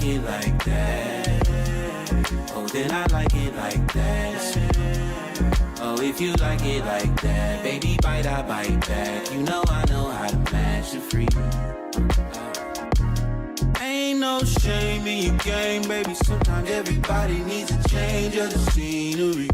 it like that, oh, then I like it like that. Oh, if you like it like that, baby, bite, I bite back. You know I know how to match the freak. Ain't no shame in your game, baby. Sometimes everybody needs a change of the scenery.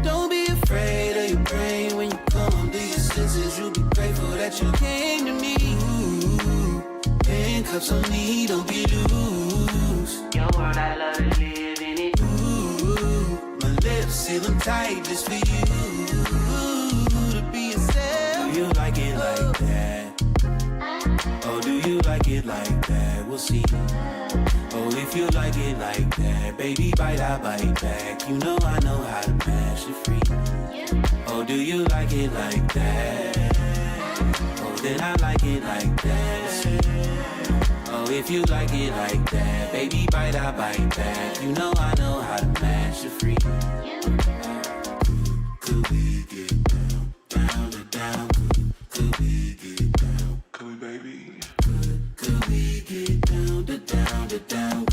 Don't be afraid of your brain when you come on to your senses. You'll be grateful that you came to me. Ooh, handcuffs on me, don't be loose. Your world, I love to live in it. Ooh, my lips seal them tight just for you. Ooh, to be yourself. Do you like it like that? Oh, do you like it like that? We'll see. Oh, if you like it like that, baby, bite, I bite back. You know I know how to match the freak. Oh, do you like it like that? Oh, then I like it like that. Oh, if you like it like that, baby, bite, I bite back. You know I know how to match the freak. Could we get down, down to down? Could we get down? Could we, baby? Could we get down to down to down?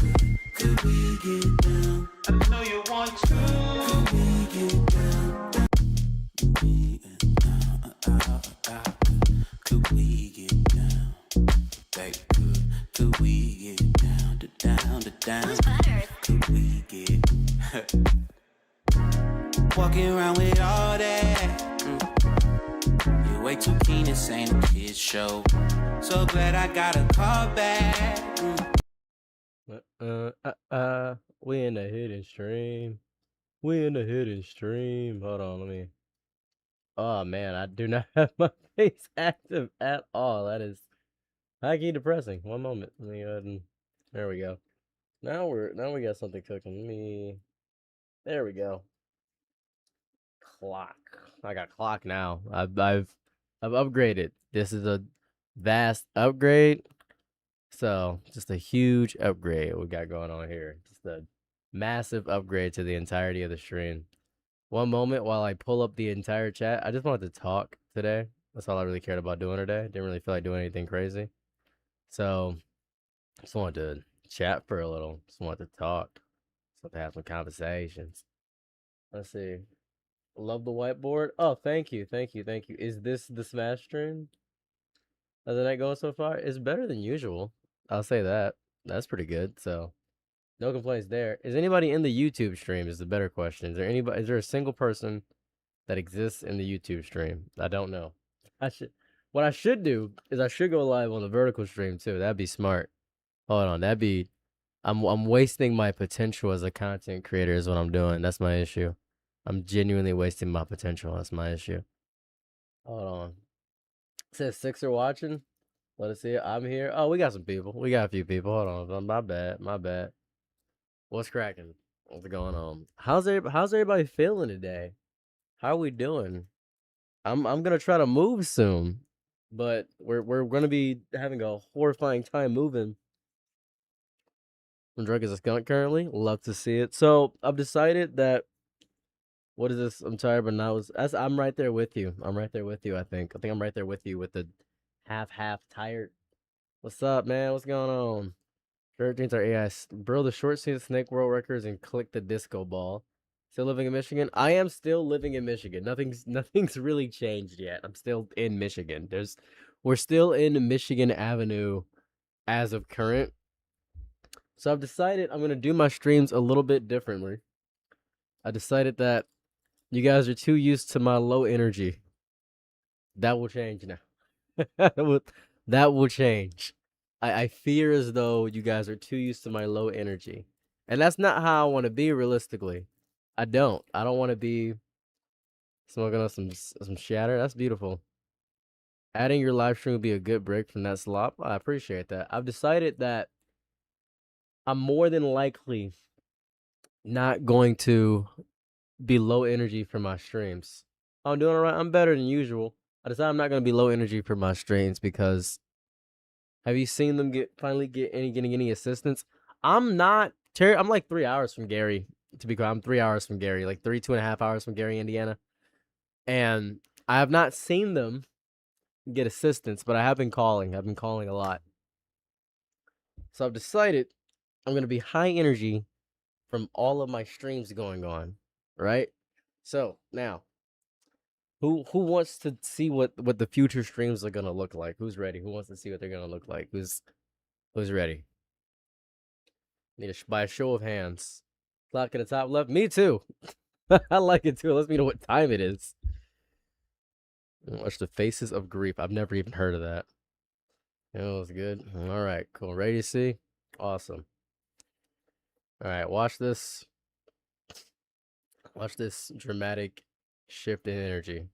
Could we get down? I know you want to. Could we get down? Could we get down? Baby, could we get down to down to down? Could we get walking around with all that? You're way too keen, this ain't a kid's show. So glad I got a call back. We in the hidden stream. We in the hidden stream. Hold on, let me. Oh man, I do not have my face active at all. That is highly depressing. One moment. Let me go ahead and there we go. Now we got something cooking. Let me. There we go. Clock. I got clock now. I've upgraded. This is a vast upgrade. So just a huge upgrade we got going on here. Just a massive upgrade to the entirety of the stream. One moment while I pull up the entire chat. I just wanted to talk today. That's all I really cared about doing today. Didn't really feel like doing anything crazy. So just wanted to chat for a little. Just wanted to talk. So to have some conversations. Let's see. Love the whiteboard. Oh, thank you. Thank you. Thank you. Is this the Smash stream? How's the night going so far? It's better than usual. I'll say that. That's pretty good. So no complaints there. Is anybody in the YouTube stream is the better question. Is there a single person that exists in the YouTube stream? I don't know. What I should do is I should go live on the vertical stream too. That'd be smart. Hold on, I'm wasting my potential as a content creator is what I'm doing. That's my issue. I'm genuinely wasting my potential. That's my issue. Hold on. It says 6 are watching. Let us see. I'm here. Oh, we got some people. We got a few people. Hold on. My bad. My bad. What's cracking? What's going on? How's everybody feeling today? How are we doing? I'm gonna try to move soon, but we're gonna be having a horrifying time moving. I'm drunk as a skunk currently. Love to see it. So I've decided that. What is this? I'm tired, but now I'm right there with you. I'm right there with you. I think I'm right there with you with the half tired. What's up, man? What's going on? Short dreams are AI. Bro, the short scene Snake World Records and click the disco ball. Still living in Michigan? I am still living in Michigan. Nothing's really changed yet. I'm still in Michigan. We're still in Michigan Avenue as of current. So I've decided I'm gonna do my streams a little bit differently. I decided that you guys are too used to my low energy. That will change now. that will change. I fear as though you guys are too used to my low energy. And that's not how I want to be realistically. I don't want to be smoking on some shatter. That's beautiful. Adding your live stream would be a good break from that slop. I appreciate that. I've decided that I'm more than likely not going to be low energy for my streams. I'm doing all right. I'm better than usual. I decided I'm not going to be low energy for my streams because have you seen them getting any assistance? I'm not. I'm like 3 hours from Gary. To be clear, I'm 3 hours from Gary, like 2.5 hours from Gary, Indiana, and I have not seen them get assistance, but I have been calling. I've been calling a lot, so I've decided I'm gonna be high energy from all of my streams going on, right? So now, who wants to see what the future streams are gonna look like? Who's ready? Who wants to see what they're gonna look like? Who's ready? Need a by a show of hands. Clock at the top left. Me too. I like it too. It lets me know what time it is. Watch the Faces of Grief. I've never even heard of that. It was good. All right, cool. Ready to see? Awesome. All right, watch this. Watch this dramatic shift in energy.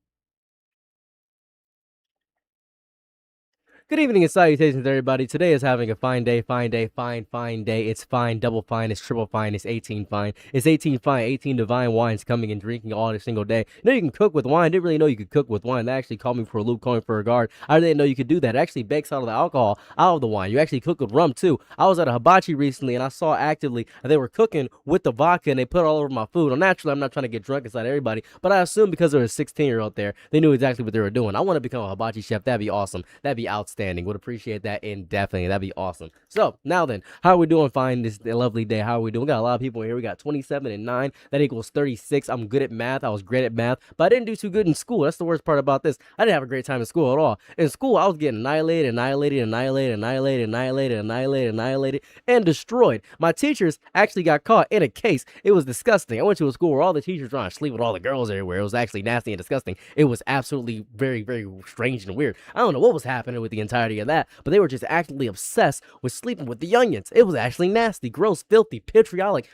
Good evening and salutations, everybody. Today is having a fine day, fine day, fine day. It's fine, double fine, it's triple fine, it's 18 fine. It's 18 fine, 18 divine wines coming and drinking all every single day. You know you can cook with wine. Didn't really know you could cook with wine. They actually called me for a loop, called me for a guard. I didn't know you could do that. It actually bakes out of the alcohol, out of the wine. You actually cook with rum too. I was at a hibachi recently and I saw actively they were cooking with the vodka and they put it all over my food. Well, naturally, I'm not trying to get drunk inside everybody, but I assume because there was a 16-year-old there, they knew exactly what they were doing. I want to become a hibachi chef. That'd be awesome. That'd be outstanding. Would appreciate that indefinitely. That'd be awesome. So now then, how are we doing? Fine, this lovely day. How are we doing? We got a lot of people here. We got 27 and 9. That equals 36. I'm good at math. I was great at math, but I didn't do too good in school. That's the worst part about this. I didn't have a great time in school at all. In school, I was getting annihilated, and destroyed. My teachers actually got caught in a case. It was disgusting. I went to a school where all the teachers were trying to sleep with all the girls everywhere. It was actually nasty and disgusting. It was absolutely very, very strange and weird. I don't know what was happening with the entirety of that, but they were just actively obsessed with sleeping with the youngins. It was actually nasty, gross, filthy, vitriolic.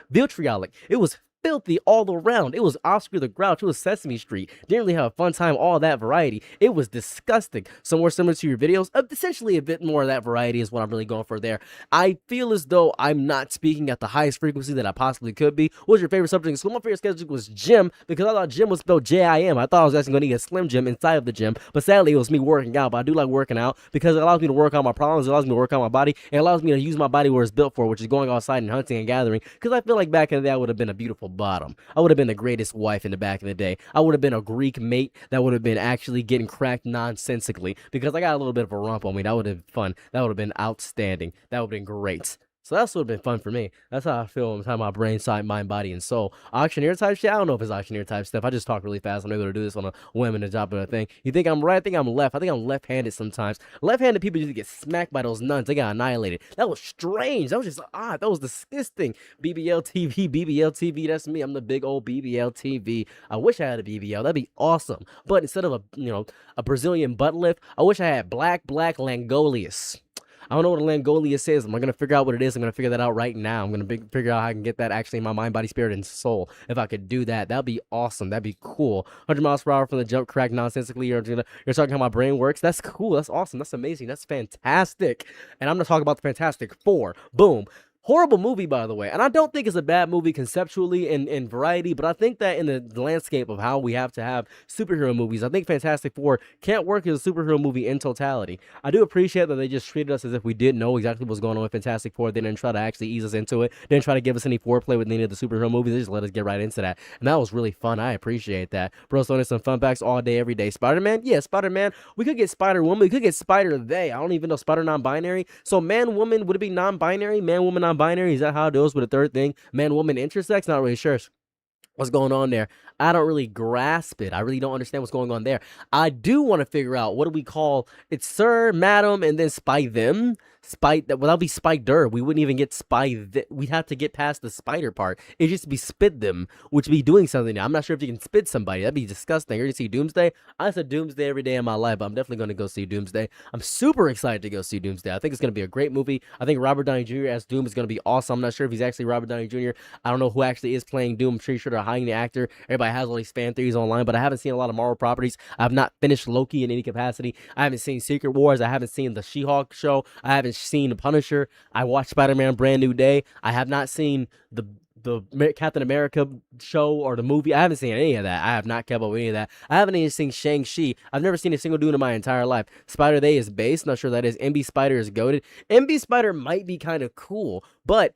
It was filthy all around. It was Oscar the Grouch. It was Sesame Street. Didn't really have a fun time, all that variety. It was disgusting. Somewhere similar to your videos. Essentially a bit more of that variety is what I'm really going for there. I feel as though I'm not speaking at the highest frequency that I possibly could be. What was your favorite subject in school? My favorite subject was gym because I thought gym was spelled J-I-M. I thought I was actually going to get a Slim Jim inside of the gym, but sadly it was me working out. But I do like working out because it allows me to work on my problems. It allows me to work on my body. It allows me to use my body where it's built for, which is going outside and hunting and gathering, because I feel like back in the day I would have been a beautiful bottom. I would have been the greatest wife in the back in the day. I would have been a Greek mate that would have been actually getting cracked nonsensically because I got a little bit of a rump on me. That would have been fun. That would have been outstanding. That would have been great. So that's what would have been fun for me. That's how I feel. I'm talking about brain, side, mind, body, and soul. Auctioneer type shit? I don't know if it's auctioneer type stuff. I just talk really fast. I'm able to do this on a whim and a job of a thing. You think I'm right? I think I'm left. I think I'm left-handed sometimes. Left-handed people usually get smacked by those nuns. They got annihilated. That was strange. That was just odd. That was disgusting. BBL TV, that's me. I'm the big old BBL TV. I wish I had a BBL. That'd be awesome. But instead of a Brazilian butt lift, I wish I had black Langolius. I don't know what a Langolius is. I'm going to figure out what it is. I'm going to figure that out right now. I'm going to figure out how I can get that actually in my mind, body, spirit, and soul. If I could do that, that'd be awesome. That'd be cool. 100 miles per hour from the jump, crack nonsensically. You're talking how my brain works. That's cool. That's awesome. That's amazing. That's fantastic. And I'm going to talk about the Fantastic Four. Boom. Horrible movie, by the way. And I don't think it's a bad movie conceptually in variety, but I think that in the landscape of how we have to have superhero movies, I think Fantastic Four can't work as a superhero movie in totality. I do appreciate that they just treated us as if we didn't know exactly what's going on with Fantastic Four. They didn't try to actually ease us into it. They didn't try to give us any foreplay with any of the superhero movies. They just let us get right into that. And that was really fun. I appreciate that. Bro, so there's some fun facts all day, every day. Spider-Man? Yeah, Spider-Man. We could get Spider-Woman. We could get Spider-They. I don't even know. Spider non-binary. So man-woman, would it be non-binary? Man-woman non-binary? Is that how it goes with the third thing? Man-woman intersex? Not really sure what's going on there. I don't really grasp it. I really don't understand what's going on there. I do want to figure out what do we call it, sir, madam, and then spy them. That without be spider. We wouldn't even get we'd have to get past the spider part. It'd just be spit them, which would be doing something. I'm not sure if you can spit somebody. That'd be disgusting. You're gonna see Doomsday. I said Doomsday every day in my life, but I'm definitely gonna go see Doomsday. I'm super excited to go see Doomsday. I think it's gonna be a great movie. I think Robert Downey Jr. as Doom is gonna be awesome. I'm not sure if he's actually Robert Downey Jr. I don't know who actually is playing Doom. I'm pretty sure they're hiding the actor. Everybody has all these fan theories online, but I haven't seen a lot of Marvel properties. I've not finished Loki in any capacity. I haven't seen Secret Wars. I haven't seen the She-Hulk show. I haven't seen The Punisher. I watched Spider-Man Brand New Day. I have not seen the Captain America show or the movie. I haven't seen any of that. I have not kept up with any of that. I haven't even seen Shang-Chi. I've never seen a single dude in my entire life. Spider Day is based. Not sure that is. MB Spider is goated. MB Spider might be kind of cool, but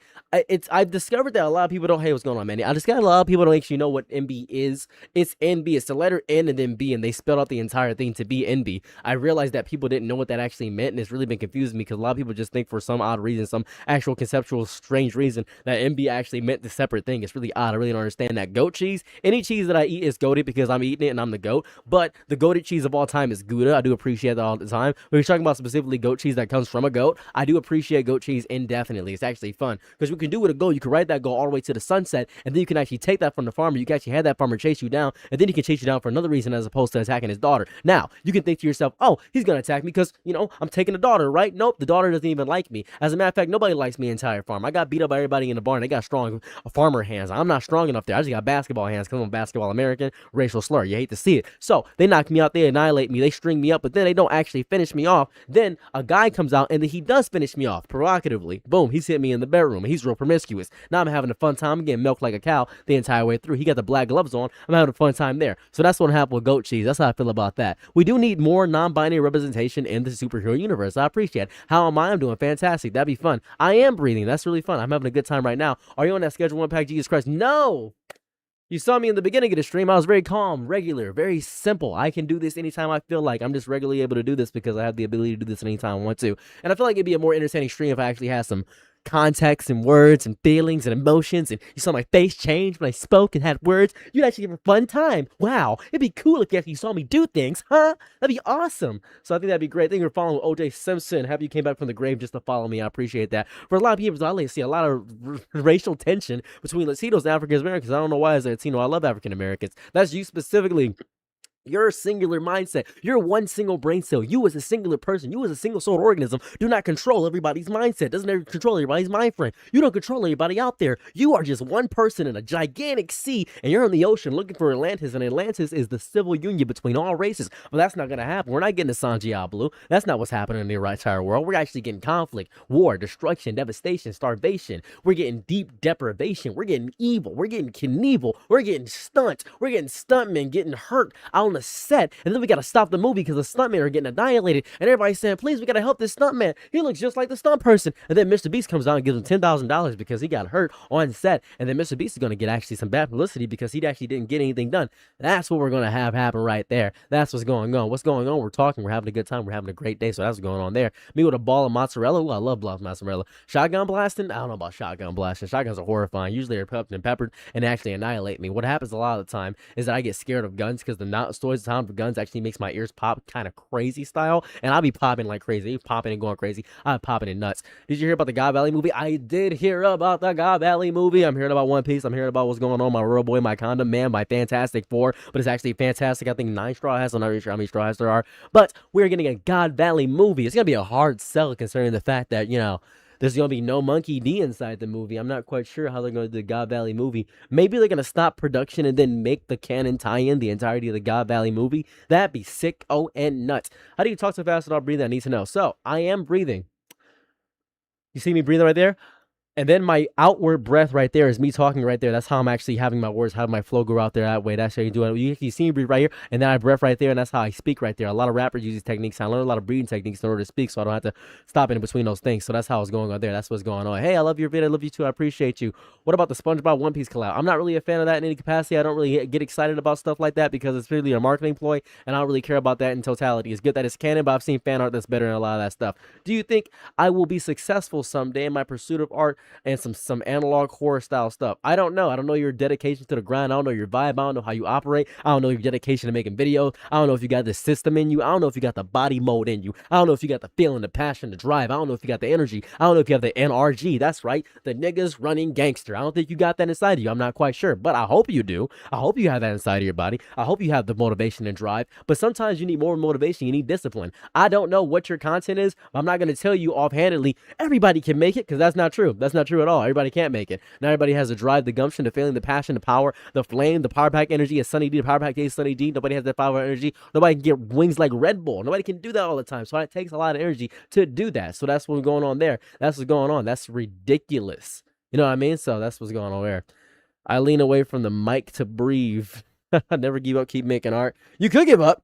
I've discovered that a lot of people don't. Hey, what's going on, man? I discovered a lot of people don't actually know what MB is. It's NB. It's the letter N and then B, and they spelled out the entire thing to be NB. I realized that people didn't know what that actually meant, and it's really been confusing me because a lot of people just think for some odd reason, some actual conceptual strange reason, that MB actually meant the separate thing. It's really odd. I really don't understand that. Goat cheese, any cheese that I eat is goated because I'm eating it and I'm the goat, but the goated cheese of all time is Gouda. I do appreciate that all the time. When you're talking about specifically goat cheese that comes from a goat, I do appreciate goat cheese indefinitely. It's actually fun because we can do with a goat. You can ride that goat all the way to the sunset, and then you can actually take that from the farmer. You can actually have that farmer chase you down, and then he can chase you down for another reason as opposed to attacking his daughter. Now, you can think to yourself, oh, he's going to attack me because, I'm taking the daughter, right? Nope, the daughter doesn't even like me. As a matter of fact, nobody likes me entire farm. I got beat up by everybody in the barn. They got strong farmer hands. I'm not strong enough there. I just got basketball hands because I'm a basketball American. Racial slur. You hate to see it. So they knock me out. They annihilate me. They string me up, but then they don't actually finish me off. Then a guy comes out, and then he does finish me off provocatively. Boom, he's hit me in the bedroom. He's real promiscuous. Now I'm having a fun time. I'm getting milked like a cow the entire way through. He got the black gloves on. I'm having a fun time there. So that's what happened with goat cheese. That's how I feel about that. We do need more non-binary representation in the superhero universe. I appreciate it. How am I? I'm doing fantastic. That'd be fun. I am breathing. That's really fun. I'm having a good time right now. Are you on that Schedule 1 pack? Jesus Christ. No! You saw me in the beginning of the stream. I was very calm, regular, very simple. I can do this anytime I feel like. I'm just regularly able to do this because I have the ability to do this anytime I want to. And I feel like it'd be a more entertaining stream if I actually had some context and words and feelings and emotions, and you saw my face change when I spoke and had words. You'd actually have a fun time. Wow, it'd be cool if you actually saw me do things, huh? That'd be awesome. So I think that'd be great. Thank you for following OJ Simpson. Have you came back from the grave just to follow me? I appreciate that. For a lot of people, I see a lot of racial tension between Latinos and African Americans. I don't know why as a Latino I love African Americans. That's you specifically. Your singular mindset, your one single brain cell, you as a singular person, you as a single souled organism, do not control everybody's mindset, doesn't control everybody's mind frame. You don't control anybody out there. You are just one person in a gigantic sea, and you're in the ocean looking for Atlantis, and Atlantis is the civil union between all races. But that's not going to happen. We're not getting to Sanjiao Blue. That's not what's happening in the entire world. We're actually getting conflict, war, destruction, devastation, starvation. We're getting deep deprivation. We're getting evil. We're getting Knievel. We're getting stunts. We're getting stuntmen getting hurt out on the set, and then we gotta stop the movie because the stuntmen are getting annihilated, and everybody's saying, please, we gotta help this stuntman. He looks just like the stunt person. And then Mr. Beast comes out and gives him $10,000 because he got hurt on set, and then Mr. Beast is gonna get actually some bad publicity because he actually didn't get anything done. That's what we're gonna have happen right there. That's what's going on. What's going on? We're talking, we're having a good time, we're having a great day. So that's what's going on there. Me with a ball of mozzarella. Ooh, I love mozzarella. Shotgun blasting? I don't know about shotgun blasting. Shotguns are horrifying. Usually they're pepped and peppered and actually annihilate me. What happens a lot of the time is that I get scared of guns because the stories of time for guns actually makes my ears pop kind of crazy style, and I'll be popping like crazy, popping and going crazy. I'm popping it nuts. Did you hear about the God Valley movie? I did hear about the God Valley movie. I'm hearing about One Piece. I'm hearing about what's going on. My Royal Boy, My Condom Man, by Fantastic Four, but it's actually fantastic. I think 9 straw hats. I'm not really sure how many straw hats there are, but we're getting a God Valley movie. It's gonna be a hard sell concerning the fact that there's going to be no Monkey D inside the movie. I'm not quite sure how they're going to do the God Valley movie. Maybe they're going to stop production and then make the canon tie-in the entirety of the God Valley movie. That'd be sick and nuts. How do you talk so fast without breathing? I need to know. So, I am breathing. You see me breathing right there? And then my outward breath right there is me talking right there. That's how I'm actually having my words, how my flow go out there that way. That's how you do it. You see me breathe right here, and then I breath right there, and that's how I speak right there. A lot of rappers use these techniques. I learned a lot of breathing techniques in order to speak, so I don't have to stop in between those things. So that's how it's going on there. That's what's going on. Hey, I love your video. I love you too. I appreciate you. What about the SpongeBob One Piece collab? I'm not really a fan of that in any capacity. I don't really get excited about stuff like that because it's really a marketing ploy, and I don't really care about that in totality. It's good that it's canon, but I've seen fan art that's better than a lot of that stuff. Do you think I will be successful someday in my pursuit of art and some analog horror style stuff? I don't know. I don't know your dedication to the grind. I don't know your vibe. I don't know how you operate. I don't know your dedication to making videos. I don't know if you got the system in you. I don't know if you got the body mode in you. I don't know if you got the feeling, the passion, the drive. I don't know if you got the energy. I don't know if you have the NRG. That's right. The niggas running gangster. I don't think you got that inside of you. I'm not quite sure, but I hope you do. I hope you have that inside of your body. I hope you have the motivation and drive, but sometimes you need more motivation. You need discipline. I don't know what your content is. I'm not going to tell you offhandedly, everybody can make it, because that's not true. That's not true at all. Everybody can't make it. Not everybody has the drive, the gumption, the feeling, the passion, the power, the flame, the power pack energy as Sunny D, the power pack day Sunny D. Nobody has that power energy. Nobody can get wings like Red Bull. Nobody can do that all the time. So it takes a lot of energy to do that. So that's what's going on there. That's what's going on. That's ridiculous. You know what I mean? So that's what's going on there. I lean away from the mic to breathe. Never give up, keep making art. You could give up.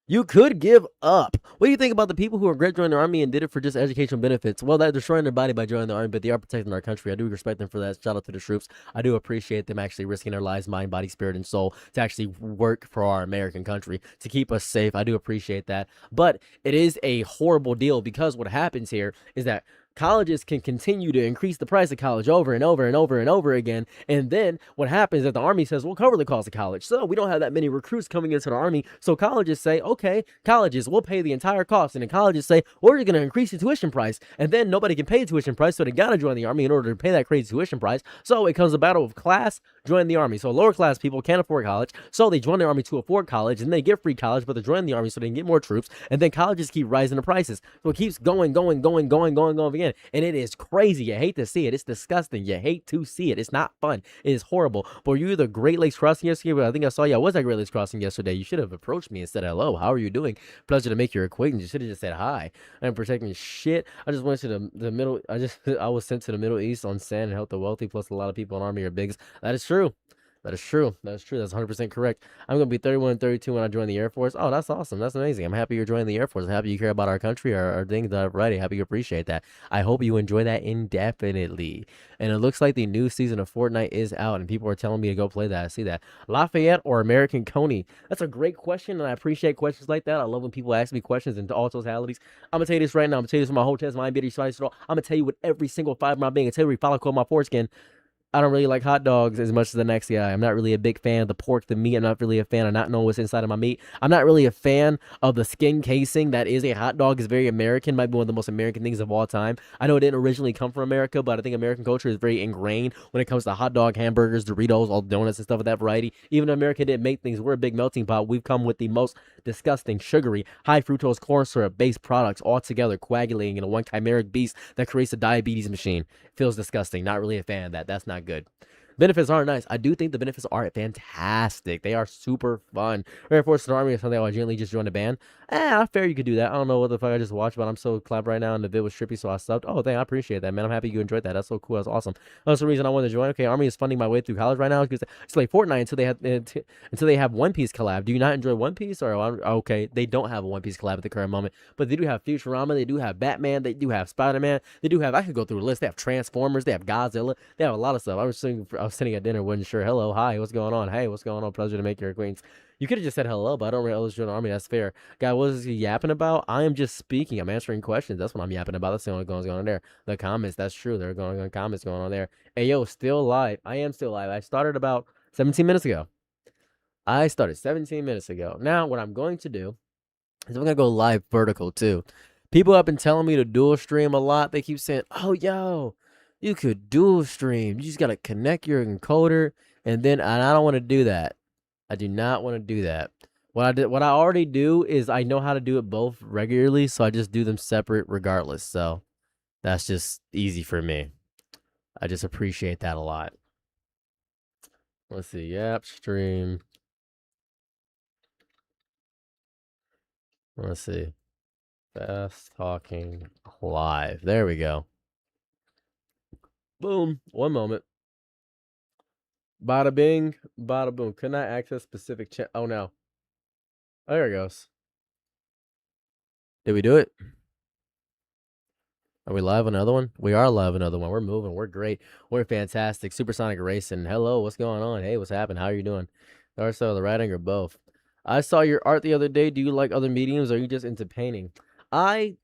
You could give up. What do you think about the people who regret joining the army and did it for just educational benefits? Well, they're destroying their body by joining the army, but they are protecting our country. I do respect them for that. Shout out to the troops. I do appreciate them actually risking their lives, mind, body, spirit, and soul to actually work for our American country, to keep us safe. I do appreciate that. But it is a horrible deal because what happens here is that colleges can continue to increase the price of college over and over and over and over again. And then what happens is that the army says, we'll cover the cost of college. So we don't have that many recruits coming into the army. So colleges say, okay, colleges, we'll pay the entire cost. And then colleges say, we're going to increase the tuition price. And then nobody can pay the tuition price. So they got to join the army in order to pay that crazy tuition price. So it comes a battle of class, join the army. So lower class people can't afford college. So they join the army to afford college, and they get free college, but they're joining the army so they can get more troops. And then colleges keep rising the prices. So it keeps going again. And it is crazy. You hate to see it. It's disgusting. You hate to see it. It's not fun. It is horrible. But were you the Great Lakes Crossing yesterday? I think I saw you. I was at Great Lakes Crossing yesterday. You should have approached me and said hello. How are you doing? Pleasure to make your acquaintance. You should have just said hi. I'm protecting shit. I just went to the middle. I was sent to the Middle East on sand and helped the wealthy. Plus, a lot of people in the army are bigs. That is true. That is true. That's true. That's 100% correct. I'm going to be 31 and 32 when I join the Air Force. Oh, that's awesome. That's amazing. I'm happy you're joining the Air Force. I'm happy you care about our country, our things. Alrighty. Happy you appreciate that. I hope you enjoy that indefinitely. And it looks like the new season of Fortnite is out, and people are telling me to go play that. I see that. Lafayette or American Coney? That's a great question, and I appreciate questions like that. I love when people ask me questions in all totalities. I'm going to tell you this right now. I'm going to tell you this with my whole chest, my ability, I'm going to tell you with every single fiber of my being. I tell you every follicle of my foreskin. I don't really like hot dogs as much as the next guy. I'm not really a big fan of the pork, the meat. I'm not really a fan of not knowing what's inside of my meat. I'm not really a fan of the skin casing that is a hot dog. It's very American. Might be one of the most American things of all time. I know it didn't originally come from America, but I think American culture is very ingrained when it comes to hot dog, hamburgers, Doritos, all donuts and stuff of that variety. Even though America didn't make things, we're a big melting pot. We've come with the most disgusting, sugary, high fructose corn syrup based products all together, coagulating in a one chimeric beast that creates a diabetes machine. Feels disgusting. Not really a fan of that. That's not good. Benefits are nice. I do think the benefits are fantastic. They are super fun. Air Force and Army or something. I gently just joined a band. Fair, you could do that. I don't know what the fuck I just watched, but I'm so clapped right now, and the vid was trippy, so I subbed. Oh, dang, I appreciate that, man. I'm happy you enjoyed that. That's so cool. That's awesome. That's the reason I wanted to join. Okay, Army is funding my way through college right now because it's like Fortnite until they have One Piece collab. Do you not enjoy One Piece? Or okay, they don't have a One Piece collab at the current moment, but they do have Futurama. They do have Batman. They do have Spider-Man. They do have. I could go through a list. They have Transformers. They have Godzilla. They have a lot of stuff. I was sitting at dinner, wasn't sure. Hello, hi, what's going on? Hey, what's going on? Pleasure to make your acquaintance. You could have just said hello, but I don't really join the army. That's fair. Guy, what is he yapping about? I am just speaking. I'm answering questions. That's what I'm yapping about. That's the only going on there. The comments, that's true. There are going on comments going on there. Hey, yo, still live. I am still live. I started about 17 minutes ago. Now, what I'm going to do is I'm going to go live vertical, too. People have been telling me to dual stream a lot. They keep saying, oh, yo, you could dual stream. You just got to connect your encoder. And I don't want to do that. I do not want to do that. What I already do is I know how to do it both regularly, so I just do them separate regardless. So that's just easy for me. I just appreciate that a lot. Let's see. Yep, stream. Let's see. Fast talking live. There we go. Boom. One moment. Bada bing, bada boom. Could not access specific chat. Oh no. Oh, there it goes. Did we do it? Are we live on another one? We are live on another one. We're moving. We're great. We're fantastic. Supersonic Racing. Hello, what's going on? Hey, what's happening? How are you doing? Also, the writing or both? I saw your art the other day. Do you like other mediums or are you just into painting? I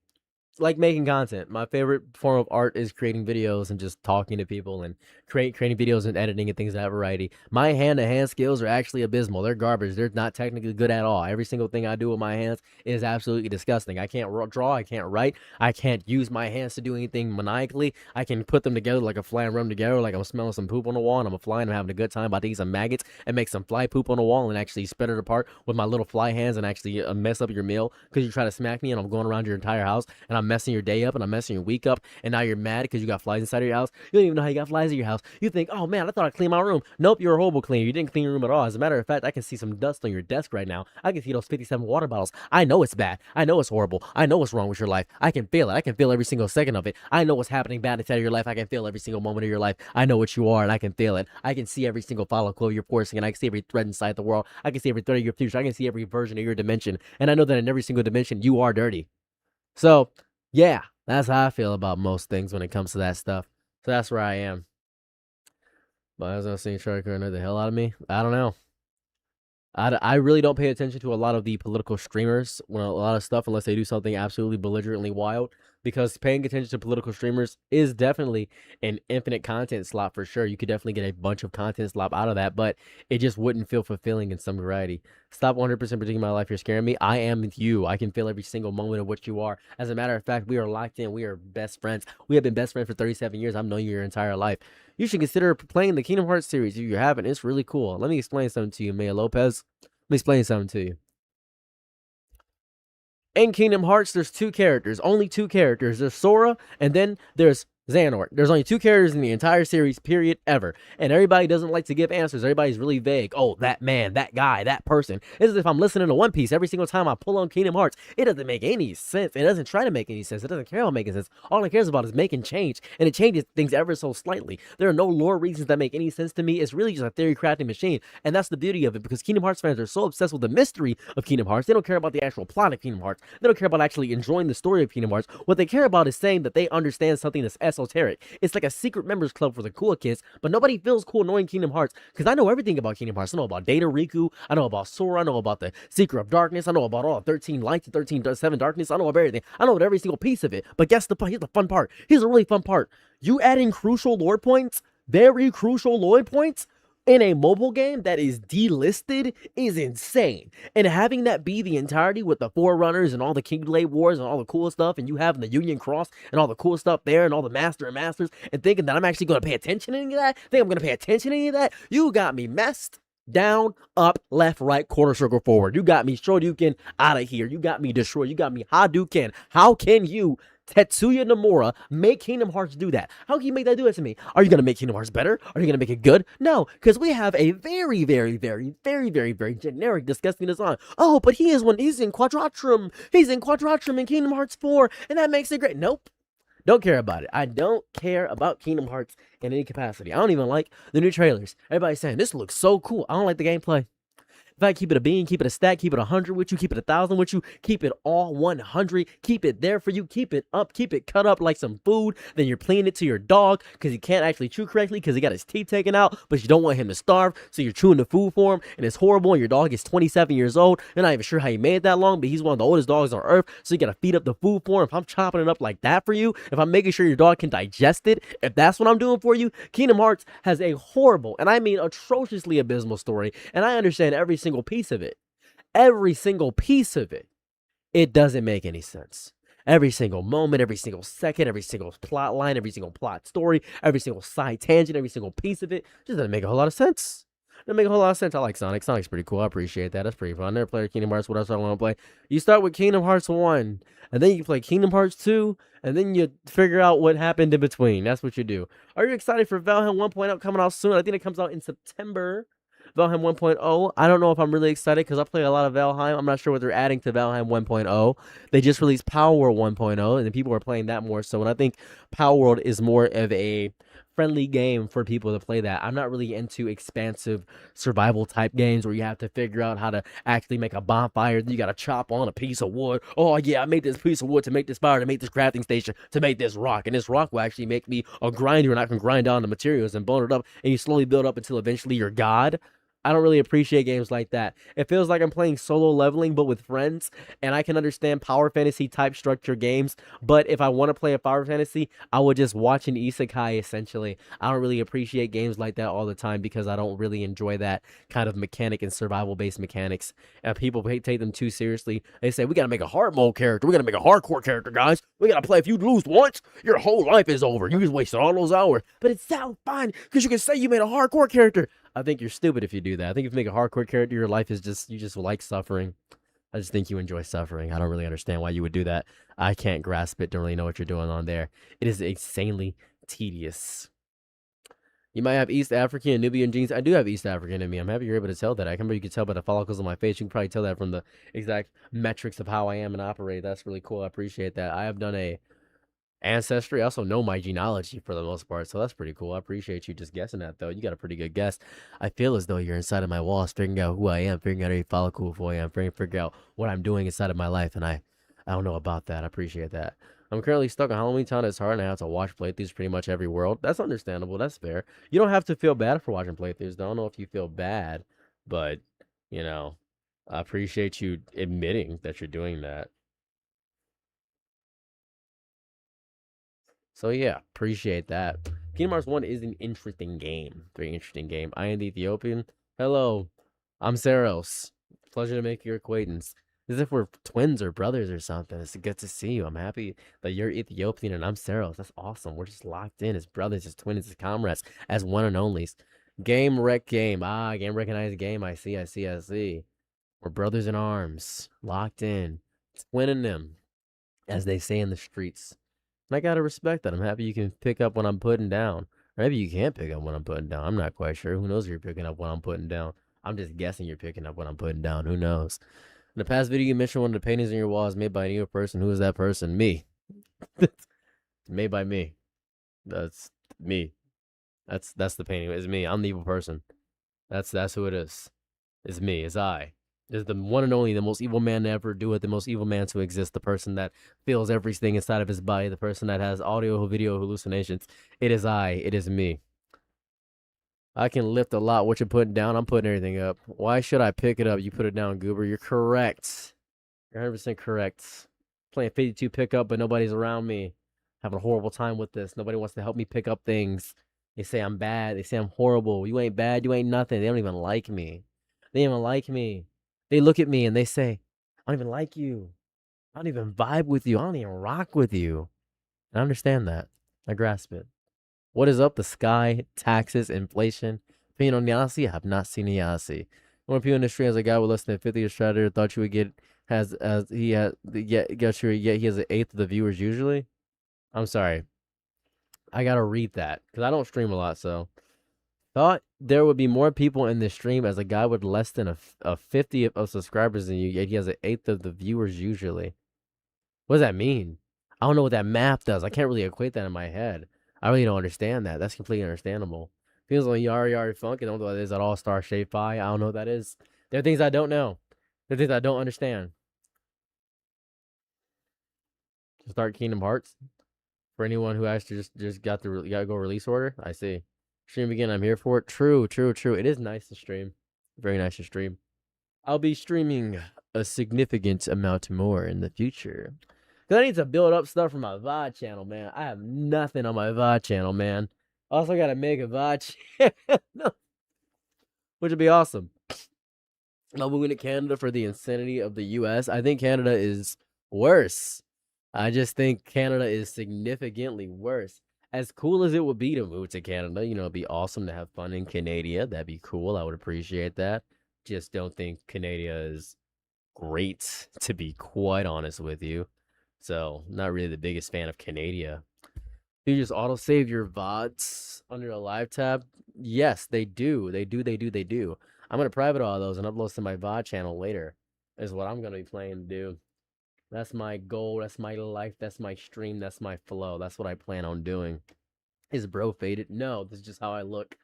like making content. My favorite form of art is creating videos and just talking to people and creating videos and editing and things of that variety. My hand-to-hand skills are actually abysmal. They're garbage. They're not technically good at all. Every single thing I do with my hands is absolutely disgusting. I can't draw. I can't write. I can't use my hands to do anything maniacally. I can put them together like a fly and rub them together like I'm smelling some poop on the wall and I'm a fly and I'm having a good time about to eat some maggots and make some fly poop on the wall and actually spread it apart with my little fly hands and actually mess up your meal because you try to smack me and I'm going around your entire house and I'm I'm messing your day up and I'm messing your week up, and now you're mad because you got flies inside of your house. You don't even know how you got flies in your house. You think, oh man, I thought I cleaned my room. Nope, you're a horrible cleaner. You didn't clean your room at all. As a matter of fact, I can see some dust on your desk right now. I can see those 57 water bottles. I know it's bad. I know it's horrible. I know what's wrong with your life. I can feel it. I can feel every single second of it. I know what's happening bad inside of your life. I can feel every single moment of your life. I know what you are, and I can feel it. I can see every single follicle you're forcing, and I can see every thread inside the world. I can see every thread of your future. I can see every version of your dimension, and I know that in every single dimension, you are dirty. So, yeah, that's how I feel about most things when it comes to that stuff. So that's where I am. But I was not seeing Shark annoy the hell out of me. I don't know. I really don't pay attention to a lot of the political streamers when a lot of stuff unless they do something absolutely belligerently wild, because paying attention to political streamers is definitely an infinite content slot for sure. You could definitely get a bunch of content slop out of that, but it just wouldn't feel fulfilling in some variety. Stop 100% predicting my life. You're scaring me. I am with you. I can feel every single moment of what you are. As a matter of fact, we are locked in. We are best friends. We have been best friends for 37 years. I've known you your entire life. You should consider playing the Kingdom Hearts series if you haven't. It's really cool. Let me explain something to you, Maya Lopez. Let me explain something to you. In Kingdom Hearts, there's two characters. Only two characters. There's Sora, and then there's Xehanort. There's only two characters in the entire series, period, ever. And everybody doesn't like to give answers. Everybody's really vague. Oh, that man, that guy, that person. It's as if I'm listening to One Piece every single time I pull on Kingdom Hearts. It doesn't make any sense. It doesn't try to make any sense. It doesn't care about making sense. All it cares about is making change. And it changes things ever so slightly. There are no lore reasons that make any sense to me. It's really just a theory crafting machine. And that's the beauty of it, because Kingdom Hearts fans are so obsessed with the mystery of Kingdom Hearts. They don't care about the actual plot of Kingdom Hearts. They don't care about actually enjoying the story of Kingdom Hearts. What they care about is saying that they understand something that's esoteric. It's like a secret members club for the cool kids, but nobody feels cool knowing Kingdom Hearts, because I know everything about Kingdom Hearts. I know about Data Riku, I know about Sora, I know about the Secret of Darkness, I know about all 13 lights, 7 darkness, I know about everything. I know about every single piece of it. But guess the here's the fun part. Here's a really fun part. You add in crucial lore points, very crucial lore points, in a mobile game that is delisted is insane. And having that be the entirety with the Forerunners and all the Kingblade Wars and all the cool stuff, and you having the Union Cross and all the cool stuff there and all the Master and Masters, and thinking that I'm actually going to pay attention to any of that, think I'm going to pay attention to any of that, you got me messed. Down, up, left, right, quarter circle forward. You got me Shoryuken out of here. You got me destroyed. You got me Hadouken. How can you, Tetsuya Nomura, make Kingdom Hearts do that? How can you make that do it to me? Are you going to make Kingdom Hearts better? Are you going to make it good? No, because we have a very, very, very, very, very, very generic, disgusting design. Oh, but he's in Quadratrum. He's in Quadratrum in Kingdom Hearts 4, and that makes it great. Nope. Don't care about it. I don't care about Kingdom Hearts in any capacity. I don't even like the new trailers. Everybody's saying, this looks so cool. I don't like the gameplay. In fact, keep it a bean, keep it a stack, keep it 100 with you, keep it 1,000 with you, keep it all 100, keep it there for you, keep it up, keep it cut up like some food. Then you're playing it to your dog because he can't actually chew correctly because he got his teeth taken out, but you don't want him to starve, so you're chewing the food for him, and it's horrible, and your dog is 27 years old. You're not even sure how he made it that long, but he's one of the oldest dogs on earth, so you gotta feed up the food for him. If I'm chopping it up like that for you, if I'm making sure your dog can digest it, if that's what I'm doing for you, Kingdom Hearts has a horrible, and I mean atrociously abysmal story, and I understand every single piece of it. Every single piece of it. It doesn't make any sense. Every single moment, every single second, every single plot line, every single plot story, every single side tangent, every single piece of it just doesn't make a whole lot of sense. Doesn't make a whole lot of sense. I like Sonic. Sonic's pretty cool. I appreciate that. That's pretty fun. I never played Kingdom Hearts. What else do I want to play? You start with Kingdom Hearts 1, and then you play Kingdom Hearts 2, and then you figure out what happened in between. That's what you do. Are you excited for Valheim 1.0 coming out soon? I think it comes out in September. Valheim 1.0. I don't know if I'm really excited because I play a lot of Valheim. I'm not sure what they're adding to Valheim 1.0. They just released Power World 1.0, and people are playing that more so. And I think Power World is more of a friendly game for people to play that. I'm not really into expansive survival type games where you have to figure out how to actually make a bonfire. Then you got to chop on a piece of wood. Oh yeah, I made this piece of wood to make this fire, to make this crafting station, to make this rock. And this rock will actually make me a grinder, and I can grind down the materials and bone it up. And you slowly build up until eventually you're God. I don't really appreciate games like that. It feels like I'm playing solo leveling, but with friends, and I can understand power fantasy type structure games, but if I want to play a power fantasy, I would just watch an isekai, essentially. I don't really appreciate games like that all the time because I don't really enjoy that kind of mechanic and survival-based mechanics. And people take them too seriously. They say, we got to make a hard mode character. We got to make a hardcore character, guys. We got to play. If you lose once, your whole life is over. You just wasted all those hours. But it sounds fun because you can say you made a hardcore character. I think you're stupid if you do that. I think if you make a hardcore character, your life is just, you just like suffering. I just think you enjoy suffering. I don't really understand why you would do that. I can't grasp it. Don't really know what you're doing on there. It is insanely tedious. You might have East African and Nubian genes. I do have East African in me. I'm happy you're able to tell that. I can remember you could tell by the follicles on my face. You can probably tell that from the exact metrics of how I am and operate. That's really cool. I appreciate that. I have done a ancestry. I also know my genealogy for the most part, so that's pretty cool. I appreciate you just guessing that, though. You got a pretty good guess. I feel as though you're inside of my walls, figuring out who I am, figuring out every follicle of who I am, figuring out what I'm doing inside of my life, and I don't know about that. I appreciate that. I'm currently stuck on Halloween Town. It's hard, and I have to watch playthroughs pretty much every world. That's understandable. That's fair. You don't have to feel bad for watching playthroughs. I don't know if you feel bad, but, you know, I appreciate you admitting that you're doing that. So yeah, appreciate that. Kingdom Hearts 1 is an interesting game. Very interesting game. I am the Ethiopian. Hello, I'm Saros. Pleasure to make your acquaintance. As if we're twins or brothers or something. It's good to see you. I'm happy that you're Ethiopian and I'm Saros. That's awesome. We're just locked in as brothers, as twins, as comrades, as one and onlys. Game wreck game. Ah, game recognized game. I see, I see, I see. We're brothers in arms. Locked in. Twinning them, as they say in the streets. And I gotta respect that. I'm happy you can pick up what I'm putting down. Or maybe you can't pick up what I'm putting down. I'm not quite sure. Who knows if you're picking up what I'm putting down? I'm just guessing you're picking up what I'm putting down. Who knows? In the past video, you mentioned one of the paintings on your wall is made by a new person. Who is that person? Me. Made by me. That's me. That's the painting. It's me. I'm the evil person. That's who it is. It's me. It's I. Is the one and only, the most evil man to ever do it, the most evil man to exist, the person that feels everything inside of his body, the person that has audio, video hallucinations. It is I. It is me. I can lift a lot. What you're putting down, I'm putting everything up. Why should I pick it up? You put it down, Goober. You're correct. You're 100% correct. Playing 52 pickup, but nobody's around me. Having a horrible time with this. Nobody wants to help me pick up things. They say I'm bad. They say I'm horrible. You ain't bad. You ain't nothing. They don't even like me. They don't even like me. They look at me and they say, I don't even like you. I don't even vibe with you. I don't even rock with you. And I understand that. I grasp it. What is up? The sky, taxes, inflation. Opinion on Yasi? I have not seen Yasi. One people in the stream as a guy with less than 50 strategy thought you would get has as he has get your yet he has an eighth of the viewers usually. I'm sorry. I gotta read that because I don't stream a lot, so thought there would be more people in this stream as a guy with less than a 50 of subscribers than you, yet he has an eighth of the viewers usually. What does that mean? I don't know what that math does. I can't really equate that in my head. I really don't understand that. That's completely understandable. Feels like Yari Yari Funk. I don't know what that is at all. Star Shape Pie. I don't know what that is. There are things I don't know. There are things I don't understand. Start Kingdom Hearts. For anyone who actually just got the go release order. I see. Stream again. I'm here for it. True. It is nice to stream. Very nice to stream. I'll be streaming a significant amount more in the future. Because I need to build up stuff for my VOD channel, man. I have nothing on my VOD channel, man. Also got to make a VOD channel. Which would be awesome. I'm moving to Canada for the insanity of the US. I think Canada is worse. I just think Canada is significantly worse. As cool as it would be to move to Canada, you know, it'd be awesome to have fun in Canada. That'd be cool. I would appreciate that. Just don't think Canada is great, to be quite honest with you. So, not really the biggest fan of Canada. Do you just auto-save your VODs under a live tab? Yes, they do. They do. I'm going to private all those and upload to my VOD channel later. Is what I'm going to be planning to do. That's my goal. That's my life. That's my stream. That's my flow. That's what I plan on doing. Is bro faded? No, this is just how I look.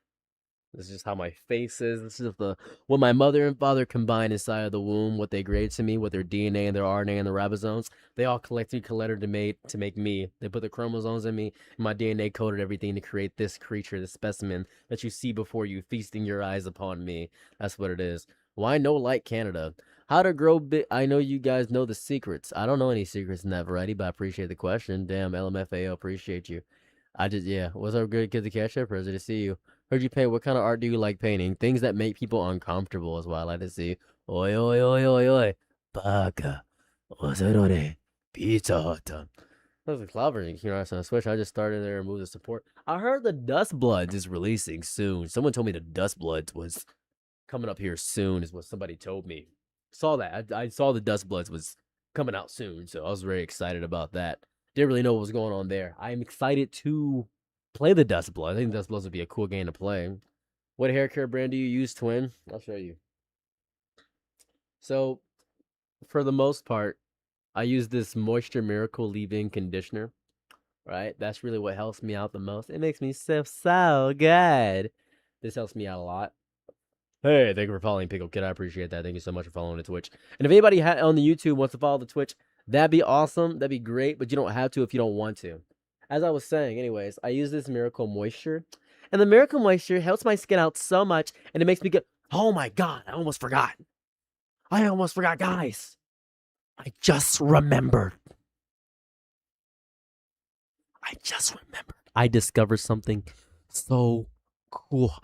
This is just how my face is. This is what my mother and father combined inside of the womb, what they graded to me, with their DNA and their RNA and the ribosomes. They all collected to make me. They put the chromosomes in me, and my DNA coded everything to create this creature, this specimen that you see before you, feasting your eyes upon me. That's what it is. Why no like Canada? How to grow big? I know you guys know the secrets. I don't know any secrets in that variety, but I appreciate the question. Damn, LMFAO, appreciate you. Yeah. What's up, good kids to catch up? Pleasure to see you. Heard you paint. What kind of art do you like painting? Things that make people uncomfortable is what I like to see. Oi, oi, oi, oi, oi. Baka. Ozerore. Pizza Hut. That was a clover in Kingdom Hearts on the Switch. I just started there and moved the support. I heard the Dust Bloods is releasing soon. Someone told me the Dust Bloods was coming up here soon, is what somebody told me. Saw that. I saw the Dust Bloods was coming out soon, so I was very excited about that. Didn't really know what was going on there. I'm excited to play the Dust Blood. I think Dust Bloods would be a cool game to play. What hair care brand do you use, Twin? I'll show you. So, for the most part, I use this Moisture Miracle leave-in conditioner. Right? That's really what helps me out the most. It makes me feel so good. This helps me out a lot. Hey, thank you for following Pickle Kid. I appreciate that. Thank you so much for following the Twitch. And if anybody on the YouTube wants to follow the Twitch, that'd be awesome. That'd be great, but you don't have to if you don't want to. As I was saying, anyways, I use this Miracle Moisture. And the Miracle Moisture helps my skin out so much, and it makes me go, oh my God, I almost forgot. Guys. I just remembered. I discovered something so cool.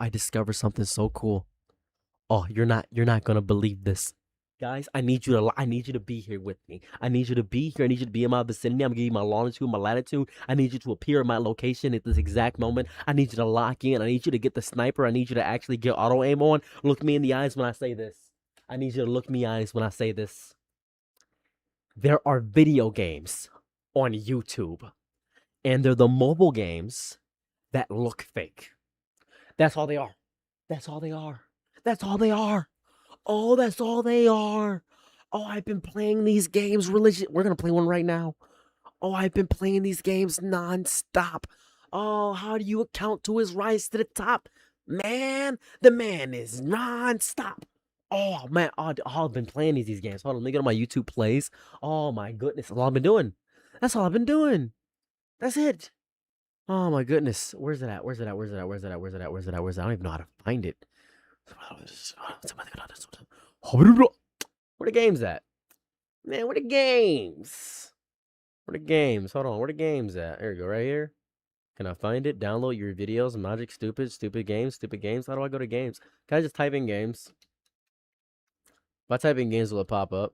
Oh, you're not gonna believe this. Guys, I need you to be here with me. I need you to be here. I need you to be in my vicinity. I'm gonna give you my longitude, my latitude. I need you to appear in my location at this exact moment. I need you to lock in. I need you to get the sniper. I need you to actually get auto aim on. Look me in the eyes when I say this. I need you to look me in the eyes when I say this. There are video games on YouTube, and they're the mobile games that look fake. That's all they are. That's all they are. Oh, that's all they are. Oh, I've been playing these games religiously. We're going to play one right now. Oh, I've been playing these games nonstop. Oh, how do you account to his rise to the top? Man, the man is nonstop. Oh, man, I've been playing these games. Hold on, let me go to my YouTube plays. Oh, my goodness. That's all I've been doing. That's it. Oh, my goodness. Where's it at? I don't even know how to find it. Where the games at? Man, where the games? Hold on, where the games at? There you go, right here. Can I find it? Download your videos, Magic, stupid games. How do I go to games? Can I just type in games? If I type in games, will it pop up?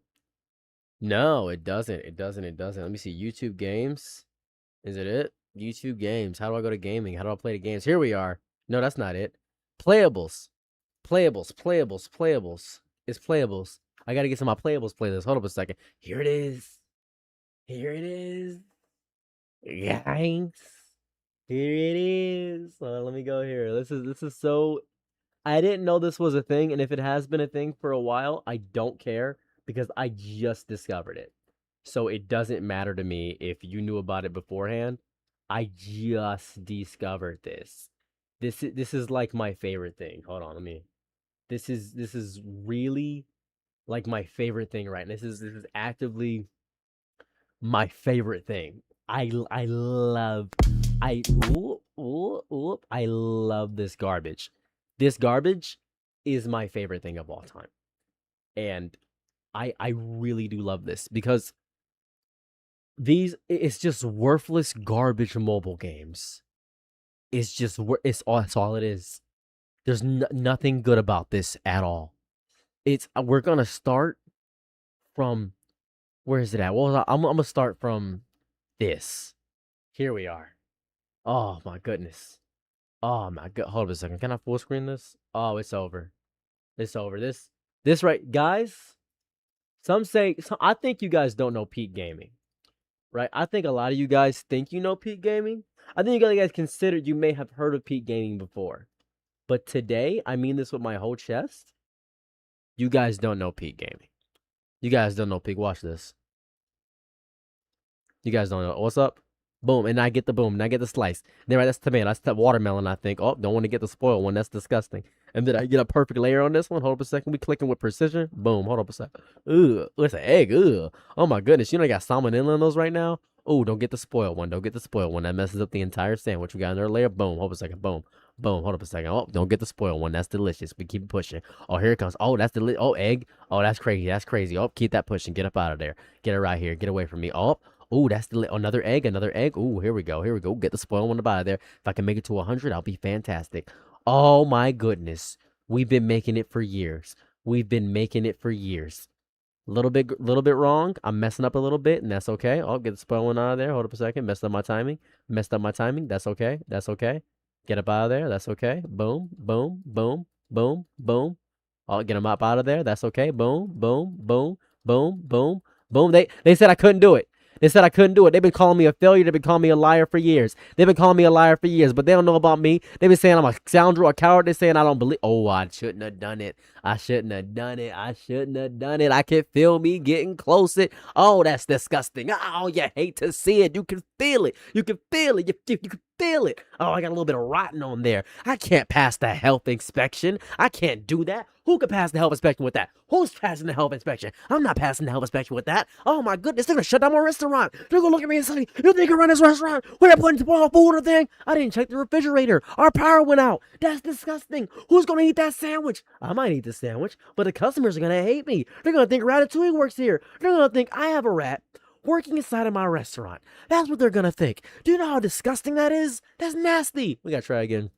No, it doesn't. Let me see. YouTube games. Is it? YouTube games. How do I go to gaming? How do I play the games? Here we are. No, that's not it. Playables. It's playables. I gotta get to my playables playlist. Hold up a second. Here it is. Guys. Here it is. Let me go here. This is so. I didn't know this was a thing, and if it has been a thing for a while, I don't care because I just discovered it. So it doesn't matter to me if you knew about it beforehand. I just discovered this. This is like my favorite thing. Hold on, This is really like my favorite thing right now. This is actively my favorite thing. I love this garbage. This garbage is my favorite thing of all time. And I really do love this because it's just worthless garbage mobile games. It's all it is. There's nothing good about this at all. We're gonna start from where is it at? Well, I'm gonna start from this. Here we are. Oh my goodness. Oh my god. Hold on a second. Can I full screen this? Oh, it's over. This right, guys. I think you guys don't know Peak Gaming, right? I think a lot of you guys think you know Peak Gaming. I think you guys consider you may have heard of Peak Gaming before. But today, I mean this with my whole chest. You guys don't know Peak Gaming. You guys don't know Peak. Watch this. You guys don't know. What's up? Boom. And I get the boom. And I get the slice. And then right, that's tomato. That's the watermelon, I think. Oh, don't want to get the spoiled one. That's disgusting. And then I get a perfect layer on this one. Hold up a second. We clicking with precision. Boom. Hold up a second. Ooh. It's an egg. Ooh. Oh my goodness. You know I got salmonella in those right now? Oh, don't get the spoiled one. That messes up the entire sandwich. We got another layer. Boom. Hold up a second. Boom. Hold up a second. Oh, don't get the spoiled one. That's delicious. We keep pushing. Oh, here it comes. Oh, that's delicious. Oh, egg. Oh, that's crazy. Oh, keep that pushing. Get up out of there. Get it right here. Get away from me. Oh, that's another egg. Oh, here we go. Get the spoiled one out of there. If I can make it to 100, I'll be fantastic. Oh my goodness. We've been making it for years. Little bit wrong. I'm messing up a little bit, and that's okay. I'll get the spoiled one out of there. Hold up a second. Messed up my timing. That's okay. Get up out of there. That's okay. Boom. I'll get them up out of there. That's okay. Boom, boom, boom, boom, boom, boom. They said I couldn't do it. They said I couldn't do it. They've been calling me a failure. They've been calling me a liar for years. They've been calling me a liar for years, but they don't know about me. They've been saying I'm a scoundrel, a coward. They're saying I don't believe. Oh, I shouldn't have done it. I shouldn't have done it. I shouldn't have done it. I can feel me getting closer. Oh, that's disgusting. Oh, you hate to see it. You can feel it. You can feel it. You can feel it. Oh, I got a little bit of rotten on there. I can't pass the health inspection. I can't do that. Who can pass the health inspection with that? Who's passing the health inspection? I'm not passing the health inspection with that. Oh my goodness, they're gonna shut down my restaurant. They're gonna look at me and say, you think you run this restaurant? We're putting food in the thing? I didn't check the refrigerator. Our power went out. That's disgusting. Who's gonna eat that sandwich? I might eat the sandwich, but the customers are gonna hate me. They're gonna think Ratatouille works here. They're gonna think I have a rat working inside of my restaurant. That's what they're gonna think. Do you know how disgusting that is? That's nasty. We gotta try again.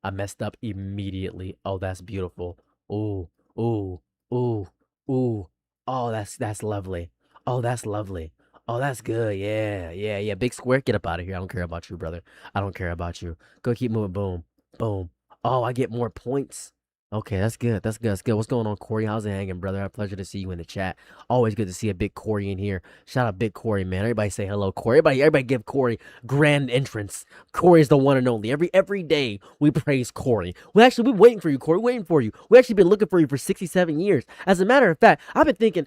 I messed up immediately. Oh, that's beautiful. Ooh, ooh, ooh, ooh. Oh, that's lovely. Oh, that's lovely. Oh, that's good. Yeah, yeah, yeah. Big square, get up out of here. I don't care about you, brother. I don't care about you. Go keep moving. Boom, boom. Oh, I get more points. Okay, that's good. That's good. That's good. What's going on, Corey? How's it hanging, brother? A pleasure to see you in the chat. Always good to see a big Corey in here. Shout out Big Corey, man. Everybody say hello, Corey. Everybody give Corey grand entrance. Corey is the one and only. Every day we praise Corey. We're waiting for you, Corey. Waiting for you. We actually been looking for you for 67 years. As a matter of fact, I've been thinking,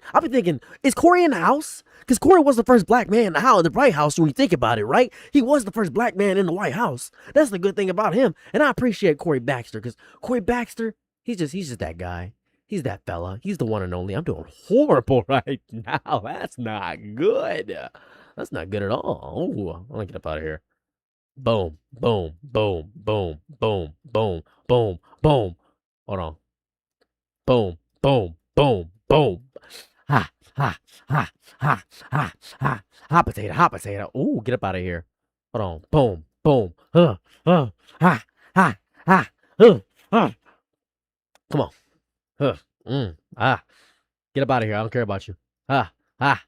is Corey in the house? Because Corey was the first black man in the White House when you think about it, right? He was the first black man in the White House. That's the good thing about him. And I appreciate Corey Baxter, because Corey Baxter, he's just that guy. He's that fella. He's the one and only. I'm doing horrible right now. That's not good. That's not good at all. Oh, I'm gonna get up out of here. Boom, boom, boom, boom, boom, boom, boom, boom. Hold on. Boom, boom, boom, boom. Ha, ha, ha, ha, ha, ha. Hot potato, hot potato. Ooh, get up out of here. Hold on. Boom, boom. Ha, ha, ha, ha. Come on. Get up out of here. I don't care about you. Get up out.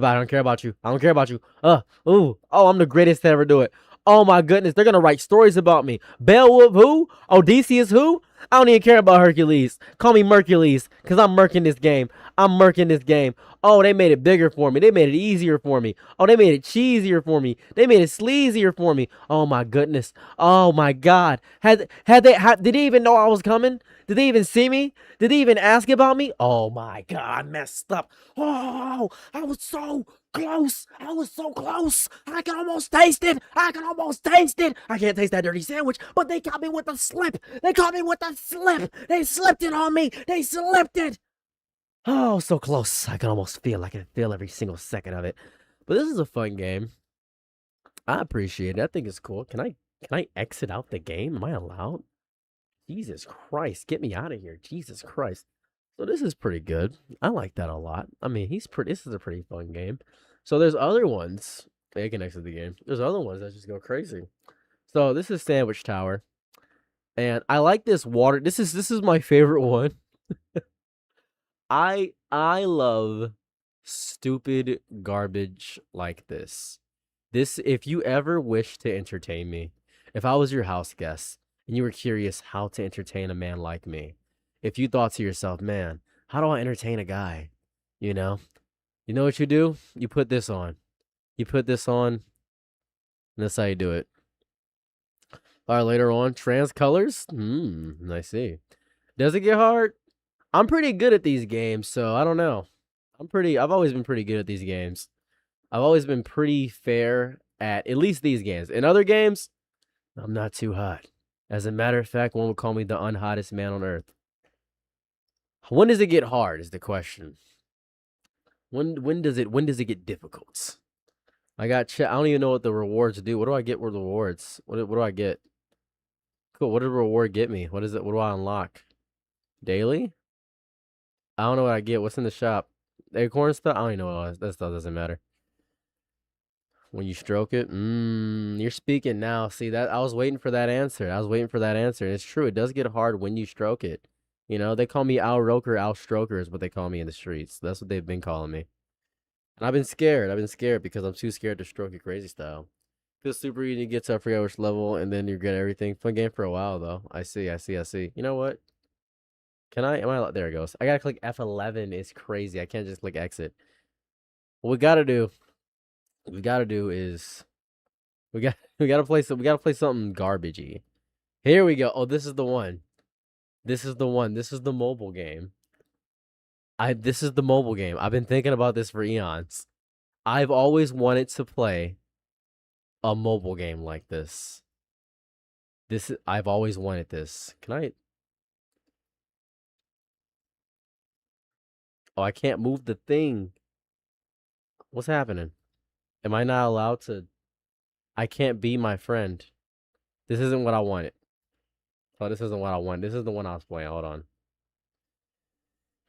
I don't care about you. I don't care about you. Oh, I'm the greatest to ever do it. Oh my goodness, they're gonna write stories about me. Beowulf who? Odysseus who? I don't even care about Hercules. Call me Mercules, because I'm murking this game. I'm murking this game. Oh, they made it bigger for me. They made it easier for me. Oh, they made it cheesier for me. They made it sleazier for me. Oh my goodness. Oh my God. Did they even know I was coming? Did they even see me? Did they even ask about me? Oh my God, I messed up. Oh, I was so close. I was so close. I can almost taste it. I can almost taste it. I can't taste that dirty sandwich, but they caught me with a slip. They caught me with a slip. They slipped it on me. They slipped it. Oh, so close. I can almost feel. I can feel every single second of it. But this is a fun game. I appreciate it. I think it's cool. Can I exit out the game? Am I allowed? Jesus Christ, get me out of here. Jesus Christ. So this is pretty good. I like that a lot. I mean, this is a pretty fun game. So there's other ones. They can exit the game. There's other ones that just go crazy. So this is Sandwich Tower. And I like this water. This is my favorite one. I love stupid garbage like this. If you ever wish to entertain me, if I was your house guest and you were curious how to entertain a man like me, if you thought to yourself, man, how do I entertain a guy? You know what you do? You put this on. You put this on, and that's how you do it. All right, later on, trans colors. I see. Does it get hard? I'm pretty good at these games, so I don't know. I've always been pretty good at these games. I've always been pretty fair at least these games. In other games, I'm not too hot. As a matter of fact, one would call me the unhottest man on earth. When does it get hard is the question. When does it get difficult? I don't even know what the rewards do. What do I get with the rewards? What do I get? Cool. What did the reward get me? What is it? What do I unlock? Daily? I don't know what I get. What's in the shop? Acorn stuff? I don't even know what that stuff doesn't matter. When you stroke it, you're speaking now. See that? I was waiting for that answer. It's true. It does get hard when you stroke it. You know, they call me Al Roker, Al Stroker is what they call me in the streets. That's what they've been calling me. And I've been scared because I'm too scared to stroke it crazy style. Feels super easy to get to, I forget which level, and then you get everything. Fun game for a while, though. I see. You know what? Can I? Am I? There it goes. I gotta click F11. It's crazy. I can't just click exit. What we gotta do? What we gotta do is we gotta play some. We gotta play something garbagey. Here we go. Oh, this is the one. This is the one. This is the mobile game. This is the mobile game. I've been thinking about this for eons. I've always wanted to play a mobile game like this. I've always wanted this. Can I? Oh, I can't move the thing. What's happening? Am I not allowed to? I can't be my friend. This isn't what I wanted. Oh, this isn't what I want. This is the one I was playing. Hold on.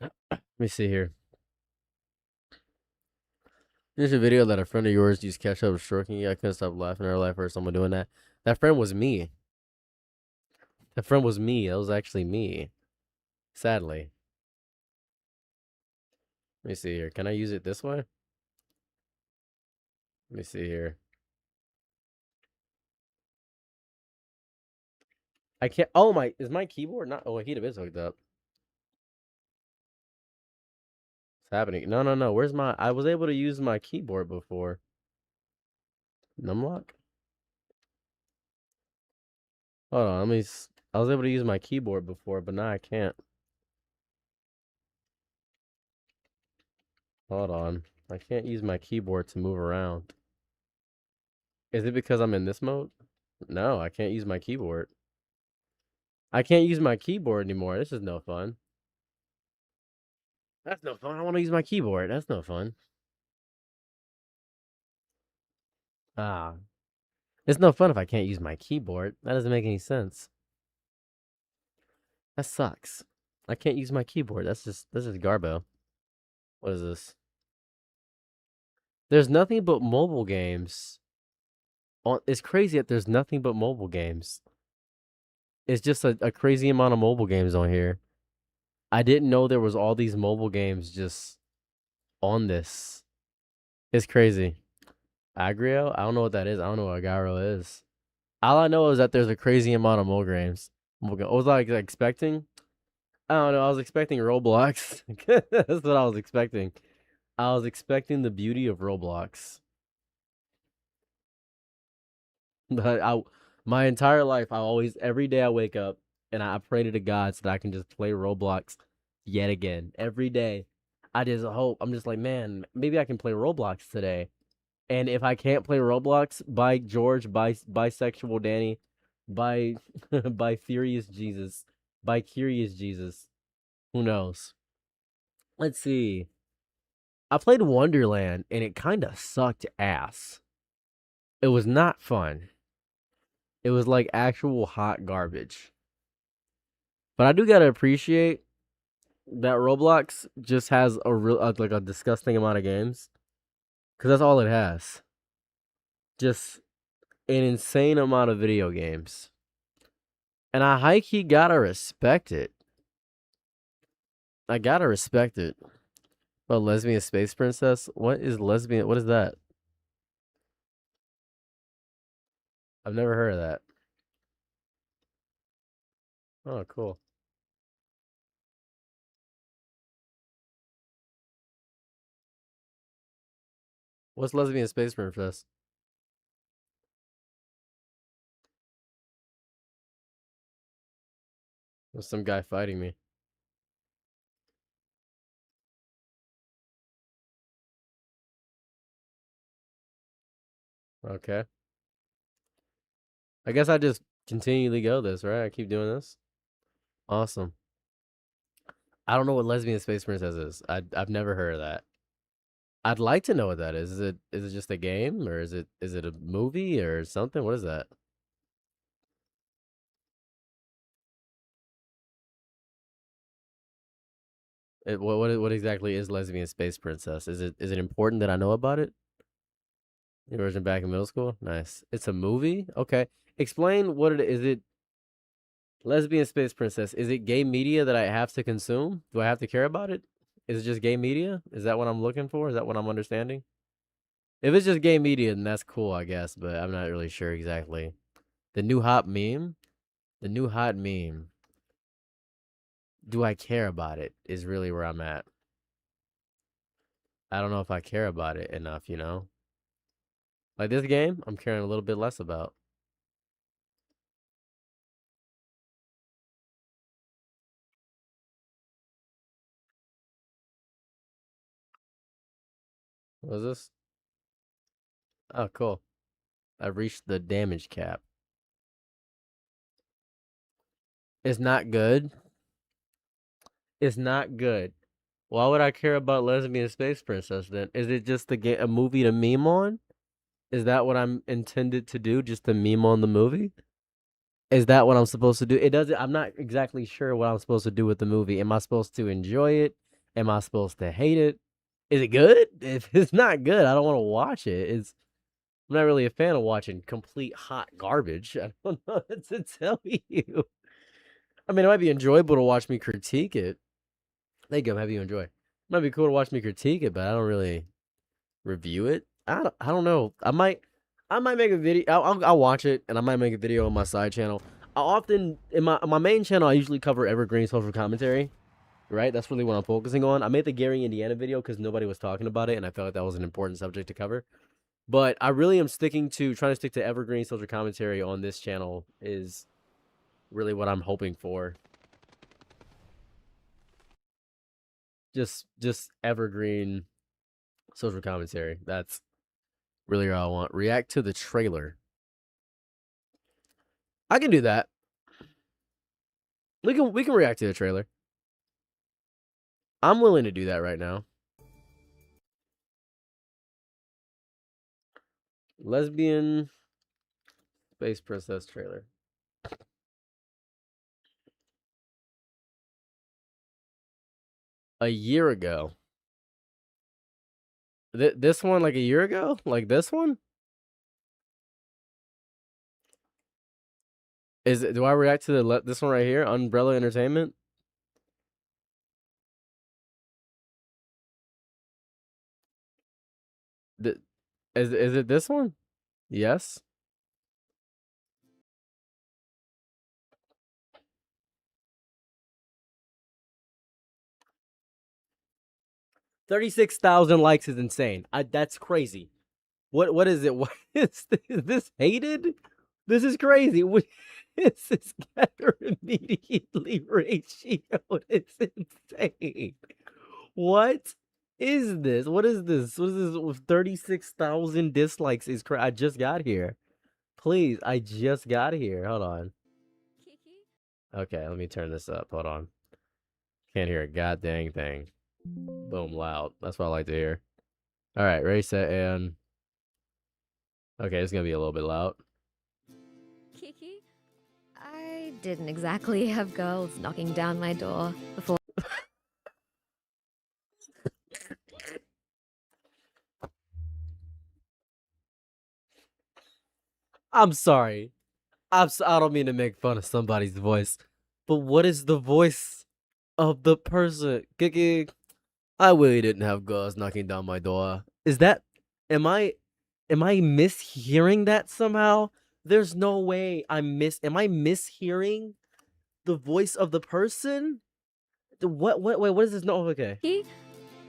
Let me see here. There's a video that a friend of yours used ketchup stroking you. I couldn't stop laughing in her life. Heard someone doing that. That friend was me. That friend was me. That was actually me. Sadly. Let me see here. Can I use it this way? Let me see here. I can't. Oh my! Is my keyboard not? Oh, he is hooked up. What's happening? No, no, no. Where's my? I was able to use my keyboard before. Numlock. Hold on. Let me. I was able to use my keyboard before, but now I can't. Hold on. I can't use my keyboard to move around. Is it because I'm in this mode? No, I can't use my keyboard. I can't use my keyboard anymore. This is no fun. That's no fun. I want to use my keyboard. That's no fun. Ah. It's no fun if I can't use my keyboard. That doesn't make any sense. That sucks. I can't use my keyboard. This is garbo. What is this? There's nothing but mobile games. It's crazy that there's nothing but mobile games. It's just a crazy amount of mobile games on here. I didn't know there was all these mobile games just on this. It's crazy. Aggro? I don't know what that is. I don't know what Aggro is. All I know is that there's a crazy amount of mobile games. What was I expecting? I don't know. I was expecting Roblox. That's what I was expecting. I was expecting the beauty of Roblox. But my entire life, every day I wake up and I pray to the gods that I can just play Roblox yet again. Every day. I just hope. I'm just like, man, maybe I can play Roblox today. And if I can't play Roblox, by George, by bisexual Danny, by by Furious Jesus, by Curious Jesus, who knows? Let's see. I played Wonderland and it kind of sucked ass. It was not fun. It was like actual hot garbage. But I do gotta appreciate that Roblox just has a disgusting amount of games, because that's all it has. Just an insane amount of video games. And I high key gotta respect it. I gotta respect it. Oh, lesbian space princess? What is lesbian? What is that? I've never heard of that. Oh, cool. What's lesbian space princess? There's some guy fighting me. Okay. I guess I just continually go this, right? I keep doing this. Awesome. I don't know what lesbian space princess is. I've never heard of that. I'd like to know what that is. Is it just a game, or is it a movie or something? What is that? What exactly is lesbian space princess? Is it important that I know about it? Your version back in middle school? Nice. It's a movie? Okay. Explain what it is. Is it lesbian space princess? Is it gay media that I have to consume? Do I have to care about it? Is it just gay media? Is that what I'm looking for? Is that what I'm understanding? If it's just gay media, then that's cool, I guess, but I'm not really sure exactly. The new hot meme? The new hot meme. do I care about it is really where I'm at. I don't know if I care about it enough, you know? Like this game, I'm caring a little bit less about. What is this? Oh, cool. I reached the damage cap. It's not good. It's not good. Why would I care about Lesbian Space Princess then? Is it just to get a movie to meme on? Is that what I'm intended to do? Just to meme on the movie? Is that what I'm supposed to do? It doesn't. I'm not exactly sure what I'm supposed to do with the movie. Am I supposed to enjoy it? Am I supposed to hate it? Is it good? If it's not good, I don't want to watch it. I'm not really a fan of watching complete hot garbage. I don't know what to tell you. I mean, it might be enjoyable to watch me critique it. Thank you. I'm happy you enjoy. It might be cool to watch me critique it, but I don't really review it. I don't know. I might make a video. I'll watch it, and I might make a video on my side channel. I often in my main channel, I usually cover Evergreen social commentary. Right, that's really what I'm focusing on. I made the Gary Indiana video because nobody was talking about it, and I felt like that was an important subject to cover. But I really am trying to stick to Evergreen social commentary on this channel is really what I'm hoping for. Just Evergreen social commentary. That's really all I want. React to the trailer. I can do that. We can react to the trailer. I'm willing to do that right now. Lesbian Space Princess trailer. A year ago. This one like a year ago? Like this one? Do I react to this one right here? Umbrella Entertainment? Is it this one? Yes. $36,000 likes is insane. That's crazy. What is it? What is this hated? This is crazy. What is this getter immediately ratioed? It's insane. What is this? What is this? What is this with 36,000 dislikes is I just got here. Please, I just got here. Hold on. Okay, let me turn this up. Hold on. Can't hear a goddamn thing. Boom, loud. That's what I like to hear. All right, ready, set, and... Okay, it's gonna be a little bit loud. Kiki, I didn't exactly have girls knocking down my door before. I'm sorry. I don't mean to make fun of somebody's voice, but what is the voice of the person? Kiki, I really didn't have girls knocking down my door. Is that... Am I mishearing that somehow? There's no way am I mishearing the voice of the person? Wait, what is this? No, okay. Kiki,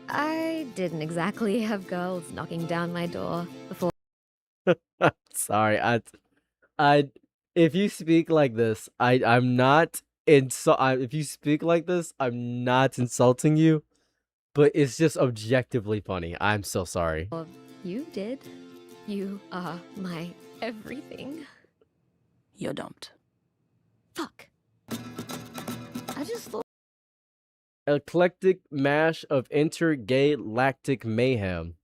I didn't exactly have girls knocking down my door before. Sorry, if you speak like this, I'm not if you speak like this, I'm not insulting you, but it's just objectively funny. I'm so sorry. You did. You are my everything. You don't. Fuck. I just thought. Eclectic mash of inter-gay lactic mayhem.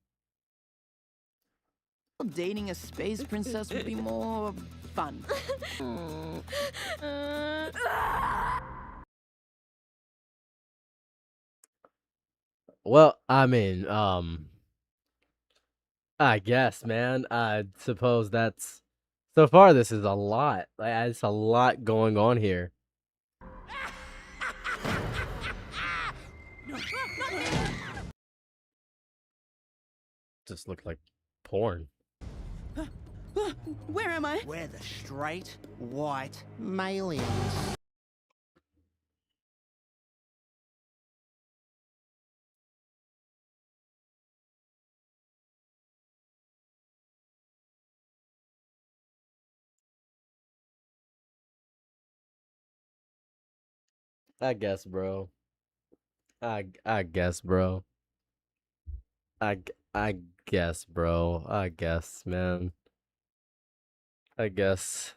Dating a space princess would be more fun. Well, I mean, I guess, man. I suppose that's... So far, this is a lot. Like, it's a lot going on here. Just look like porn. Where am I? We're the straight, white, malians. I guess, bro. I guess, bro. I guess, bro. I guess, man. I guess.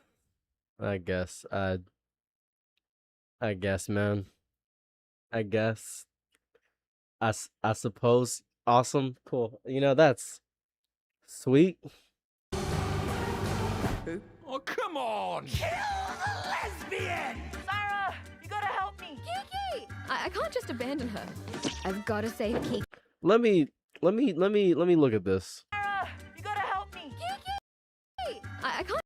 I guess. I guess, man. I guess. I suppose. Awesome. Cool. You know, that's sweet. Oh, come on! Kill the lesbian! Sarah, you gotta help me. Kiki! I can't just abandon her. I've got to save Kiki. Let me look at this. Sarah, you gotta help me. Kiki! I can't.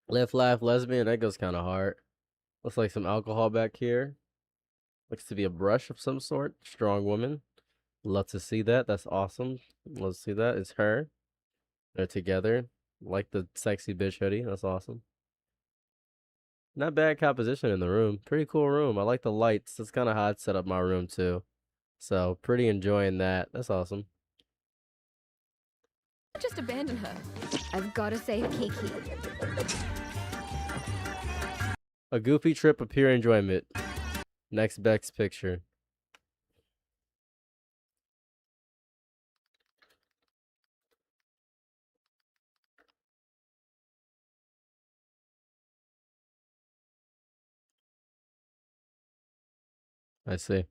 Live, laugh, lesbian. That goes kind of hard. Looks like some alcohol back here. Looks to be a brush of some sort. Strong woman. Love to see that. That's awesome. Love to see that. It's her. They're together. Like the sexy bitch hoodie. That's awesome. Not bad composition in the room. Pretty cool room. I like the lights. It's kind of hot set up my room too. So pretty enjoying that. That's awesome. Just abandon her. I've got to save Kiki. A goofy trip of pure enjoyment. Next best picture. I see.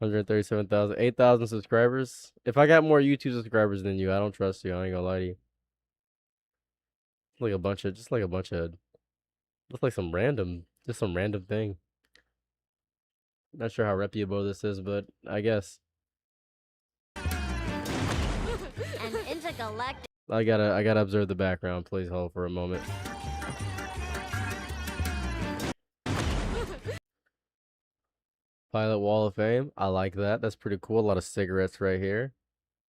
137,000, 8,000 subscribers. If I got more YouTube subscribers than you, I don't trust you. I ain't gonna lie to you. Like a bunch of, just like some random thing. Not sure how reputable this is, but I guess. An intergalactic. I gotta observe the background. Please hold for a moment. Pilot Wall of Fame. I like that. That's pretty cool. A lot of cigarettes right here.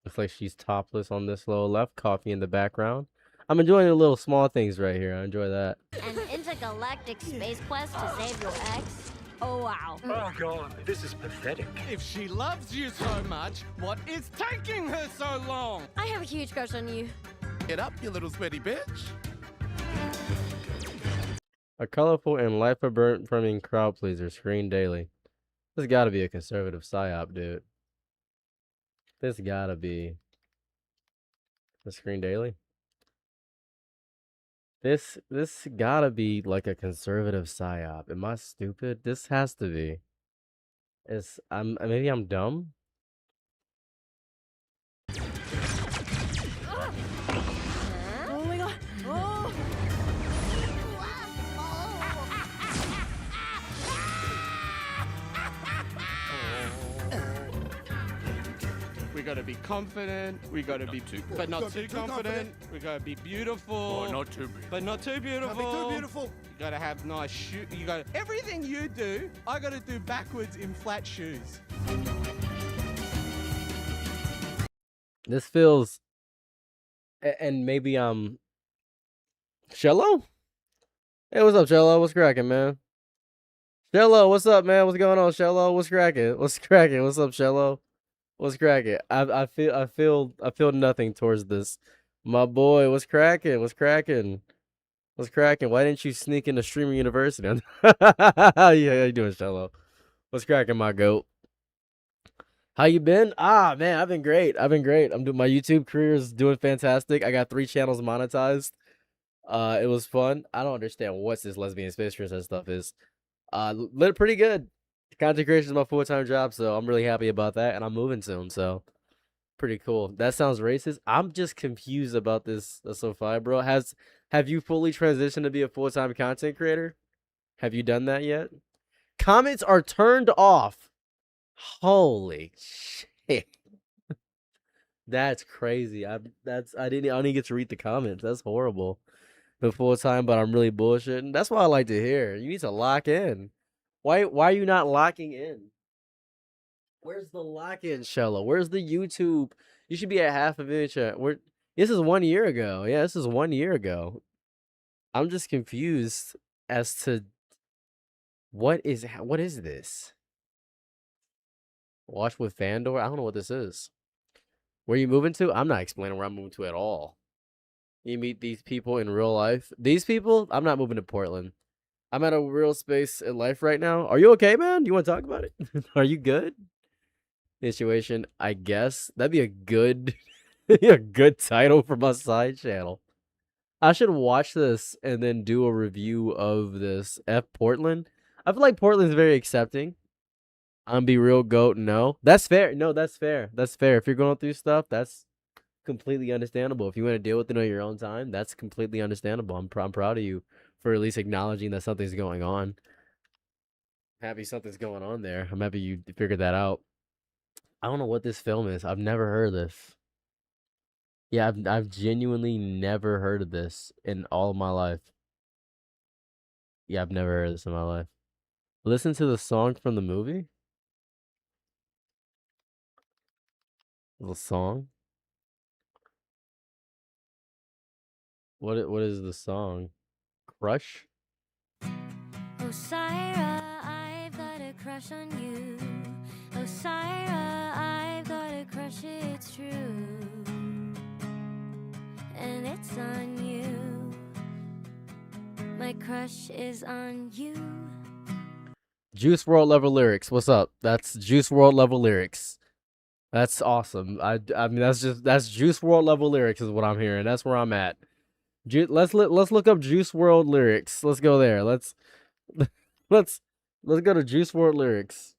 Looks like she's topless on this lower left. Coffee in the background. I'm enjoying the little small things right here. I enjoy that. An intergalactic space quest to save your ex. Oh wow. Oh, God, this is pathetic. If she loves you so much, what is taking her so long? I have a huge crush on you. Get up, you little sweaty bitch. A colorful and life-affirming crowd pleaser. Screen daily. This gotta be a conservative psyop, dude. This gotta be the Screen Daily. This gotta be like a conservative psyop. Am I stupid? This has to be. Maybe I'm dumb. Oh my god. Oh. We gotta be confident. We gotta be but not too confident. We gotta be beautiful. Oh, not too big. But not too beautiful. Can't be too beautiful. You gotta have nice shoes. You gotta everything you do. I gotta do backwards in flat shoes. This feels, and maybe Shello? Hey, what's up, Shello? What's cracking, man? Shello, what's up, man? What's going on, Shello? What's cracking? What's cracking? What's up, Shello? What's cracking? I feel nothing towards this. My boy, what's cracking? What's cracking? What's cracking? Why didn't you sneak into Streamer University? Yeah, how you doing, Shello? What's cracking, my goat? How you been? Ah, man, I've been great. I'm doing my YouTube career is doing fantastic. I got 3 channels monetized. It was fun. I don't understand what this lesbian space princess stuff is. Pretty good. Content creation is my full-time job, so I'm really happy about that, and I'm moving soon, so pretty cool. That sounds racist. I'm just confused about this so far, bro. Have you fully transitioned to be a full-time content creator? Have you done that yet? Comments are turned off. Holy shit. That's crazy. I didn't get to read the comments. That's horrible. The full time, but I'm really bullshitting. That's what I like to hear. You need to lock in. Why are you not locking in? Where's the lock-in, Shello? Where's the YouTube? You should be at 500 million chat. This is 1 year ago. Yeah, this is 1 year ago. I'm just confused as to what is this? Watch with Fandor? I don't know what this is. Where you moving to? I'm not explaining where I'm moving to at all. You meet these people in real life. These people? I'm not moving to Portland. I'm at a real space in life right now. Are you okay, man? You want to talk about it? Are you good? Situation, I guess. That'd be a good a good title for my side channel. I should watch this and then do a review of this. F Portland. I feel like Portland's very accepting. I'm be real goat. No, that's fair. No, that's fair. That's fair. If you're going through stuff, that's completely understandable. If you want to deal with it on your own time, that's completely understandable. I'm proud of you for at least acknowledging that something's going on. Happy something's going on there. I'm happy you figured that out. I don't know what this film is. I've never heard of this. Yeah, I've genuinely never heard of this in all of my life. Yeah, I've never heard of this in my life. Listen to the song from the movie. The song. What is the song? Crush? Oh, Syra, I've got a crush on you. Oh, Syra, I've got a crush, it's true. And it's on you. My crush is on you. Juice WRLD level lyrics. What's up? That's Juice WRLD level lyrics. That's awesome. I mean that's Juice WRLD level lyrics is what I'm hearing. That's where I'm at. Let's look up Juice WRLD lyrics. Let's go there. Let's go to Juice WRLD lyrics.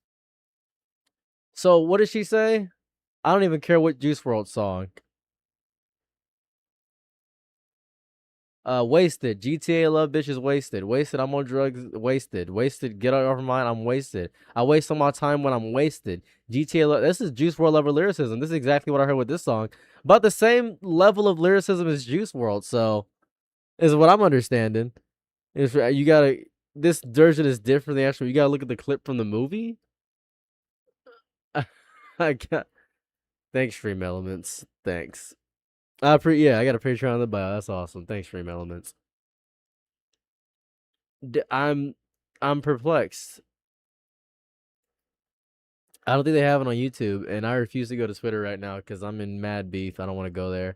So what did she say? I don't even care what Juice WRLD song. Wasted. GTA love bitches wasted. Wasted, I'm on drugs, wasted. Wasted, get out of my mind, I'm wasted. I waste all my time when I'm wasted. GTA love, this is Juice WRLD level lyricism. This is exactly what I heard with this song. About the same level of lyricism as Juice WRLD, so is what I'm understanding. Is you gotta, this version is different than the actual, you gotta look at the clip from the movie. I got, thanks Stream Elements. Thanks. Yeah, I got a Patreon in the bio. That's awesome. Thanks, Stream Elements. I'm perplexed. I don't think they have it on YouTube, and I refuse to go to Twitter right now because I'm in mad beef. I don't want to go there.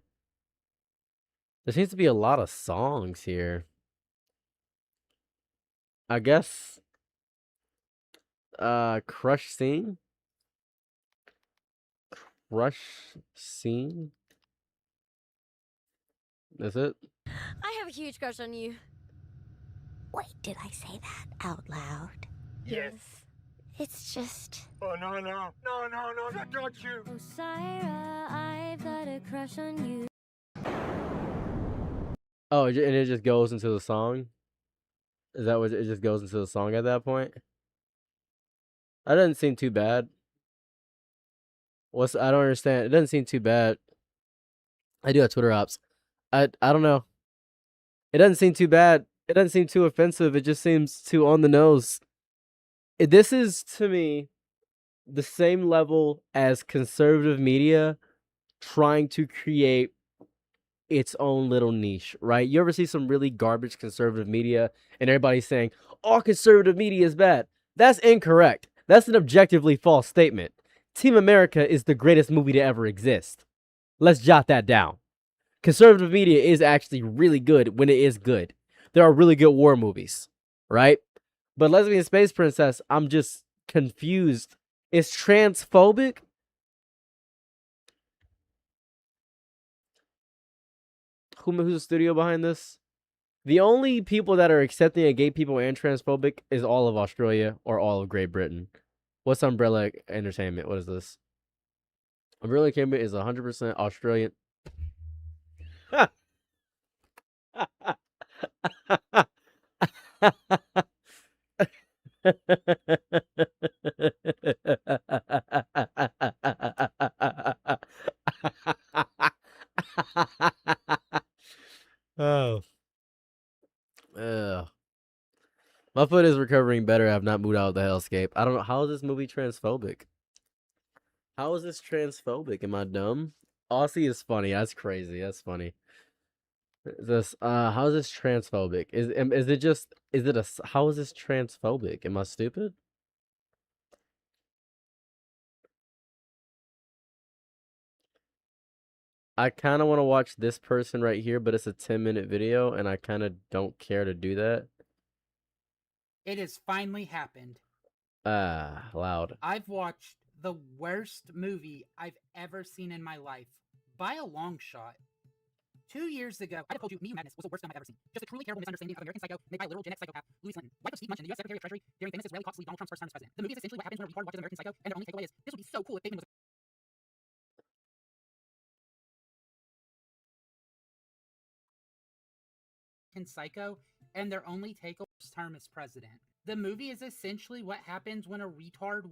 There seems to be a lot of songs here. I guess. Crush Scene. Crush Scene. That's it? I have a huge crush on you. Wait, did I say that out loud? Yes. It's just... Oh, no, don't you. Oh, Syra, I've got a crush on you. Oh, and it just goes into the song? Is that what it just goes into the song at that point? That doesn't seem too bad. I don't understand. It doesn't seem too bad. I do have Twitter ops. I don't know. It doesn't seem too bad. It doesn't seem too offensive. It just seems too on the nose. This is, to me, the same level as conservative media trying to create its own little niche, right? You ever see some really garbage conservative media and everybody's saying, all conservative media is bad? That's incorrect. That's an objectively false statement. Team America is the greatest movie to ever exist. Let's jot that down. Conservative media is actually really good when it is good. There are really good war movies, right? But Lesbian Space Princess, I'm just confused. It's transphobic? Who's the studio behind this? The only people that are accepting of gay people and transphobic is all of Australia or all of Great Britain. What's Umbrella Entertainment? What is this? Umbrella Entertainment is 100% Australian. Oh. My foot is recovering better. I have not moved out of the hellscape. I don't know. How is this movie transphobic? How is this transphobic? Am I dumb? Aussie is funny. That's crazy. That's funny. How is this transphobic? How is this transphobic? Am I stupid? I kind of want to watch this person right here, but it's a 10-minute video, and I kind of don't care to do that. It has finally happened. Ah, loud. I've watched the worst movie I've ever seen in my life by a long shot. 2 years ago, I told you Me Madness was the worst film I've ever seen. Just a truly terrible misunderstanding of American Psycho made by a literal Gen X psychopath, Louis Clinton. Wife of Steve Munchin, the U.S. Secretary of Treasury, during famous Israeli cop sleeve Donald Trump's first term as president. The movie is essentially what happens when a retard watches American Psycho, and their only takeaway is, this would be so cool if Bateman was American Psycho, and their only takeaway was term as president. The movie is essentially what happens when a retard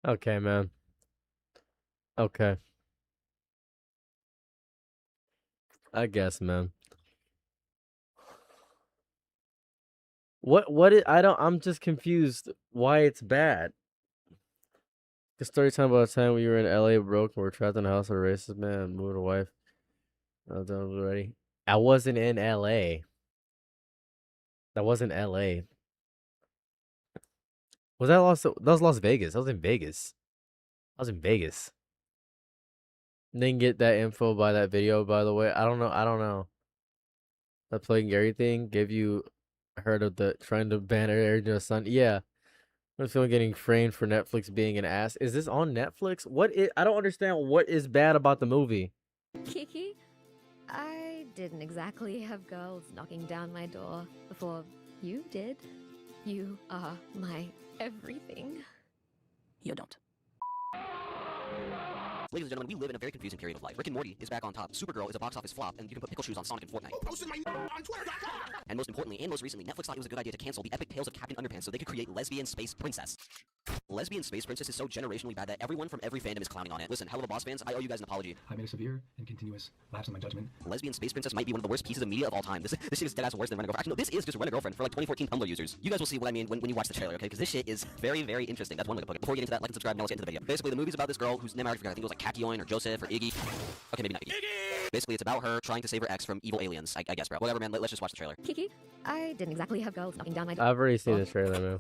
Okay, man. Okay. I guess, man. I'm just confused why it's bad. The story time about a time when you were in LA broke and were trapped in a house with a racist man and moved a wife. I was done already. I wasn't in LA. That wasn't LA. That was Las Vegas. I was in Vegas. I was in Vegas. Didn't get that info by that video, by the way. I don't know. That playing Gary thing gave you heard of the trying to ban Air Sun. Yeah. I'm feeling getting framed for Netflix being an ass. Is this on Netflix? I don't understand what is bad about the movie. Kiki, I didn't exactly have girls knocking down my door before you did. You are my everything. You don't. Ladies and gentlemen, we live in a very confusing period of life. Rick and Morty is back on top. Supergirl is a box office flop, and you can put pickle shoes on Sonic and Fortnite. Who posted my on Twitter.com? And most importantly, and most recently, Netflix thought it was a good idea to cancel the epic tales of Captain Underpants so they could create Lesbian Space Princess. Lesbian Space Princess is so generationally bad that everyone from every fandom is clowning on it. Listen, Hell of a Boss fans, I owe you guys an apology. I made a severe and continuous lapse in my judgment. Lesbian Space Princess might be one of the worst pieces of media of all time. This shit is deadass worse than Rent a Girlfriend. Actually, no, this is just Rent a Girlfriend for like 2014 Tumblr users. You guys will see what I mean when you watch the trailer, okay? Because this shit is very, very interesting. That's one way to put it. Before we get into that, like and subscribe, now let's get into the video. Basically, the movie's about this girl whose name I forgot. I think it was like Kakyoin or Joseph or Iggy. Okay, maybe not Iggy. Basically, it's about her trying to save her ex from evil aliens. I guess, bro. Whatever, man. Let's just watch the trailer. Kiki, I didn't exactly have girls knocking down my door. I've already seen the trailer, man.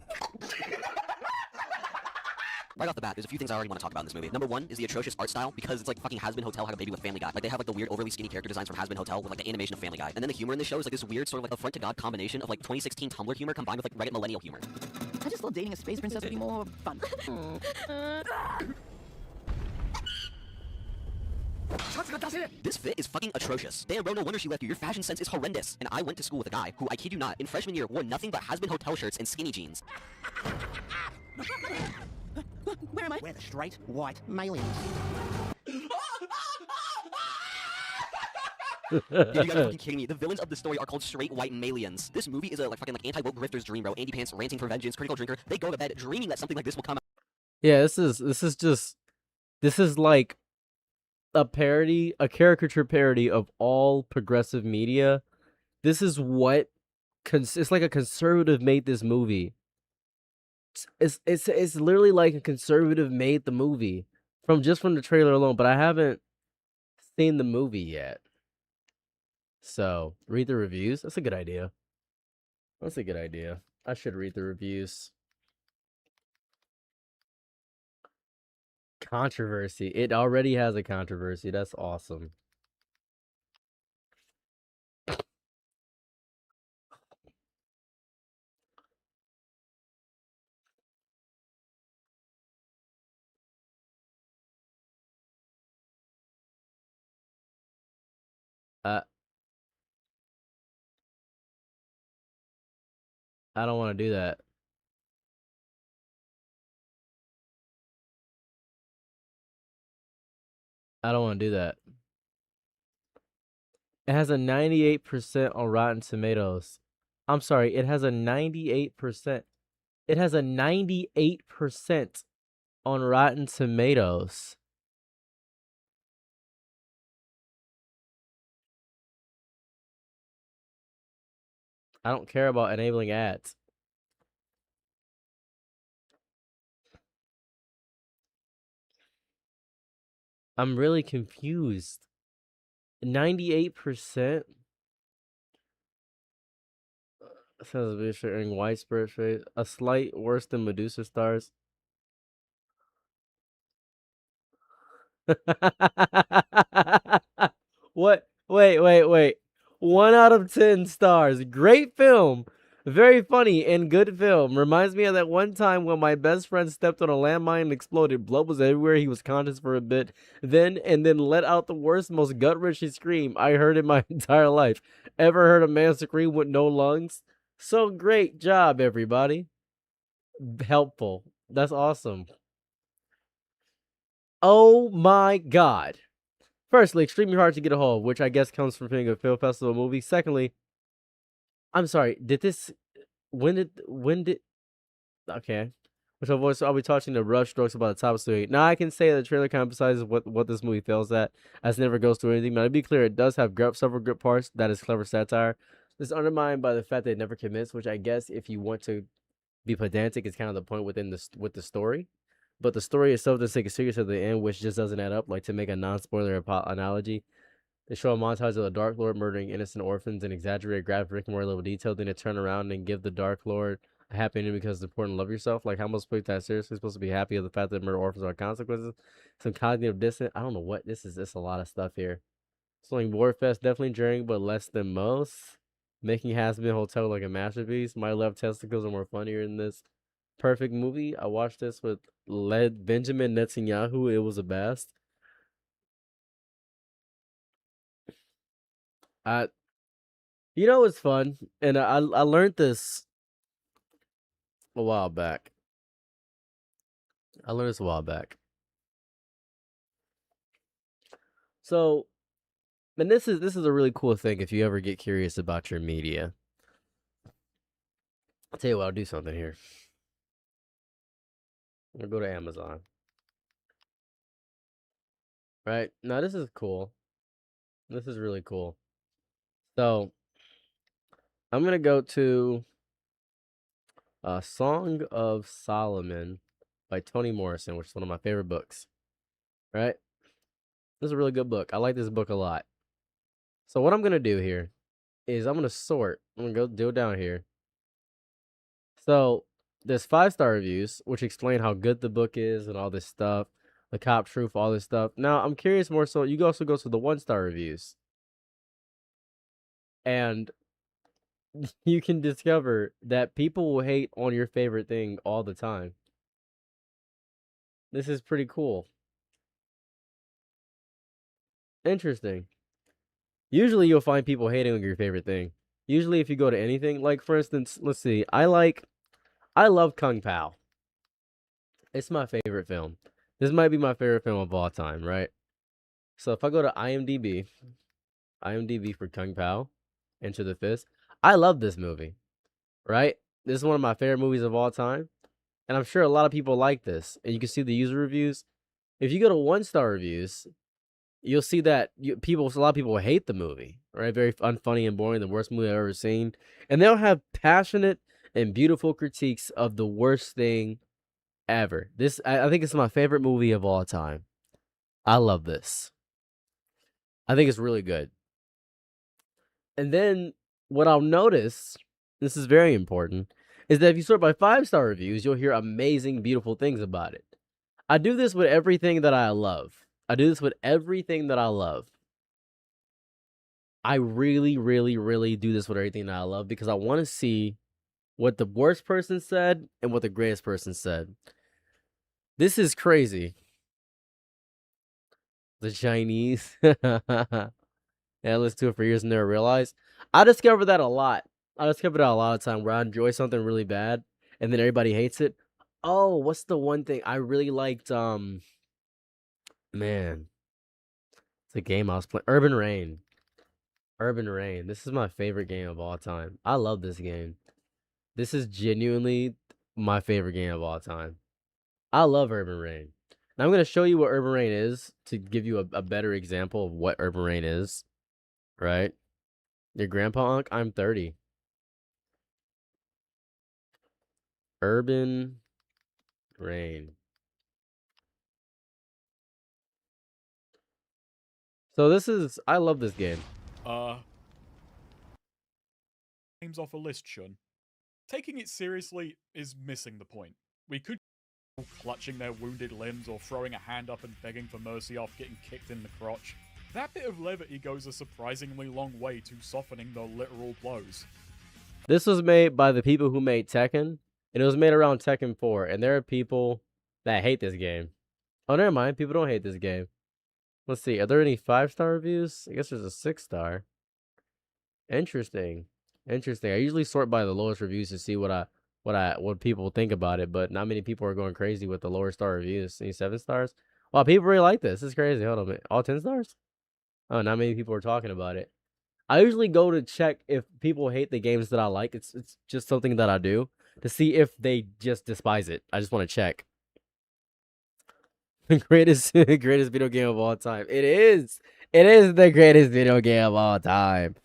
Right off the bat, there's a few things I already want to talk about in this movie. Number one is the atrocious art style, because it's like fucking Has Been Hotel had a baby with Family Guy. Like, they have like the weird overly skinny character designs from Has Been Hotel with like the animation of Family Guy. And then the humor in this show is like this weird sort of like affront to God combination of like 2016 Tumblr humor combined with like Reddit millennial humor. I just thought dating a space princess would be more fun. This fit is fucking atrocious. Damn, bro, no wonder she left you. Your fashion sense is horrendous. And I went to school with a guy who, I kid you not, in freshman year wore nothing but Has Been Hotel shirts and skinny jeans. Where am I? We're the straight, white, aliens. Dude, you guys are fucking kidding me. The villains of the story are called straight white malians. This movie is a like fucking like anti-woke grifter's dream, bro. Andy Pants ranting for vengeance, critical drinker. They go to bed dreaming that something like this will come out. Yeah, this is like a parody, a caricature parody of all progressive media. This is what it's like a conservative made this movie. It's literally like a conservative made the movie from the trailer alone, but I haven't seen the movie yet. So, read the reviews. That's a good idea. That's a good idea. I should read the reviews. Controversy. It already has a controversy. That's awesome. I don't want to do that. I don't want to do that. It has a 98% on Rotten Tomatoes. I'm sorry, it has a 98%. It has a 98% on Rotten Tomatoes. I don't care about enabling ads. I'm really confused. 98%? Says a shirt wearing white spirit face. A slight worse than Medusa stars. What? Wait. 1 out of 10 stars. Great film. Very funny and good film. Reminds me of that one time when my best friend stepped on a landmine and exploded. Blood was everywhere. He was conscious for a bit. Then let out the worst, most gut-wrenching scream I heard in my entire life. Ever heard a man scream with no lungs? So great job, everybody. Helpful. That's awesome. Oh my god. Firstly, extremely hard to get a hold, which I guess comes from being a film festival movie. Secondly, I'm sorry, when did, okay. Which I'll be touching the rough strokes about the top story. Now I can say the trailer kind of emphasizes what this movie fails at, as it never goes through anything. Now to be clear, it does have several good parts. That is clever satire. This is undermined by the fact that it never commits, which I guess if you want to be pedantic is kind of the point with the story. But the story itself doesn't take it serious at the end, which just doesn't add up. Like, to make a non-spoiler analogy, they show a montage of the Dark Lord murdering innocent orphans in exaggerated graphic Rick and Morty level detail. Then they turn around and give the Dark Lord a happy ending because it's important to love yourself. Like, how am I supposed to take that seriously? Supposed to be happy of the fact that murder orphans are consequences? Some cognitive dissonance. I don't know what this is. It's a lot of stuff here. Swing Warfest definitely enduring, but less than most. Making Has-Been Hotel like a masterpiece. My Left Testicles are more funnier than this. Perfect movie. I watched this with Benjamin Netanyahu. It was a best. You know it's fun, and I learned this a while back. So, and this is a really cool thing if you ever get curious about your media. I'll tell you what, I'll do something here. I'll go to Amazon. Right? Now this is cool. This is really cool. So, I'm going to go to Song of Solomon by Toni Morrison, which is one of my favorite books. Right? This is a really good book. I like this book a lot. So what I'm going to do here is I'm going to sort. I'm going to go down here. So there's 5-star reviews, which explain how good the book is and all this stuff. The cop truth, all this stuff. Now, I'm curious more so, you can also go to the 1-star reviews. And you can discover that people will hate on your favorite thing all the time. This is pretty cool. Interesting. Usually you'll find people hating on your favorite thing. Usually if you go to anything, like for instance, let's see, I love Kung Pao. It's my favorite film. This might be my favorite film of all time, right? So if I go to IMDb for Kung Pao, Enter the Fist, I love this movie, right? This is one of my favorite movies of all time. And I'm sure a lot of people like this. And you can see the user reviews. If you go to 1-star reviews, you'll see that a lot of people hate the movie, right? Very unfunny and boring, the worst movie I've ever seen. And they'll have passionate and beautiful critiques of the worst thing ever. I think it's my favorite movie of all time. I love this. I think it's really good. And then what I'll notice, this is very important, is that if you sort by 5-star reviews, you'll hear amazing, beautiful things about it. I do this with everything that I love. I I really, really, really do this with everything that I love because I want to see what the worst person said and what the greatest person said. This is crazy. The Chinese. Yeah, I listened to it for years and never realized. I discovered that a lot. I discovered that a lot of time where I enjoy something really bad and then everybody hates it. Oh, what's the one thing I really liked? Man, it's a game I was playing. Urban Rain. This is my favorite game of all time. I love this game. This is genuinely my favorite game of all time. I love Urban Rain. Now I'm going to show you what Urban Rain is to give you a better example of what Urban Rain is. Right? Your grandpa, Unc? I'm 30. Urban Rain. So I love this game. Names off a list, Shun. taking it seriously is missing the point. We could clutching their wounded limbs or throwing a hand up and begging for mercy after getting kicked in the crotch. That bit of levity goes a surprisingly long way to softening the literal blows. This was made by the people who made Tekken, and it was made around Tekken 4, and there are people that hate this game. Oh, never mind. People don't hate this game. Let's see. Are there any 5-star reviews? I guess there's a 6-star. Interesting. Interesting. I usually sort by the lowest reviews to see what people think about it, but not many people are going crazy with the lower star reviews. Any 7 stars? Wow, people really like this. This is crazy. Hold on a minute. All 10 stars? Oh, not many people are talking about it. I usually go to check if people hate the games that I like. It's just something that I do to see if they just despise it. I just want to check. The greatest video game of all time. It is. It is the greatest video game of all time.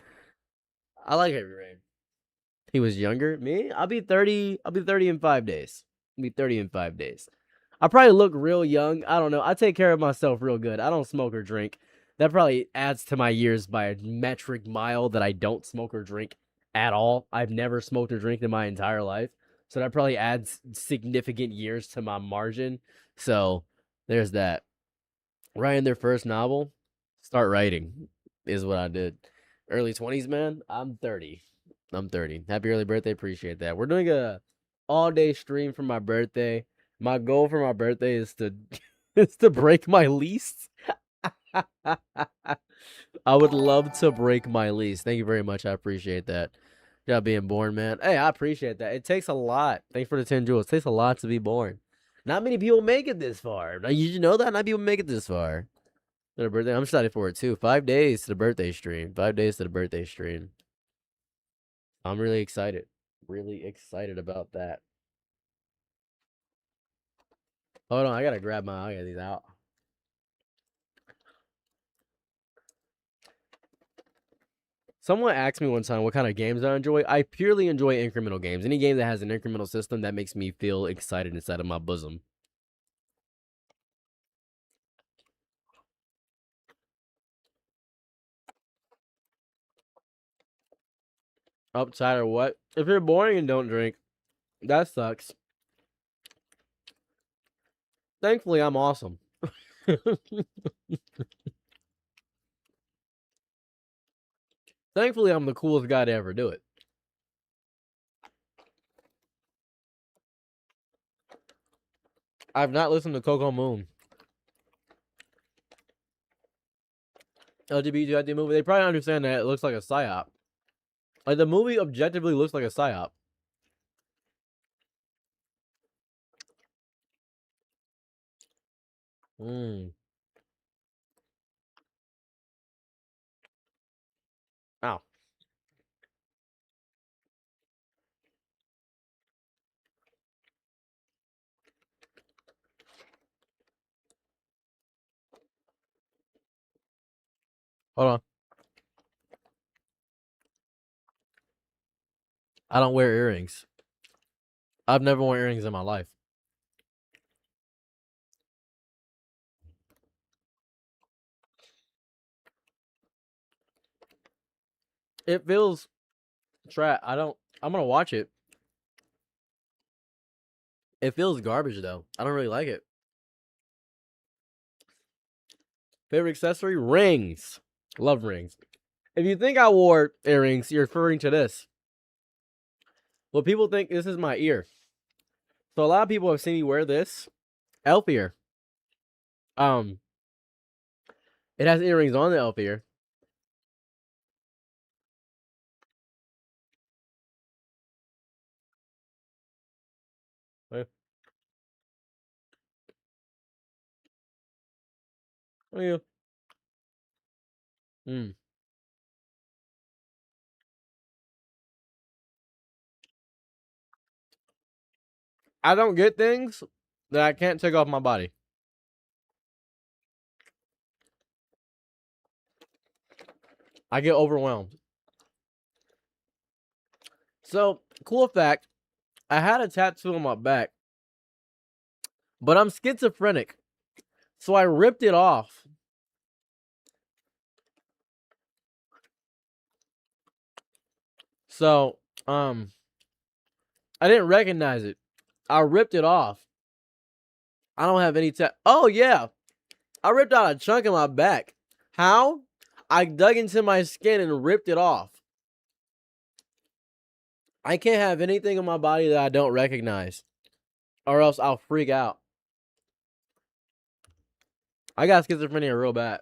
I like Heavy Rain. He was younger. Me? I'll be 30. I'll be 30 in 5 days. I'll be 30 in 5 days. I probably look real young. I don't know. I take care of myself real good. I don't smoke or drink. That probably adds to my years by a metric mile that I don't smoke or drink at all. I've never smoked or drank in my entire life. So that probably adds significant years to my margin. So there's that. Writing their first novel, start writing is what I did. Early 20s, man. I'm 30. I'm 30. Happy early birthday. Appreciate that. We're doing a all-day stream for my birthday. My goal for my birthday is to break my lease. I would love to break my lease. Thank you very much. I appreciate that. Yeah, being born, man. Hey, I appreciate that. It takes a lot. Thanks for the 10 jewels. It takes a lot to be born. Not many people make it this far. You know that? Not people make it this far. Their birthday. I'm excited for it too. 5 days to the birthday stream. 5 days to the birthday stream. I'm really excited. Really excited about that. Hold on, I gotta grab my. I got these out. Someone asked me one time what kind of games I enjoy. I purely enjoy incremental games. Any game that has an incremental system that makes me feel excited inside of my bosom. Upside or what? If you're boring and don't drink, that sucks. Thankfully, I'm awesome. Thankfully, I'm the coolest guy to ever do it. I've not listened to Coco Moon. LGBT movie. They probably understand that it looks like a psyop. Like, the movie objectively looks like a psyop. Ow. Hold on. I don't wear earrings. I've never worn earrings in my life. It feels trap. I'm gonna watch it. It feels garbage though. I don't really like it. Favorite accessory? Rings. Love rings. If you think I wore earrings, you're referring to this. Well, people think this is my ear. So a lot of people have seen me wear this elf ear. It has earrings on the elf ear. Wait. Oh yeah. I don't get things that I can't take off my body. I get overwhelmed. So, cool fact, I had a tattoo on my back, but I'm schizophrenic. So I ripped it off. So, I didn't recognize it. I ripped it off. I don't have any Oh, yeah. I ripped out a chunk of my back. How? I dug into my skin and ripped it off. I can't have anything in my body that I don't recognize, or else I'll freak out. I got schizophrenia real bad.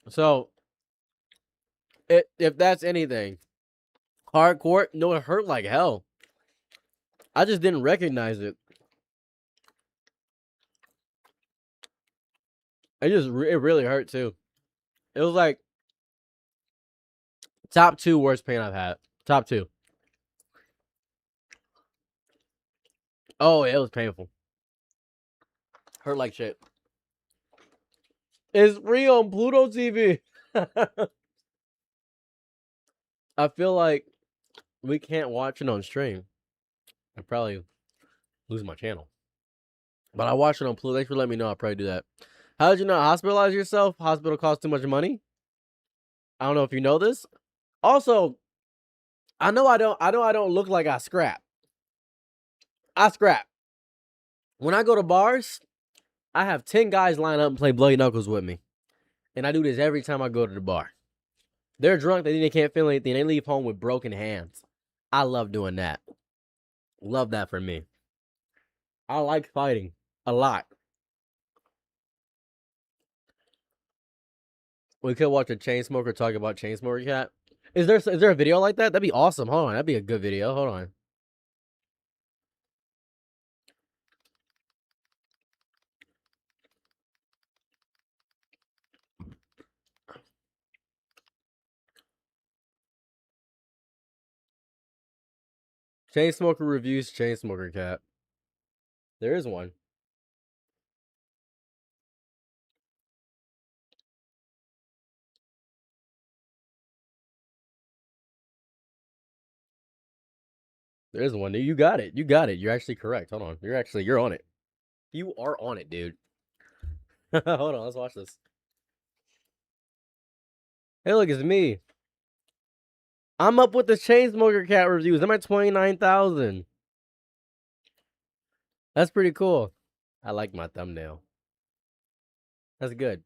So, if that's anything, hardcore, no, it hurt like hell. I just didn't recognize it. It really hurt too. It was like top 2 worst pain I've had. Top 2. Oh, it was painful. Hurt like shit. It's free on Pluto TV. I feel like we can't watch it on stream. I'd probably lose my channel. But I watch it on Pluto. Thanks for letting me know. I'll probably do that. How did you not hospitalize yourself? Hospital costs too much money. I don't know if you know this. Also, I know I don't look like I scrap. I scrap. When I go to bars, I have 10 guys line up and play Bloody Knuckles with me. And I do this every time I go to the bar. They're drunk, they can't feel anything. They leave home with broken hands. I love doing that. Love that for me. I like fighting a lot. We could watch a Chainsmoker talk about Chainsmoker Cat. Is there a video like that? That'd be awesome. Hold on. That'd be a good video. Hold on. Chainsmoker reviews Chainsmoker Cat. There is one. There is one. You got it. You got it. You're actually correct. Hold on. You're on it. You are on it, dude. Hold on. Let's watch this. Hey, look, it's me. I'm up with the Chainsmoker Cat reviews. I'm at 29,000. That's pretty cool. I like my thumbnail. That's good.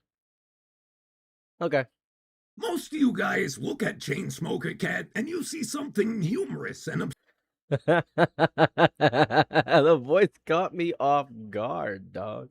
Okay. Most of you guys look at Chainsmoker Cat and you see something humorous and The voice caught me off guard, dog.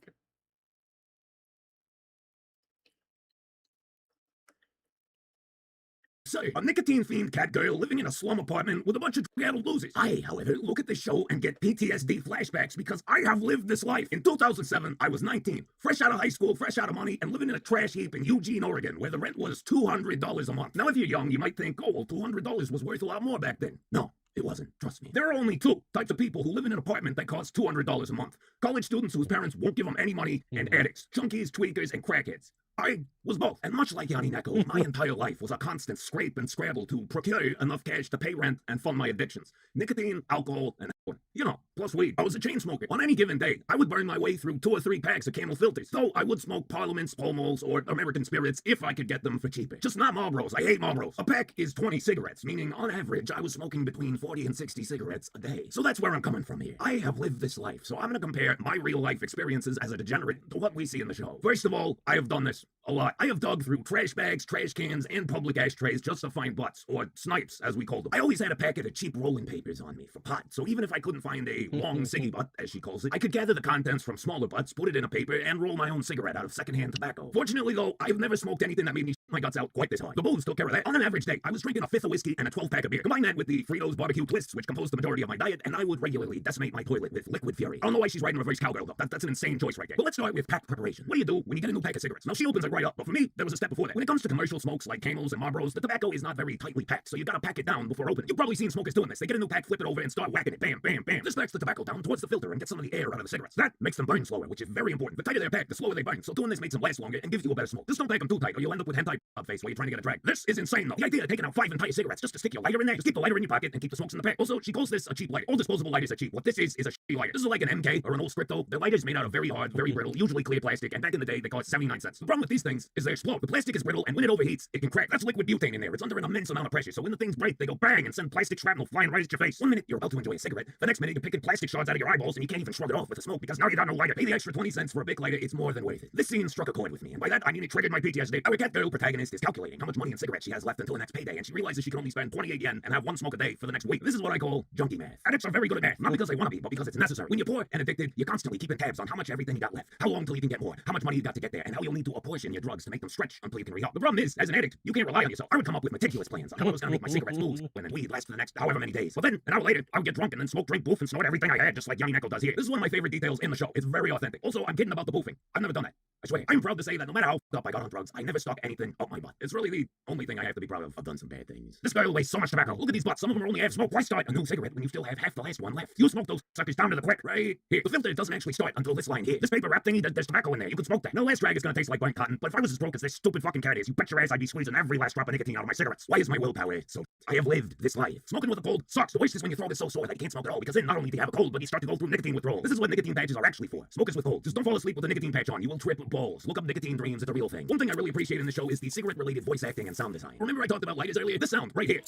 say, a nicotine-fiend cat girl living in a slum apartment with a bunch of drug-addled losers. I, however, look at the show and get PTSD flashbacks because I have lived this life. In 2007, I was 19, fresh out of high school, fresh out of money, and living in a trash heap in Eugene, Oregon, where the rent was $200 a month. Now, if you're young, you might think, oh, well, $200 was worth a lot more back then. No. It wasn't, trust me. There are only two types of people who live in an apartment that costs $200 a month. College students whose parents won't give them any money, and addicts, junkies, tweakers, and crackheads. I was both, and much like Yanni Neko, my entire life was a constant scrape and scrabble to procure enough cash to pay rent and fund my addictions. Nicotine, alcohol, and you know, plus weed. I was a chain smoker. On any given day, I would burn my way through 2 or 3 packs of Camel filters. Though I would smoke Parliaments, Pall Malls, or American Spirits if I could get them for cheaper. Just not Marlboros. I hate Marlboros. A pack is 20 cigarettes, meaning on average, I was smoking between 40 and 60 cigarettes a day. So that's where I'm coming from here. I have lived this life, so I'm gonna compare my real life experiences as a degenerate to what we see in the show. First of all, I have done this a lot. I have dug through trash bags, trash cans, and public ashtrays just to find butts, or snipes, as we call them. I always had a packet of cheap rolling papers on me for pot, so even if I couldn't find a long ciggy butt, as she calls it, I could gather the contents from smaller butts, put it in a paper, and roll my own cigarette out of secondhand tobacco. Fortunately, though, I've never smoked anything that made me shit my guts out quite this hard. The booze took care of that. On an average day, I was drinking a 5th of whiskey and a 12-pack of beer. Combine that with the Fritos barbecue twists, which composed the majority of my diet, and I would regularly decimate my toilet with liquid fury. I don't know why she's riding reverse cowgirl, though. That's an insane choice right there. But let's start with pack preparation. What do you do when you get a new pack of cigarettes? Now, she opens it right up, but for me, there was a step before that. When it comes to commercial smokes like Camels and Marlboros, the tobacco is not very tightly packed, so you gotta pack it down before opening. You've probably seen smokers doing this. They get a new pack, flip it over, and start whacking it. Bam, bam, bam. This backs the tobacco down towards the filter and gets some of the air out of the cigarettes. That makes them burn slower, which is very important. The tighter they're packed, the slower they burn, so doing this makes them last longer and gives you a better smoke. Just don't pack them too tight, or you'll end up with hentai up face while you're trying to get a drag. This is insane, though. The idea of taking out 5 entire cigarettes just to stick your lighter in there. Just keep the lighter in your pocket and keep the smokes in the pack. Also, she calls this a cheap lighter. All disposable lighters are cheap. What this is a shitty lighter. This is like an MK or an old Scripto. The lighter is made out of very hard, very brittle, usually clear plastic, and back in the day, they cost 79 cents. The problem with these things is they explode. The plastic is brittle, and when it overheats, it can crack. That's liquid butane in there. It's under an immense amount of pressure, so when the things break, they go bang and send plastic shrapnel flying right at your face. 1 minute, you're about to enjoy a cigarette. The next minute, you're picking plastic shards out of your eyeballs, and you can't even shrug it off with a smoke because now you got no lighter. Pay the extra 20 cents for a big lighter. It's more than worth it. This scene struck a chord with me, and by that, I mean it triggered my PTSD. Our cat girl protagonist is calculating how much money and cigarettes she has left until the next payday, and she realizes she can only spend 28 yen and have 1 smoke a day for the next week. This is what I call junkie math. Addicts are very good at math, not because they want to be, but because it's necessary. When you're poor and addicted, you're constantly keeping tabs on how much everything you got left, how long till you can get more, how much money you got to get there, and how you'll need to apportion your drugs to make them stretch until you can re-up. The problem is, as an addict, you can't rely on yourself. I would come up with meticulous plans on how I was going to make my cigarettes booze and then weed last for the next however many days. But then, an hour later, I would get drunk and then smoke, drink, boof, and snort everything I had, just like Yanni Neko does here. This is one of my favorite details in the show. It's very authentic. Also, I'm kidding about the boofing. I've never done that. I swear. I'm proud to say that no matter how up I got on drugs, I never stuck anything up my butt. It's really the only thing I have to be proud of. I've done some bad things. This girl wastes so much tobacco. Look at these butts. Some of them are only half smoked. Why start a new cigarette when you still have half the last one left? You smoke those suckers down to the quick right here. The filter doesn't actually start until this line here. This paper wrap thingy, there's tobacco in there. You can smoke that. No last drag is gonna taste like burnt cotton, but if I was as broke as this stupid fucking cat is, you bet your ass I'd be squeezing every last drop of nicotine out of my cigarettes. Why is my willpower so I have lived this life? Smoking with a cold sucks. The worst is when your throat is so sore that you can't smoke at all, because then not only do you have a cold, but you start to go through nicotine withdrawal. This is what nicotine patches are actually for. Smokers with colds. Just don't fall asleep with a nicotine patch on. You will trip balls. Look up nicotine dreams. It's a real thing. One thing I really appreciate in the show is the cigarette-related voice acting and sound design. Remember I talked about lighters earlier? This sound right here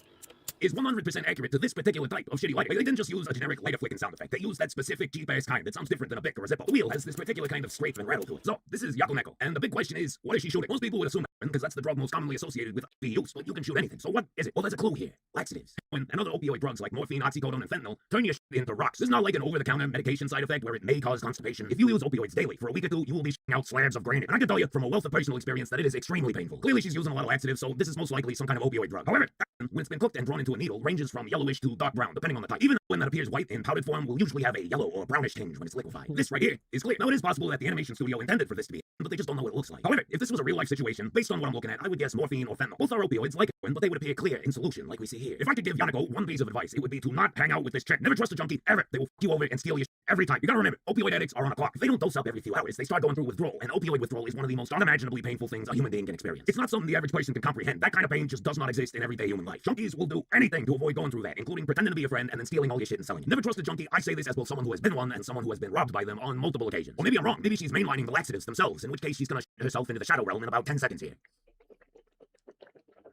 is 100% accurate to this particular type of shitty lighter. They didn't just use a generic lighter flicking sound effect. They used that specific cheap-ass kind that sounds different than a Bic or a Zippo. The wheel has this particular kind of scrape and rattle to it. So, this is Yakuneko. And the big question is, what is she shooting? Most people would assume because that's the drug most commonly associated with IV use, but you can shoot anything. So what is it? Well, there's a clue here. Laxatives. When and other opioid drugs like morphine, oxycodone, and fentanyl turn your shit into rocks. This is not like an over-the-counter medication side effect where it may cause constipation. If you use opioids daily for a week or two, you will be shitting out slabs of granite. And I can tell you from a wealth of personal experience that it is extremely painful. Clearly, she's using a lot of laxatives, so this is most likely some kind of opioid drug. However, when it's been cooked and drawn into a needle, ranges from yellowish to dark brown, depending on the type. Even when that appears white in powdered form, will usually have a yellow or brownish tinge when it's liquefied. This right here is clear. Now, it is possible that the animation studio intended for this to be, but they just don't know what it looks like. However, if this was a real-life situation, based on what I'm looking at, I would guess morphine or fentanyl. Both are opioids like heroin, but they would appear clear in solution, like we see here. If I could give Yanako one piece of advice, it would be to not hang out with this chick. Never trust a junkie, ever. They will f you over and steal your shit every time. You gotta remember, opioid addicts are on a clock. If they don't dose up every few hours, they start going through withdrawal, and opioid withdrawal is one of the most unimaginably painful things a human being can experience. It's not something the average person can comprehend. That kind of pain just does not exist in everyday human life. Junkies will do anything to avoid going through that, including pretending to be a friend and then stealing all your shit and selling it. Never trust a junkie. I say this as both someone who has been one and someone who has been robbed by them on multiple occasions. Or maybe I'm wrong. Maybe she's mainlining the laxatives themselves, in which case she's gonna shit herself into the shadow realm in about 10 seconds here.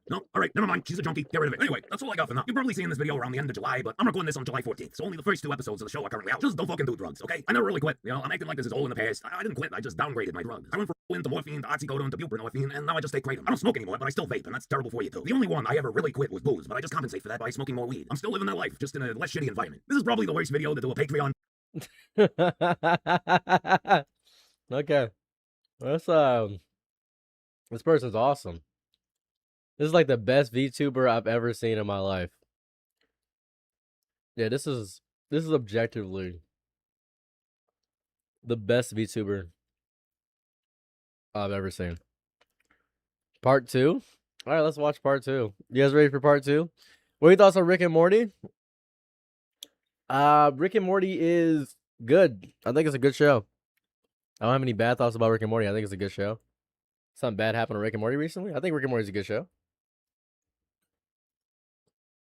No? Alright, never mind. She's a junkie. Get rid of it. Anyway, that's all I got for now. You're probably seeing this video around the end of July, but I'm recording this on July 14th, so only the first 2 episodes of the show are currently out. Just don't fucking do drugs, okay? I never really quit. You know, I'm acting like this is all in the past. I didn't quit. I just downgraded my drugs. I went from heroin to morphine to oxycodone to buprenorphine, and now I just take kratom. I don't smoke anymore, but I still vape, and that's terrible for you too. The only one I ever really quit was booze, but I just compensate for that by smoking more weed. I'm still living that life, just in a less shitty environment. This is probably the worst video to do a Patreon. Okay. That's this person's awesome. This is like the best VTuber I've ever seen in my life. Yeah, this is objectively the best VTuber I've ever seen. Part 2? All right, let's watch part 2. You guys ready for part 2? What are your thoughts on Rick and Morty? Rick and Morty is good. I think it's a good show. I don't have any bad thoughts about Rick and Morty. I think it's a good show. Something bad happened to Rick and Morty recently? I think Rick and Morty is a good show.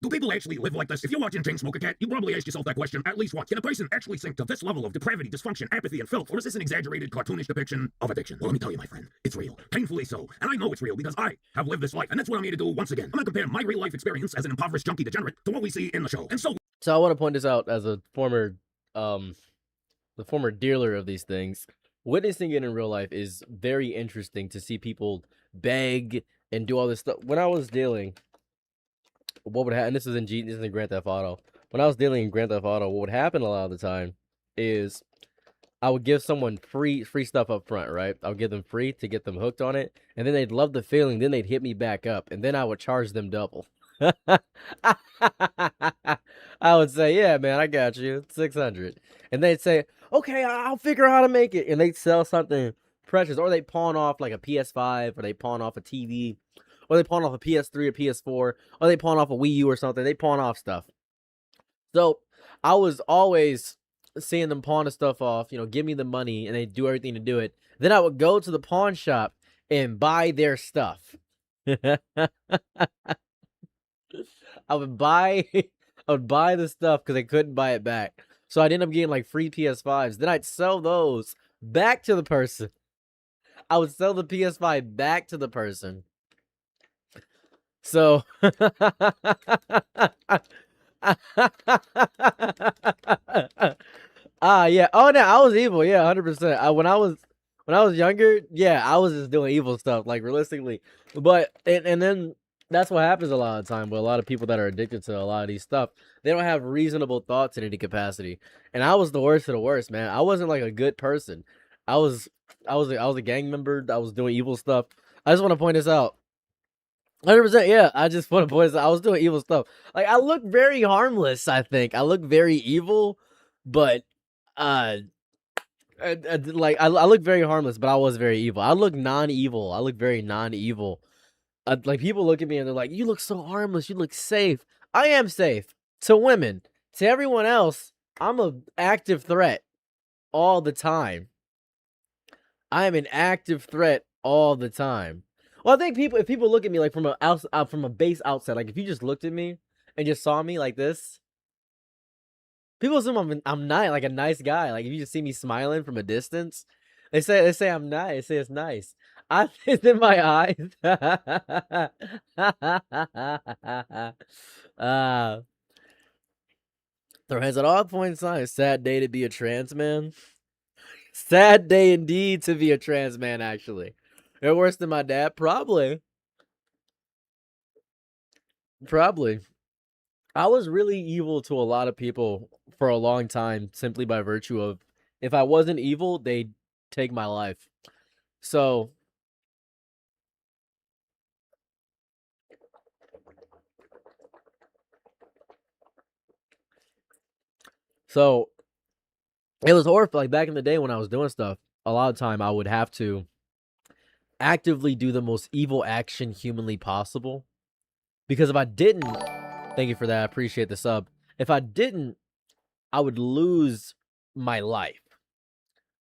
Do people actually live like this? If you're watching Chainsmoker Cat, you probably ask yourself that question at least once. Can a person actually sink to this level of depravity, dysfunction, apathy, and filth? Or is this an exaggerated, cartoonish depiction of addiction? Well, let me tell you, my friend, it's real. Painfully so. And I know it's real because I have lived this life. And that's what I'm here to do once again. I'm going to compare my real-life experience as an impoverished junkie degenerate to what we see in the show. And so I want to point this out as a former, the former dealer of these things. Witnessing it in real life is very interesting to see people beg and do all this stuff. When I was dealing, what would happen? This is in Grand Theft Auto. When I was dealing in Grand Theft Auto, what would happen a lot of the time is I would give someone free stuff up front, right? I would give them free to get them hooked on it, and then they'd love the feeling. Then they'd hit me back up, and then I would charge them double. I would say, "Yeah, man, I got you, 600," and they'd say, "Okay, I'll figure out how to make it," and they'd sell something precious, or they pawn off like a PS5, or they pawn off a TV, or they pawn off a PS3 or PS4, or they pawn off a Wii U or something. They pawn off stuff. So I was always seeing them pawn the stuff off, you know, give me the money, and they do everything to do it. Then I would go to the pawn shop and buy their stuff. I would buy I would buy the stuff because I couldn't buy it back. So I'd end up getting like free PS5s. Then I'd sell those back to the person. I would sell the PS5 back to the person. So yeah. Oh no, I was evil. Yeah, 100%. When I was younger, yeah, I was just doing evil stuff, like realistically. But and then that's what happens a lot of the time with a lot of people that are addicted to a lot of these stuff. They don't have reasonable thoughts in any capacity. And I was the worst of the worst, man. I wasn't like a good person. I was a gang member. I was doing evil stuff. I just want to point this out. 100%, yeah. I just want to point this out. I was doing evil stuff. Like I look very harmless. I think I look very evil, but like I look very harmless, but I was very evil. I look non-evil. I look very non-evil. Like people look at me and they're like, "You look so harmless. You look safe." I am safe to women. To everyone else, I'm an active threat all the time. I am an active threat all the time. Well, I think if people look at me like from a base outside, like if you just looked at me and just saw me like this, people assume I'm nice, like a nice guy. Like if you just see me smiling from a distance, they say I'm nice. They say it's nice. It's in my eyes. Throw hands at all points in time. Sad day to be a trans man. Sad day indeed to be a trans man, actually. You're worse than my dad? Probably. Probably. I was really evil to a lot of people for a long time simply by virtue of if I wasn't evil, they'd take my life. So it was horrible. Like back in the day when I was doing stuff, a lot of time I would have to actively do the most evil action humanly possible. Because if I didn't, thank you for that. I appreciate the sub. If I didn't, I would lose my life.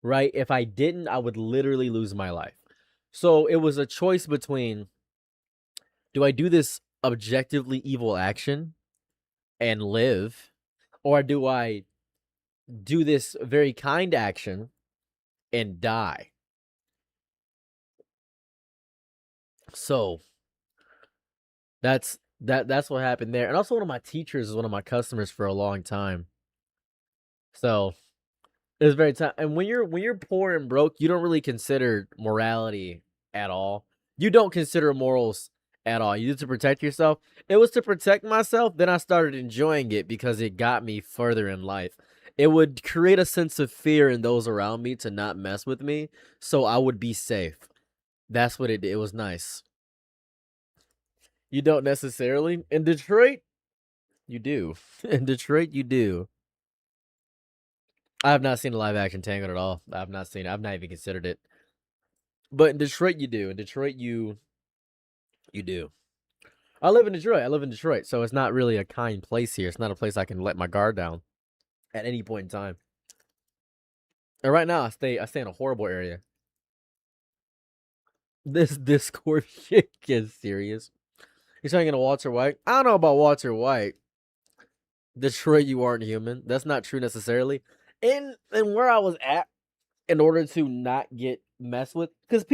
Right? If I didn't, I would literally lose my life. So it was a choice between, do I do this objectively evil action and live? Or do I do this very kind action and die? So that's what happened there. And also one of my teachers is one of my customers for a long time. So it was very tough. And when you're poor and broke, you don't really consider morality at all. You don't consider morals at all. You do it to protect yourself. It was to protect myself. Then I started enjoying it because it got me further in life. It would create a sense of fear in those around me to not mess with me, so I would be safe. That's what it did. It was nice. You don't necessarily. In Detroit, you do. In Detroit, you do. I have not seen a live action Tangled at all. I've not seen it. I've not even considered it. But in Detroit, you do. In Detroit, you do. I live in Detroit. So it's not really a kind place here. It's not a place I can let my guard down at any point in time. And right now, I stay in a horrible area. This Discord shit gets serious. You're talking to Walter White? I don't know about Walter White. Detroit, you aren't human. That's not true necessarily. And where I was at, in order to not get messed with, because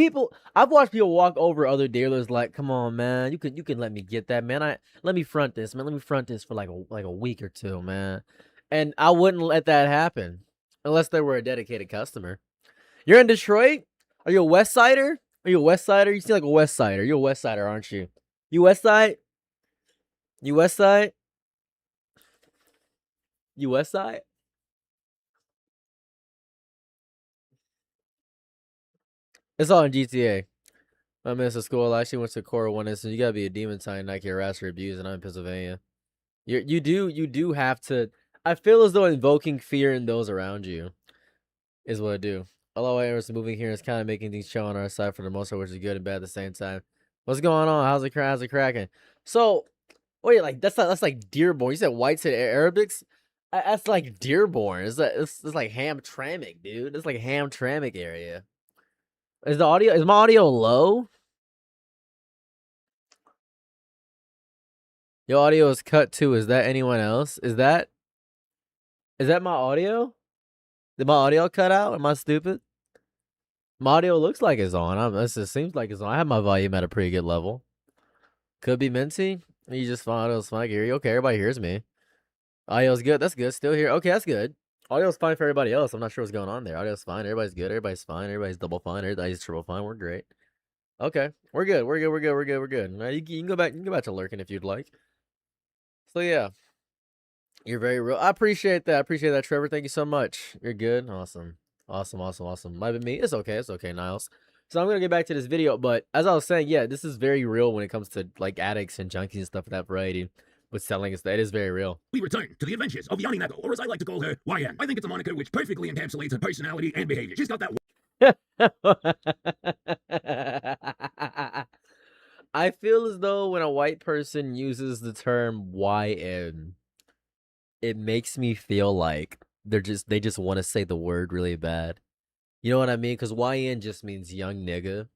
I've watched people walk over other dealers like, come on, man, you can let me get that, man. Let me front this, man. Let me front this for like a week or two, man. And I wouldn't let that happen unless they were a dedicated customer. You're in Detroit? Are you a West Sider? Are you a West Sider? You seem like a West Sider. You're a West Sider, aren't you? You West Side? You West Side? You West Side? It's all in GTA. My miss at school. I actually went to Cora one instance. You gotta be a demon time, not get harassed or abused, and I'm in Pennsylvania. You do have to. I feel as though invoking fear in those around you is what I do. Although I was moving here, it's kind of making things chill on our side for the most part, which is good and bad at the same time. What's going on? How's it cracking? So, wait, like that's like Dearborn. You said Whites and Arabics. That's like Dearborn. It's like Hamtramck, dude. It's like Hamtramck area. Is my audio low? Your audio is cut too. Is that anyone else? Is that my audio? Did my audio cut out? Am I stupid? My audio looks like it's on. It just seems like it's on. I have my volume at a pretty good level. Could be Minty. You just found audio's fine. Hear you. Okay, everybody hears me. Audio's good. That's good. Still here. Okay, that's good. Audio's fine for everybody else. I'm not sure what's going on there. Audio's fine. Everybody's good. Everybody's fine. Everybody's double fine. Everybody's triple fine. We're great. Okay, we're good. We're good. We're good. We're good. We're good. Now you can go back. You can go back to lurking if you'd like. So yeah, you're very real. I appreciate that. I appreciate that, Trevor. Thank you so much. You're good. Awesome. Awesome. Awesome. Awesome. Might be me. It's okay. It's okay, Niles. So I'm gonna get back to this video, but as I was saying, yeah, this is very real when it comes to like addicts and junkies and stuff of that variety. With selling, it is very real. We return to the adventures of Yanni Neko, or as I like to call her, YN. I think it's a moniker which perfectly encapsulates her personality and behavior. She's got that. I feel as though when a white person uses the term YN, it makes me feel like they just want to say the word really bad. You know what I mean? Because YN just means young nigga.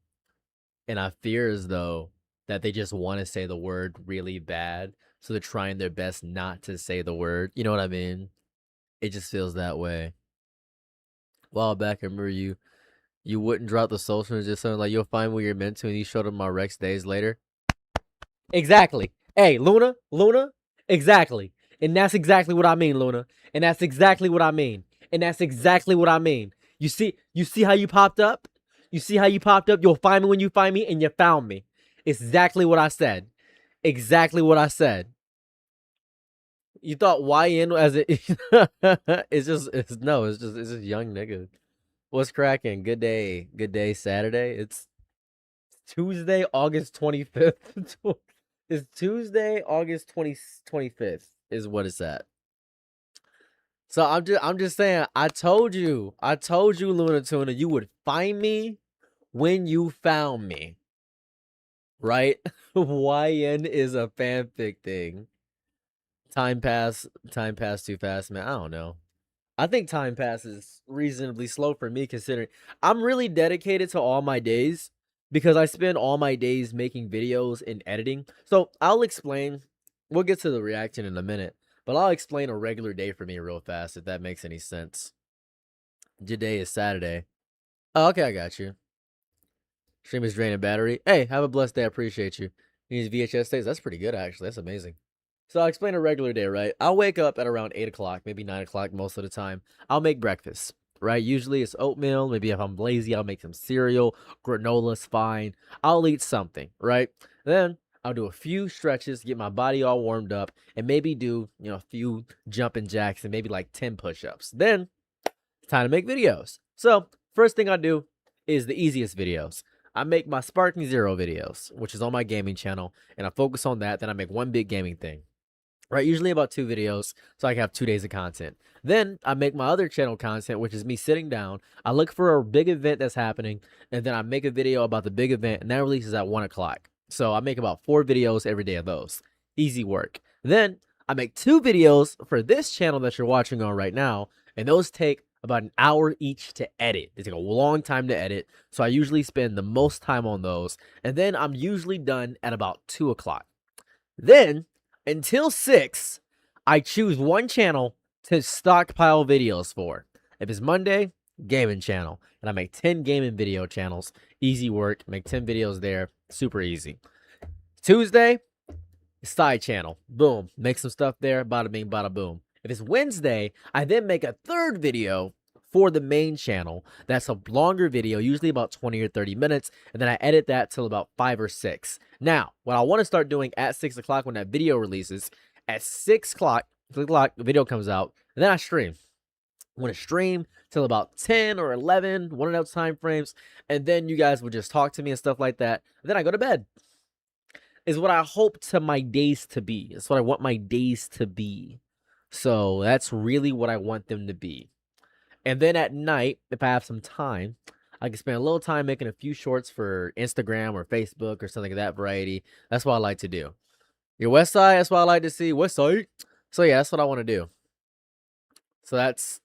And I fear as though that they just want to say the word really bad. So they're trying their best not to say the word. You know what I mean? It just feels that way. A while back, I remember you wouldn't drop the social and just something like, you'll find what you're meant to, and you showed up my Rex days later. Exactly. Hey, Luna, exactly. And that's exactly what I mean, Luna. And that's exactly what I mean. And that's exactly what I mean. You see how you popped up? You see how you popped up? You'll find me when you find me, and you found me. It's exactly what I said. Exactly what I said. You thought YN as it it's just young nigga. What's cracking? Good day, Saturday. It's Tuesday, August 25th. It's Tuesday, August 25th is what it's at. So I'm just saying, I told you, Luna Tuna, you would find me when you found me. Right? YN is a fanfic thing. Time passed too fast, man. I don't know. I think time passes reasonably slow for me, considering I'm really dedicated to all my days because I spend all my days making videos and editing. So I'll explain. We'll get to the reaction in a minute, but I'll explain a regular day for me real fast if that makes any sense. Today is Saturday. Oh, okay, I got you. Stream is draining battery. Hey, have a blessed day. I appreciate you. These VHS days, that's pretty good, actually. That's amazing. So I'll explain a regular day, right? I'll wake up at around 8 o'clock, maybe 9 o'clock most of the time. I'll make breakfast, right? Usually it's oatmeal. Maybe if I'm lazy, I'll make some cereal. Granola's fine. I'll eat something, right? Then I'll do a few stretches, get my body all warmed up, and maybe do, a few jumping jacks and maybe like 10 push-ups. Then it's time to make videos. So first thing I do is the easiest videos. I make my Sparking Zero videos, which is on my gaming channel, and I focus on that. Then I make one big gaming thing, right? Usually about 2 videos, so I can have 2 days of content. Then I make my other channel content, which is me sitting down. I look for a big event that's happening, and then I make a video about the big event, and that releases at 1 o'clock. So I make about 4 videos every day of those. Easy work. Then I make 2 videos for this channel that you're watching on right now, and those take about an hour each to edit. They take a long time to edit, so I usually spend the most time on those, and then I'm usually done at about 2 o'clock. Then, until 6, I choose one channel to stockpile videos for. If it's Monday, gaming channel, and I make 10 gaming video channels. Easy work, make 10 videos there, super easy. Tuesday, side channel, boom, make some stuff there, bada bing, bada boom. If it's Wednesday, I then make a 3rd video for the main channel. That's a longer video, usually about 20 or 30 minutes, and then I edit that till about 5 or 6. Now, what I want to start doing at 6 o'clock when that video releases, at 6 o'clock, the video comes out, and then I stream. I'm going to stream till about 10 or 11, one of those time frames, and then you guys will just talk to me and stuff like that. And then I go to bed. Is what I hope to my days to be. It's what I want my days to be. So that's really what I want them to be. And then at night, if I have some time, I can spend a little time making a few shorts for Instagram or Facebook or something of that variety. That's what I like to do. Your West Side, that's what I like to see. West Side. So yeah, that's what I want to do. So that's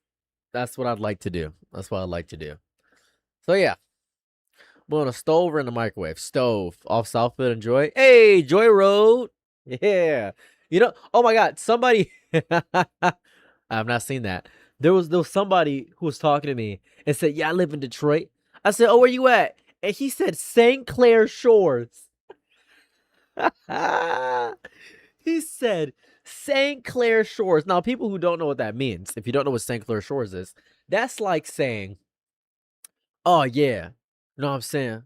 what I'd like to do. That's what I'd like to do. So yeah. We're on a stove or in the microwave? Stove. Off Southfield and Joy. Hey, Joy Road. Yeah. You know, oh my God, somebody. I've not seen that. There was somebody who was talking to me and said, "Yeah, I live in Detroit." I said, "Oh, where you at?" And he said, "St. Clair Shores." He said, "St. Clair Shores." Now, people who don't know what that means, if you don't know what St. Clair Shores is, that's like saying, "Oh yeah, you know what I'm saying?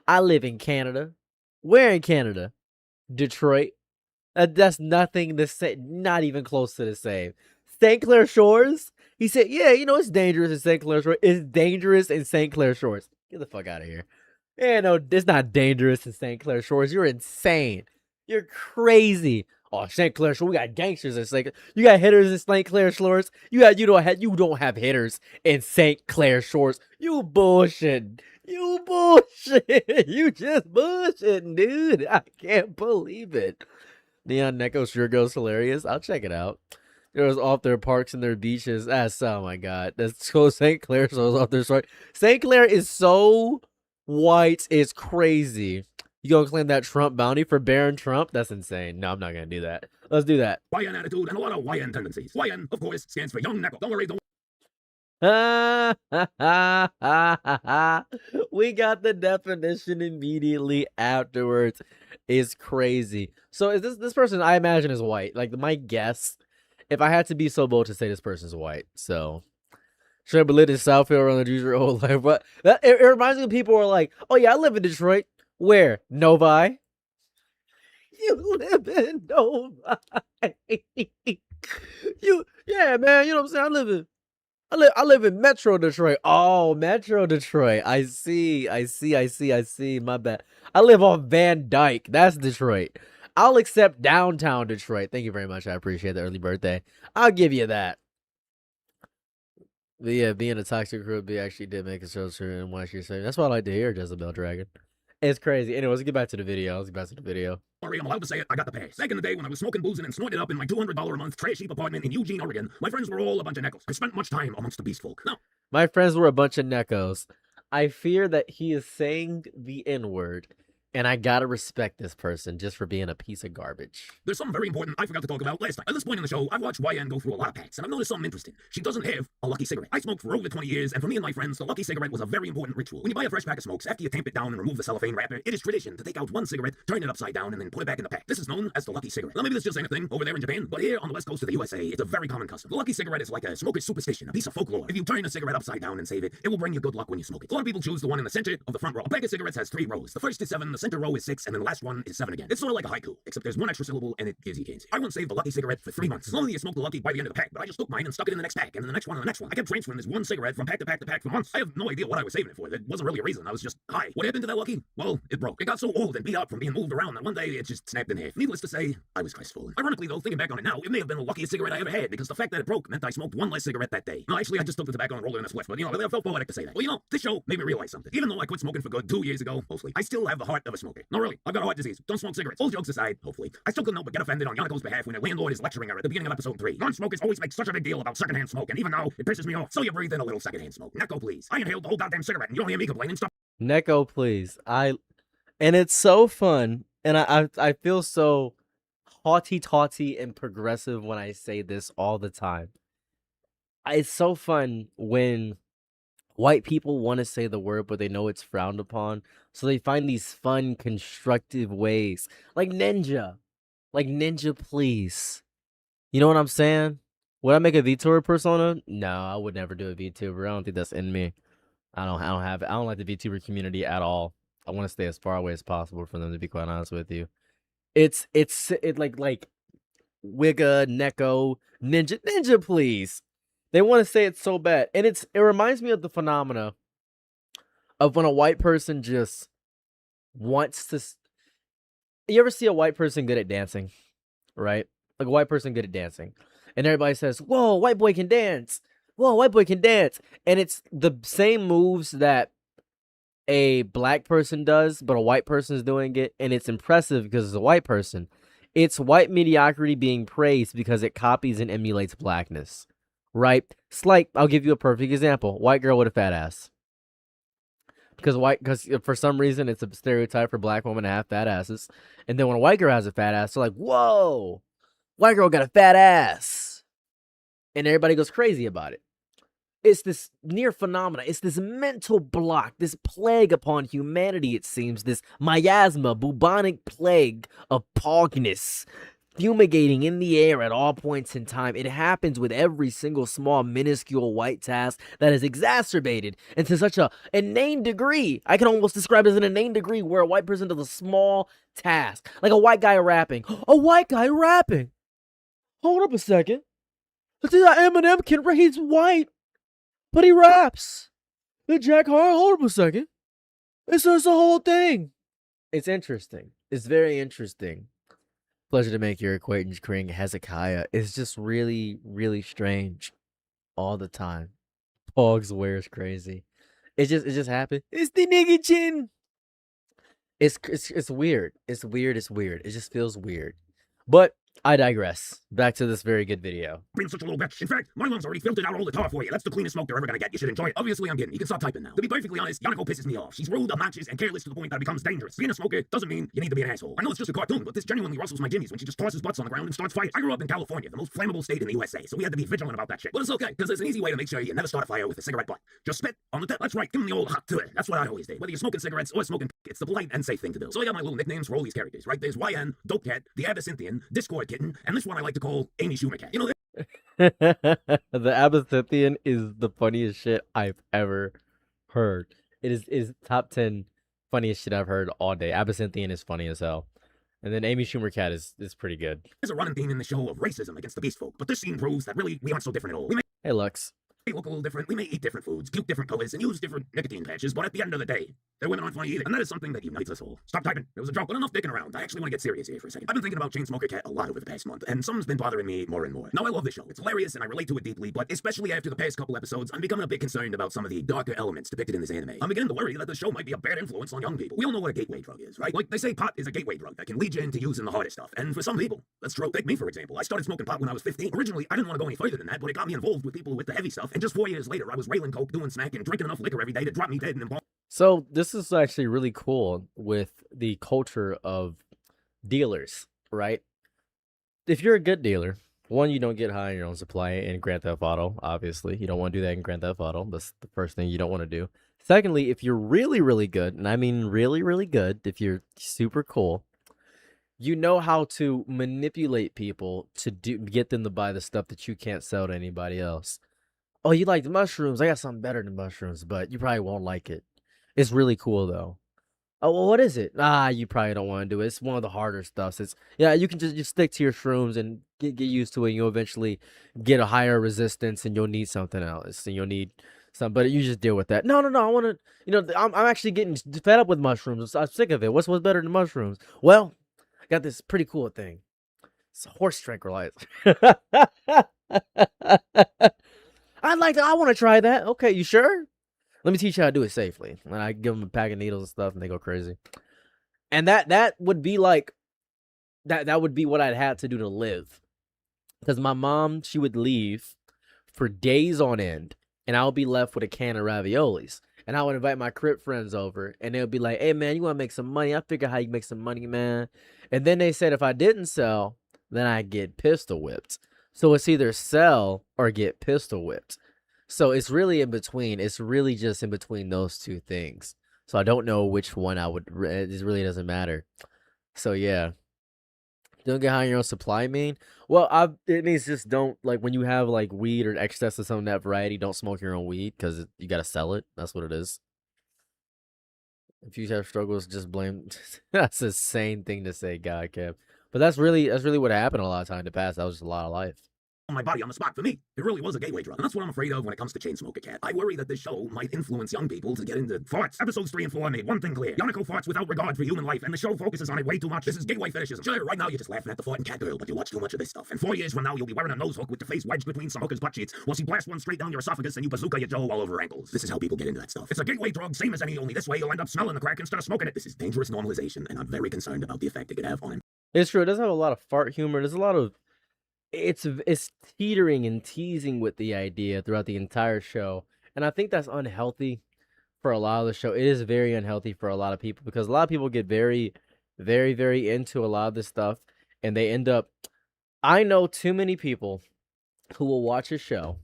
I live in Canada." Where in Canada? Detroit. That's nothing the same, not even close to the same. St. Clair Shores? He said, "Yeah, you know, it's dangerous in St. Clair Shores. It's dangerous in St. Clair Shores." Get the fuck out of here. Yeah, no, it's not dangerous in St. Clair Shores. You're insane. You're crazy. Oh, St. Clair Shores, we got gangsters in St. You got hitters in St. Clair Shores. You don't have hitters in St. Clair Shores. You bullshit. You bullshit. You just bullshitting, dude. I can't believe it. Neon Neko sure goes hilarious. I'll check it out. There's off their parks and their beaches. That's, oh my God. That's so St. Clair shows off their story. St. Clair is so white. It's crazy. You gonna claim that Trump bounty for Barron Trump? That's insane. No, I'm not gonna do that. Let's do that. YN attitude and a lot of YN tendencies. YN, of course, stands for Young Neko. Don't worry, don't We got the definition immediately afterwards. It's crazy. So is this person, I imagine, is white. Like, my guess, if I had to be so bold to say this person's white. So should have lived in Southfield around the Jews your whole life. But it reminds me of people who are like, "Oh yeah, I live in Detroit." Where? Novi? You live in Novi. Yeah, man, you know what I'm saying? I live in Metro Detroit. Oh, Metro Detroit. I see. My bad. I live on Van Dyke. That's Detroit. I'll accept downtown Detroit. Thank you very much. I appreciate the early birthday. I'll give you that. But yeah, being a toxic group, actually did make a show true and why she's saying. That's what I like to hear, Jezebel Dragon. It's crazy. Anyways, let's get back to the video. worry, I'm allowed to say it. I got the pass. Back in the day when I was smoking, boozing, and snorting it up in my $200 a month trash heap apartment in Eugene, Oregon, my friends were all a bunch of neckos. I spent much time amongst the beast folk. Now, my friends were a bunch of neckos. I fear that he is saying the N-word, and I gotta respect this person just for being a piece of garbage. There's something very important I forgot to talk about last time. At this point in the show, I've watched YN go through a lot of packs, and I've noticed something interesting. She doesn't have a Lucky cigarette. I smoked for over 20 years, and for me and my friends, the Lucky cigarette was a very important ritual. When you buy a fresh pack of smokes, after you tamp it down and remove the cellophane wrapper, it is tradition to take out one cigarette, turn it upside down, and then put it back in the pack. This is known as the Lucky cigarette. Now, maybe this just ain't a thing over there in Japan, but here on the west coast of the USA, it's a very common custom. The Lucky cigarette is like a smoker's superstition, a piece of folklore. If you turn a cigarette upside down and save it, it will bring you good luck when you smoke it. A lot of people choose the one in the center of the front row. A pack of cigarettes has 3 rows. The first is 7, the center row is 6, and then the last one is 7 again. It's sort of like a haiku, except there's one extra syllable and it gives you cancer. I once saved the Lucky cigarette for 3 months. Normally you smoke the Lucky by the end of the pack, but I just took mine and stuck it in the next pack, and then the next one and the next one. I kept transferring this one cigarette from pack to pack to pack for months. I have no idea what I was saving it for. There wasn't really a reason. I was just high. What happened to that Lucky? Well, it broke. It got so old and beat up from being moved around that one day it just snapped in half. Needless to say, I was crestfallen. Ironically though, thinking back on it now, it may have been the luckiest cigarette I ever had, because the fact that it broke meant I smoked one less cigarette that day. No, actually, I just took the tobacco and rolled it in a spliff, but you know, it felt poetic to say that. Well, you know, this show made me realize something. Even though I quit smoking for good 2 years ago, mostly, I still have the heart of a smoker. No, really, I've got a heart disease. Don't smoke cigarettes. All jokes aside, hopefully, I still couldn't help but get offended on Yonako's behalf when her landlord is lecturing her at the beginning of episode 3. Non-smokers always make such a big deal about secondhand smoke, and even though it pisses me off, so you breathe in a little secondhand smoke. Neko, please. I inhaled the whole goddamn cigarette, and you don't hear me complaining. Stop. Neko, please. And it's so fun, and I feel so haughty-taughty and progressive when I say this all the time. It's so fun when white people want to say the word, but they know it's frowned upon, so they find these fun, constructive ways, like ninja. Like, ninja, please. You know what I'm saying? Would I make a VTuber persona? No, I would never do a VTuber. I don't think that's in me. I don't like the VTuber community at all. I want to stay as far away as possible from them, to be quite honest with you. It's like Wigga, Neko, Ninja, please. They want to say it so bad. And it reminds me of the phenomena of when a white person just wants to... You ever see a white person good at dancing, right? Like a white person good at dancing. And everybody says, "Whoa, white boy can dance. Whoa, white boy can dance." And it's the same moves that a black person does, but a white person is doing it. And it's impressive because it's a white person. It's white mediocrity being praised because it copies and emulates blackness, right? It's like, I'll give you a perfect example. White girl with a fat ass. Because for some reason, it's a stereotype for black women to have fat asses. And then when a white girl has a fat ass, they're like, whoa, white girl got a fat ass. And everybody goes crazy about it. It's this near phenomena. It's this mental block, this plague upon humanity, it seems. This miasma, bubonic plague of pogness, fumigating in the air at all points in time. It happens with every single small, minuscule white task that is exacerbated into such a inane degree. I can almost describe it as an inane degree where a white person does a small task. Like a white guy rapping. A white guy rapping. Hold up a second. Eminem can rap. He's white. But he raps. Jack Hart, hold up a second. It's a whole thing. It's interesting. It's very interesting. Pleasure to make your acquaintance, Kring Hezekiah. It's just really, really strange all the time. Pogs wears crazy. It just happened. It's the nigga chin. It's weird. It's weird. It's weird. It just feels weird. But I digress. Back to this very good video. Being such a little bitch. In fact, my lungs already filtered out all the tar for you. That's the cleanest smoke they're ever gonna get. You should enjoy it. Obviously, I'm kidding. You can stop typing now. To be perfectly honest, Yanako pisses me off. She's rude, obnoxious, and careless to the point that it becomes dangerous. Being a smoker doesn't mean you need to be an asshole. I know it's just a cartoon, but this genuinely rustles my jimmies when she just tosses butts on the ground and starts fighting. I grew up in California, the most flammable state in the USA, so we had to be vigilant about that shit. But it's okay, because there's an easy way to make sure you never start a fire with a cigarette butt. Just spit on the tip. That's right, give them the old hot to it. That's what I always did. Whether you're smoking cigarettes or smoking, it's the polite and safe thing to do. So I got my little nicknames for all these characters, right? There's YN, Dope Cat, the Abyssinthian, Discord Kitten, and this one I like to call Amy Schumer Cat. You know, The Abyssinthian is the funniest shit I've ever heard. It is top 10 funniest shit I've heard all day. Abyssinthian is funny as hell. And then Amy Schumer Cat is pretty good. there's a running theme in the show of racism against the beast folk, but this scene proves that really we aren't so different at all. We may Hey, Lux. look a little different, we may eat different foods, puke different colors, and use different nicotine patches, but at the end of the day, their women aren't funny either, and that is something that unites us all. Stop typing. It was a joke, but enough dicking around. I actually want to get serious here for a second. I've been thinking about Chainsmoker Cat a lot over the past month, and something's been bothering me more and more. Now, I love this show. It's hilarious, and I relate to it deeply, but especially after the past couple episodes, I'm becoming a bit concerned about some of the darker elements depicted in this anime. I'm beginning to worry that the show might be a bad influence on young people. We all know what a gateway drug is, right? Like, they say pot is a gateway drug that can lead you into using the harder stuff, and for some people, that's true. Take me, for example. I started smoking pot when I was 15. Originally, I didn't want to go any further than that, but it got me involved with people with the heavy stuff, and just 4 years later, I was railing coke, doing smack, and drinking enough liquor every day to drop me dead and involved. So this is actually really cool with the culture of dealers, right? If you're a good dealer, one, you don't get high on your own supply in Grand Theft Auto, obviously. You don't want to do that in Grand Theft Auto. That's the first thing you don't want to do. Secondly, if you're really, really good, and I mean really, really good, if you're super cool, you know how to manipulate people to get them to buy the stuff that you can't sell to anybody else. Oh, you like the mushrooms? I got something better than mushrooms, but you probably won't like it. It's really cool though. Oh, well, what is it? You probably don't want to do it. It's one of the harder stuffs. Yeah, you can just stick to your shrooms and get used to it. And you'll eventually get a higher resistance, and you'll need something else, and you'll need some. But you just deal with that. No. I want to. I'm actually getting fed up with mushrooms. I'm sick of it. What's better than mushrooms? Well, I got this pretty cool thing. It's a horse tranquilizer. I want to try that. Okay, you sure? Let me teach you how to do it safely. And I give them a pack of needles and stuff, and they go crazy. And that would be like, that would be what I'd have to do to live. Because my mom, she would leave for days on end, and I would be left with a can of raviolis. And I would invite my crib friends over, and they would be like, hey, man, you want to make some money? I figure how you make some money, man. And then they said if I didn't sell, then I'd get pistol whipped. So it's either sell or get pistol whipped. So it's really in between. It's really just in between those two things. So I don't know which one I would. It really doesn't matter. So yeah. Don't get high on your own supply, mean? Well, it means just don't, like, when you have, like, weed or excess of some of that variety, don't smoke your own weed, because you gotta sell it. That's what it is. If you have struggles, just blame. That's a sane thing to say, God, Kev. But that's really what happened a lot of time in the past. That was just a lot of life. My body on the spot. For me, it really was a gateway drug, and that's what I'm afraid of when it comes to Chainsmoker Cat. I worry that this show might influence young people to get into farts. Episodes 3 and 4 made one thing clear. Yanako farts without regard for human life, and the show focuses on it way too much. This is gateway fetishism. Sure, right now you're just laughing at the farting cat girl, but you watch too much of this stuff. And 4 years from now, you'll be wearing a nose hook with your face wedged between some hooker's butt cheeks while she blasts one straight down your esophagus and you bazooka your jaw all over her ankles. This is how people get into that stuff. It's a gateway drug, same as any, only this way you'll end up smelling the crack instead of smoking it. This is dangerous normalization, and I'm very concerned about the effect it could have on him. It's true. It does have a lot of fart humor. There's a lot of it's teetering and teasing with the idea throughout the entire show, and I think that's unhealthy for a lot of the show. It is very unhealthy for a lot of people because a lot of people get very, very, very into a lot of this stuff, and they end up I know too many people who will watch a show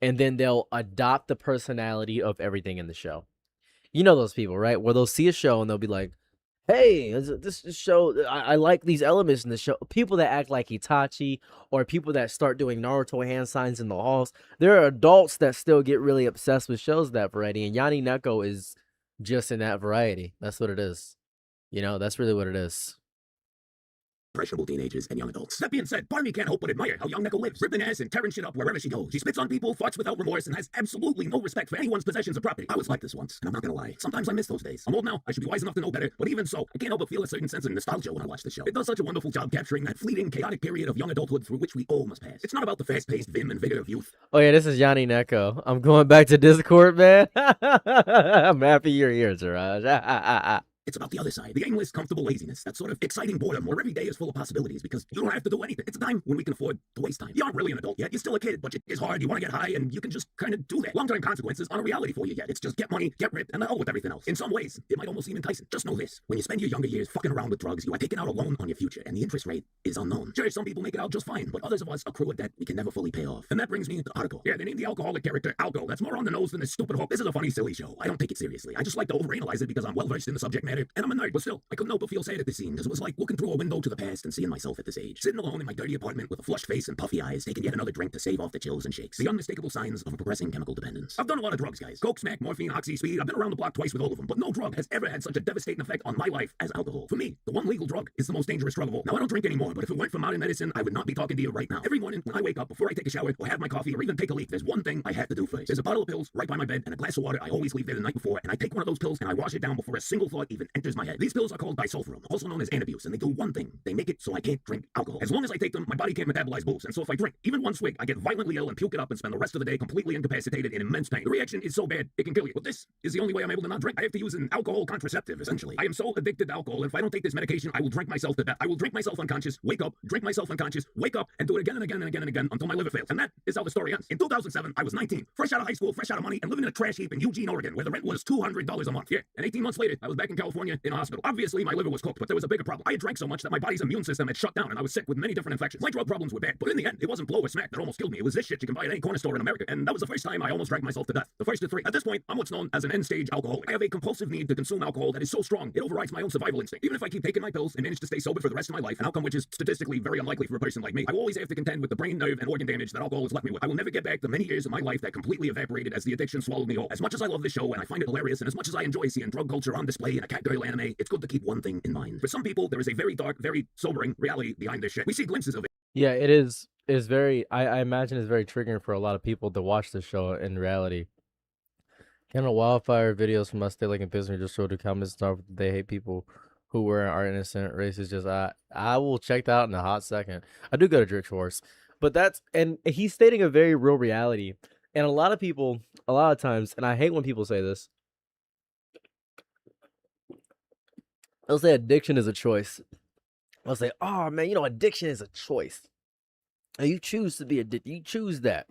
and then they'll adopt the personality of everything in the show. You know those people, right? Where they'll see a show and they'll be like, hey, this show, I like these elements in the show. People that act like Itachi or people that start doing Naruto hand signs in the halls. There are adults that still get really obsessed with shows of that variety. And Yanni Neko is just in that variety. That's what it is. You know, that's really what it is. Impressionable teenagers and young adults. That being said, part of me can't help but admire how young Neko lives, ripping ass and tearing shit up wherever she goes. She spits on people, farts without remorse, and has absolutely no respect for anyone's possessions or property. I was like this once, and I'm not gonna lie. Sometimes I miss those days. I'm old now, I should be wise enough to know better, but even so, I can't help but feel a certain sense of nostalgia when I watch the show. It does such a wonderful job capturing that fleeting, chaotic period of young adulthood through which we all must pass. It's not about the fast-paced vim and vigor of youth. Oh yeah, this is Yanni Neko. I'm going back to Discord, man. I'm happy you're here, Siraj. It's about the other side, the aimless, comfortable laziness, that sort of exciting boredom where every day is full of possibilities because you don't have to do anything. It's a time when we can afford to waste time. You aren't really an adult yet, you're still a kid, but it's hard, you want to get high, and you can just kind of do that. Long-term consequences aren't a reality for you yet. It's just get money, get ripped, and the hell with everything else. In some ways, it might almost seem enticing. Just know this, when you spend your younger years fucking around with drugs, you are taking out a loan on your future, and the interest rate is unknown. Sure, some people make it out just fine, but others of us accrue a debt we can never fully pay off. And that brings me to the article. Yeah, they named the alcoholic character Alco. That's more on the nose than this stupid hook. This is a funny, silly show. I don't take it seriously. I just like to overanalyze it because I'm well-versed in the subject matter, and I'm a nerd, but still, I couldn't help but feel sad at this scene, because it was like looking through a window to the past and seeing myself at this age. Sitting alone in my dirty apartment with a flushed face and puffy eyes, taking yet another drink to save off the chills and shakes. The unmistakable signs of a progressing chemical dependence. I've done a lot of drugs, guys. Coke, smack, morphine, oxy, speed. I've been around the block twice with all of them, but no drug has ever had such a devastating effect on my life as alcohol. For me, the one legal drug is the most dangerous drug of all. Now, I don't drink anymore, but if it weren't for modern medicine, I would not be talking to you right now. Every morning, when I wake up, before I take a shower or have my coffee or even take a leak, there's one thing I have to do first. There's a bottle of pills right by my bed and a glass of water I always leave there the night before, and I take one of those pills and I wash it down before a single thought even enters my head. These pills are called disulfiram, also known as Antabuse, and they do one thing. They make it so I can't drink alcohol. As long as I take them, my body can't metabolize booze, and so if I drink even one swig, I get violently ill and puke it up and spend the rest of the day completely incapacitated in immense pain. The reaction is so bad, it can kill you. But this is the only way I'm able to not drink. I have to use an alcohol contraceptive, essentially. I am so addicted to alcohol, and if I don't take this medication, I will drink myself to death. I will drink myself unconscious, wake up, drink myself unconscious, wake up, and do it again and again and again and again until my liver fails. And that is how the story ends. In 2007, I was 19, fresh out of high school, fresh out of money, and living in a trash heap in Eugene, Oregon, where the rent was $200 a month. Yeah, and 18 months later, I was back in California in a hospital. Obviously, my liver was cooked, but there was a bigger problem. I had drank so much that my body's immune system had shut down, and I was sick with many different infections. My drug problems were bad, but in the end, it wasn't blow or smack that almost killed me. It was this shit you can buy at any corner store in America, and that was the first time I almost drank myself to death. The first of three. At this point, I'm what's known as an end-stage alcoholic. I have a compulsive need to consume alcohol that is so strong, it overrides my own survival instinct. Even if I keep taking my pills and manage to stay sober for the rest of my life, an outcome which is statistically very unlikely for a person like me, I will always have to contend with the brain, nerve, and organ damage that alcohol has left me with. I will never get back the many years of my life that completely evaporated as the addiction swallowed me whole. As much as I love this show and I find it hilarious, and as much as I enjoy seeing drug culture on display in a cat girl anime, it's good to keep one thing in mind. For some people, there is a very dark, very sobering reality behind this shit. We see glimpses of it. Yeah, it is. Is very. I imagine it's very triggering for a lot of people to watch this show in reality. Kind of wildfire videos from us, like in Pisner just showed the comments stuff. They hate people who are innocent. Races just I will check that out in a hot second. I do go to Drix Force, but and he's stating a very real reality. And a lot of people, a lot of times, and I hate when people say this, they'll say addiction is a choice. They'll say, oh man, addiction is a choice. And you choose to be addicted. You choose that.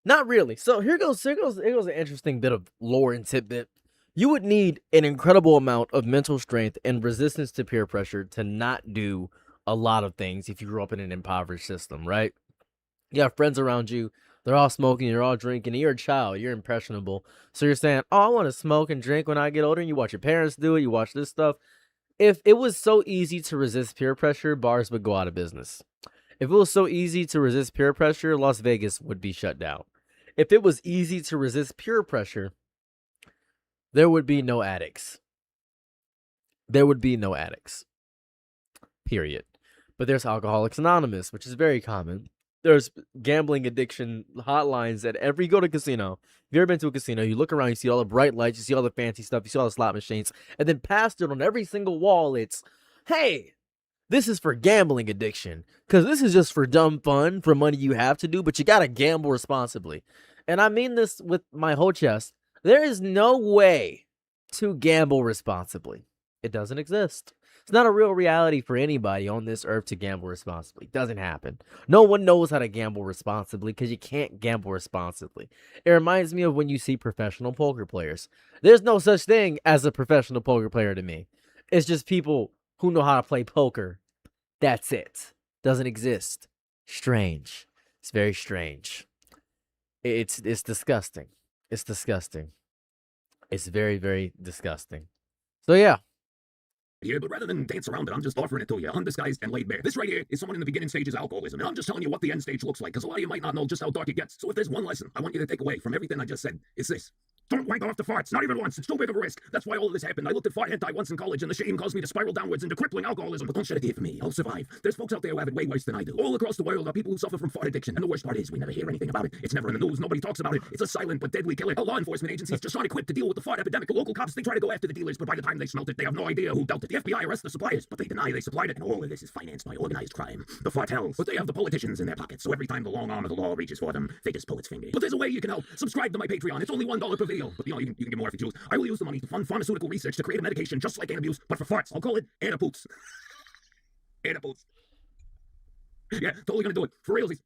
Not really. So here goes an interesting bit of lore and tidbit. You would need an incredible amount of mental strength and resistance to peer pressure to not do a lot of things if you grew up in an impoverished system, right? You have friends around you. They're all smoking. You're all drinking. And you're a child. You're impressionable. So you're saying, oh, I want to smoke and drink when I get older. And you watch your parents do it. You watch this stuff. If it was so easy to resist peer pressure, bars would go out of business. If it was so easy to resist peer pressure, Las Vegas would be shut down. If it was easy to resist peer pressure, there would be no addicts. There would be no addicts. Period. But there's Alcoholics Anonymous, which is very common. There's gambling addiction hotlines at every go to casino. If you've ever been to a casino, you look around, you see all the bright lights, you see all the fancy stuff, you see all the slot machines, and then plastered on every single wall, it's, hey, this is for gambling addiction. Because this is just for dumb fun, for money you have to do, but you got to gamble responsibly. And I mean this with my whole chest. There is no way to gamble responsibly. It doesn't exist. It's not a real reality for anybody on this earth to gamble responsibly. It doesn't happen. No one knows how to gamble responsibly because you can't gamble responsibly. It reminds me of when you see professional poker players. There's no such thing as a professional poker player to me. It's just people who know how to play poker. That's it. Doesn't exist. Strange. It's very strange. It's disgusting. It's disgusting. It's very, very disgusting. So yeah. Here, but rather than dance around it, I'm just offering it to you, undisguised and laid bare. This right here is someone in the beginning stages of alcoholism, and I'm just telling you what the end stage looks like, because a lot of you might not know just how dark it gets. So if there's one lesson I want you to take away from everything I just said, it's this. Don't wank off the farts, not even once. It's too big of a risk. That's why all of this happened. I looked at fart hentai once in college, and the shame caused me to spiral downwards into crippling alcoholism. But don't shed a tear for me. I'll survive. There's folks out there who have it way worse than I do. All across the world are people who suffer from fart addiction. And the worst part is, we never hear anything about it. It's never in the news. Nobody talks about it. It's a silent but deadly killer. Law enforcement agencies just aren't equipped to deal with the fart epidemic. The local cops, they try to go after the dealers, but by the time they smelt it, they have no idea who dealt it. The FBI arrests the suppliers, but they deny they supplied it. And all of this is financed by organized crime. The fartels. But they have the politicians in their pockets, so every time the long arm of the law reaches for them, they just pull its finger. But there's a way you can help. Subscribe to my Patreon. It's only $1 per video. But you know, you can get more if you choose. I will use the money to fund pharmaceutical research to create a medication just like Antabuse, but for farts. I'll call it Anapoots. Anapoots. Yeah, totally gonna do it. For realsies.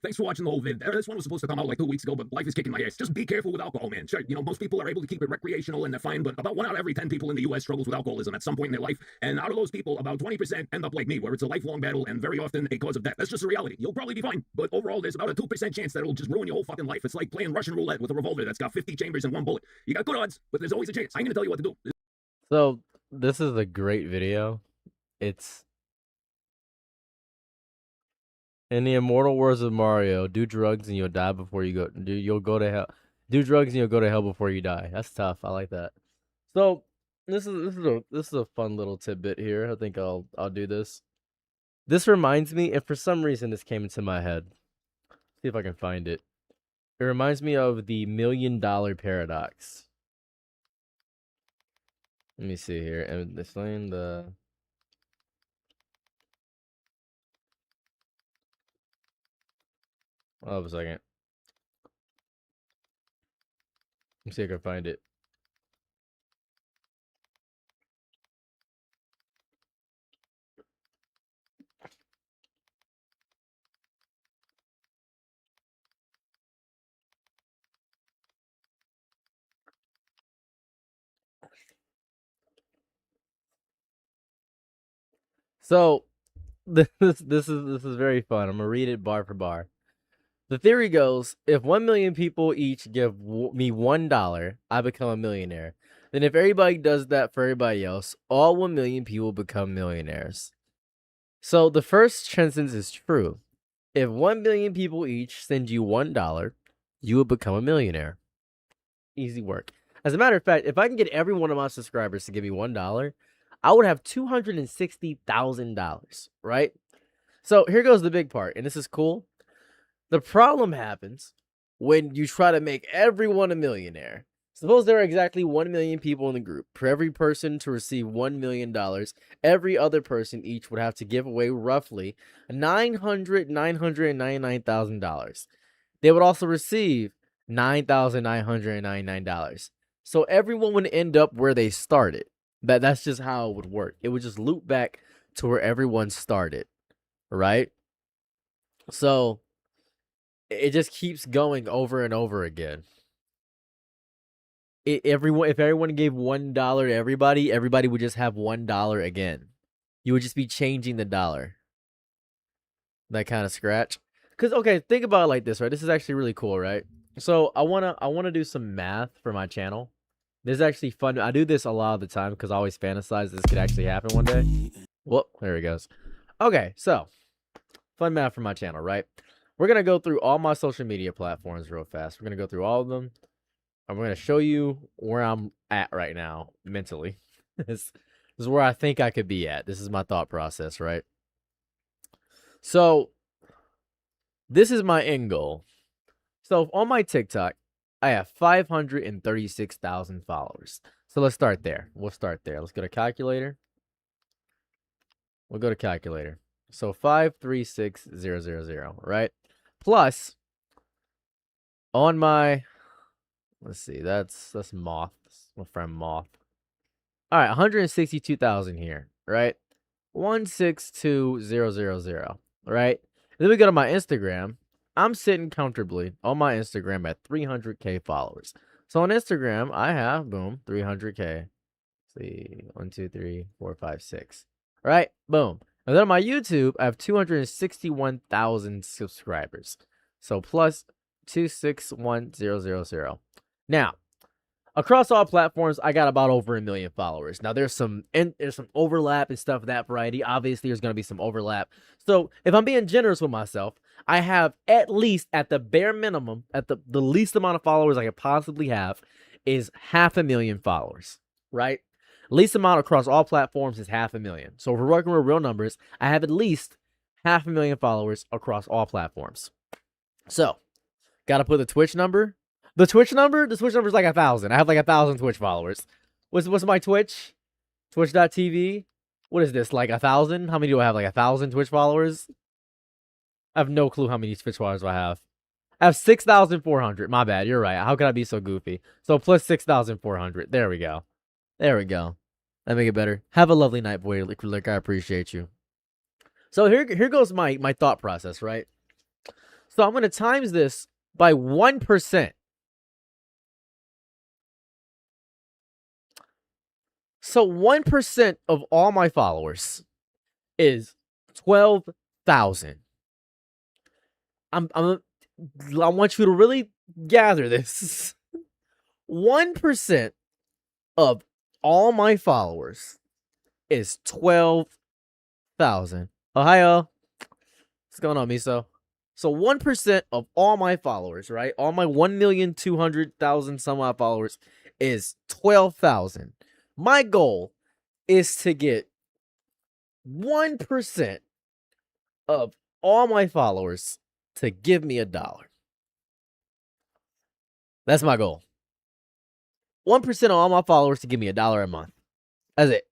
Thanks for watching the whole vid. This one was supposed to come out like 2 weeks ago, but life is kicking my ass. Just be careful with alcohol, man. Sure, you know, most people are able to keep it recreational and they're fine, but about 1 out of every 10 people in the U.S. struggles with alcoholism at some point in their life. And out of those people, about 20% end up like me, where it's a lifelong battle and very often a cause of death. That's just the reality. You'll probably be fine, but overall, there's about a 2% chance that it'll just ruin your whole fucking life. It's like playing Russian roulette with a revolver that's got 50 chambers and 1 bullet. You got good odds, but there's always a chance. I ain't gonna tell you what to do. So this is a great video. It's in the immortal words of Mario, do drugs and you'll die before you go. You'll go to hell. Do drugs and you'll go to hell before you die. That's tough. I like that. So this is a fun little tidbit here. I think I'll do this. This reminds me, and for some reason this came into my head. See if I can find it. It reminds me of the $1 million paradox. Let me see here and explain the. Hold up a second. Let me see if I can find it. So this is very fun. I'm gonna read it bar for bar. The theory goes, if 1 million people each give me $1, I become a millionaire. Then if everybody does that for everybody else, all 1 million people become millionaires. So the first sentence is true. If 1 million people each send you $1, you will become a millionaire. Easy work. As a matter of fact, if I can get every one of my subscribers to give me $1, I would have $260,000, right? So here goes the big part, and this is cool. The problem happens when you try to make everyone a millionaire. Suppose there are exactly 1 million people in the group. For every person to receive $1 million, every other person each would have to give away roughly $999,000. They would also receive $9,999. So everyone would end up where they started. That's just how it would work. It would just loop back to where everyone started, right? So it just keeps going over and over again. If everyone gave $1 to everybody would just have $1 again. You would just be changing the dollar. That kind of scratch. Because, okay, think about it like this, right? This is actually really cool, right? So I wanna do some math for my channel. This is actually fun. I do this a lot of the time because I always fantasize this could actually happen one day. Whoop, there he goes. Okay, so fun math for my channel, right? We're going to go through all my social media platforms real fast. We're going to go through all of them. I'm going to show you where I'm at right now mentally. This is where I think I could be at. This is my thought process, right? So this is my end goal. So on my TikTok, I have 536,000 followers. So let's start there. We'll start there. Let's go to calculator. We'll go to calculator. So 536,000, right? Plus on my, let's see, that's Moth. That's my friend Moth. All right, 162,000 here, right? 162,000, right? And then we go to my Instagram. I'm sitting comfortably on my Instagram at 300K followers. So on Instagram, I have, boom, 300K. Let's see, 1, 2, 3, 4, 5, 6. All right, boom. And then on my YouTube, I have 261,000 subscribers. So plus 261,000. Now, across all platforms, I got about over 1 million followers. Now, there's some overlap and stuff of that variety. Obviously, there's going to be some overlap. So, if I'm being generous with myself, I have at least, at the bare minimum, at the least amount of followers I could possibly have is 500,000 followers, right? Least amount across all platforms is 500,000. So, if we're working with real numbers, I have at least 500,000 followers across all platforms. So, got to put the Twitch number. The Twitch number is like 1,000. I have like 1,000 Twitch followers. What's my Twitch? Twitch.tv. What is this? Like 1,000? How many do I have? Like 1,000 Twitch followers? I have no clue how many Twitch followers I have. I have 6,400. My bad. You're right. How could I be so goofy? So plus 6,400. There we go. There we go. That make it better. Have a lovely night, boy. Like, I appreciate you. So here goes my thought process, right? So I'm gonna times this by 1%. So 1% of all my followers is 12,000. I want you to really gather this. 1% of all my followers is 12,000. Ohio. What's going on, Miso? So 1% of all my followers, right? All my 1,200,000 some odd followers is 12,000. My goal is to get 1% of all my followers to give me $1. That's my goal. 1% of all my followers to give me $1 a month. That's it.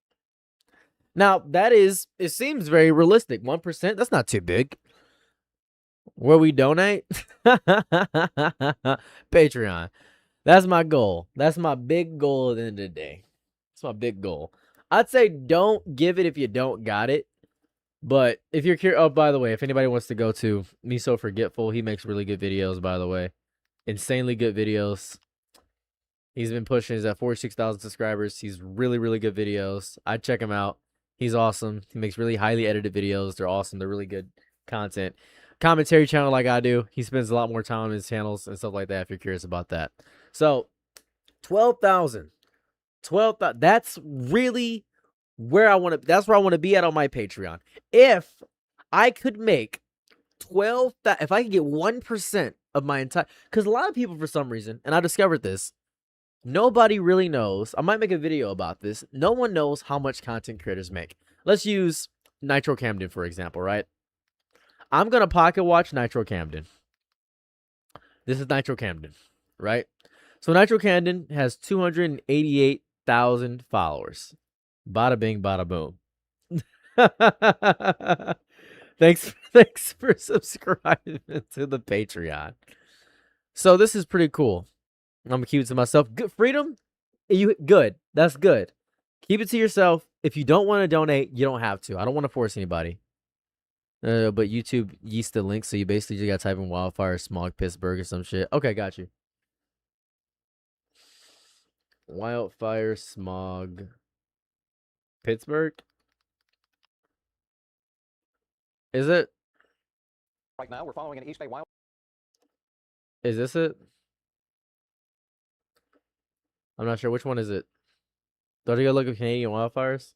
Now, it seems very realistic. 1%, that's not too big. Where we donate? Patreon. That's my goal. That's my big goal at the end of the day. That's my big goal. I'd say don't give it if you don't got it. But if you're curious, oh, by the way, if anybody wants to go to Miso Forgetful, he makes really good videos, by the way. Insanely good videos. He's been pushing. He's at 46,000 subscribers. He's really, really good videos. I'd check him out. He's awesome. He makes really highly edited videos. They're awesome. They're really good content. Commentary channel like I do. He spends a lot more time on his channels and stuff like that if you're curious about that. So, 12,000. 12,000. That's really where I want to. That's where I want to be at on my Patreon. If I could make 12,000, if I could get 1% of my entire, because a lot of people for some reason, and I discovered this, nobody really knows. I might make a video about this. No one knows how much content creators make. Let's use Nitro Camden for example, right? I'm gonna pocket watch Nitro Camden. This is Nitro Camden, right? So Nitro Camden has 288,000 followers. Bada bing, bada boom. Thanks for subscribing to the Patreon. So this is pretty cool. I'm gonna keep it to myself. Good freedom. Good. That's good. Keep it to yourself. If you don't want to donate, you don't have to. I don't want to force anybody. But YouTube yeast the link, so you basically just gotta type in wildfire, smog, Pittsburgh, or some shit. Okay, got you. Wildfire, smog, Pittsburgh. Is it? Right now, we're following an East Bay wild. Is this it? I'm not sure. Which one is it? Don't you go look at Canadian wildfires?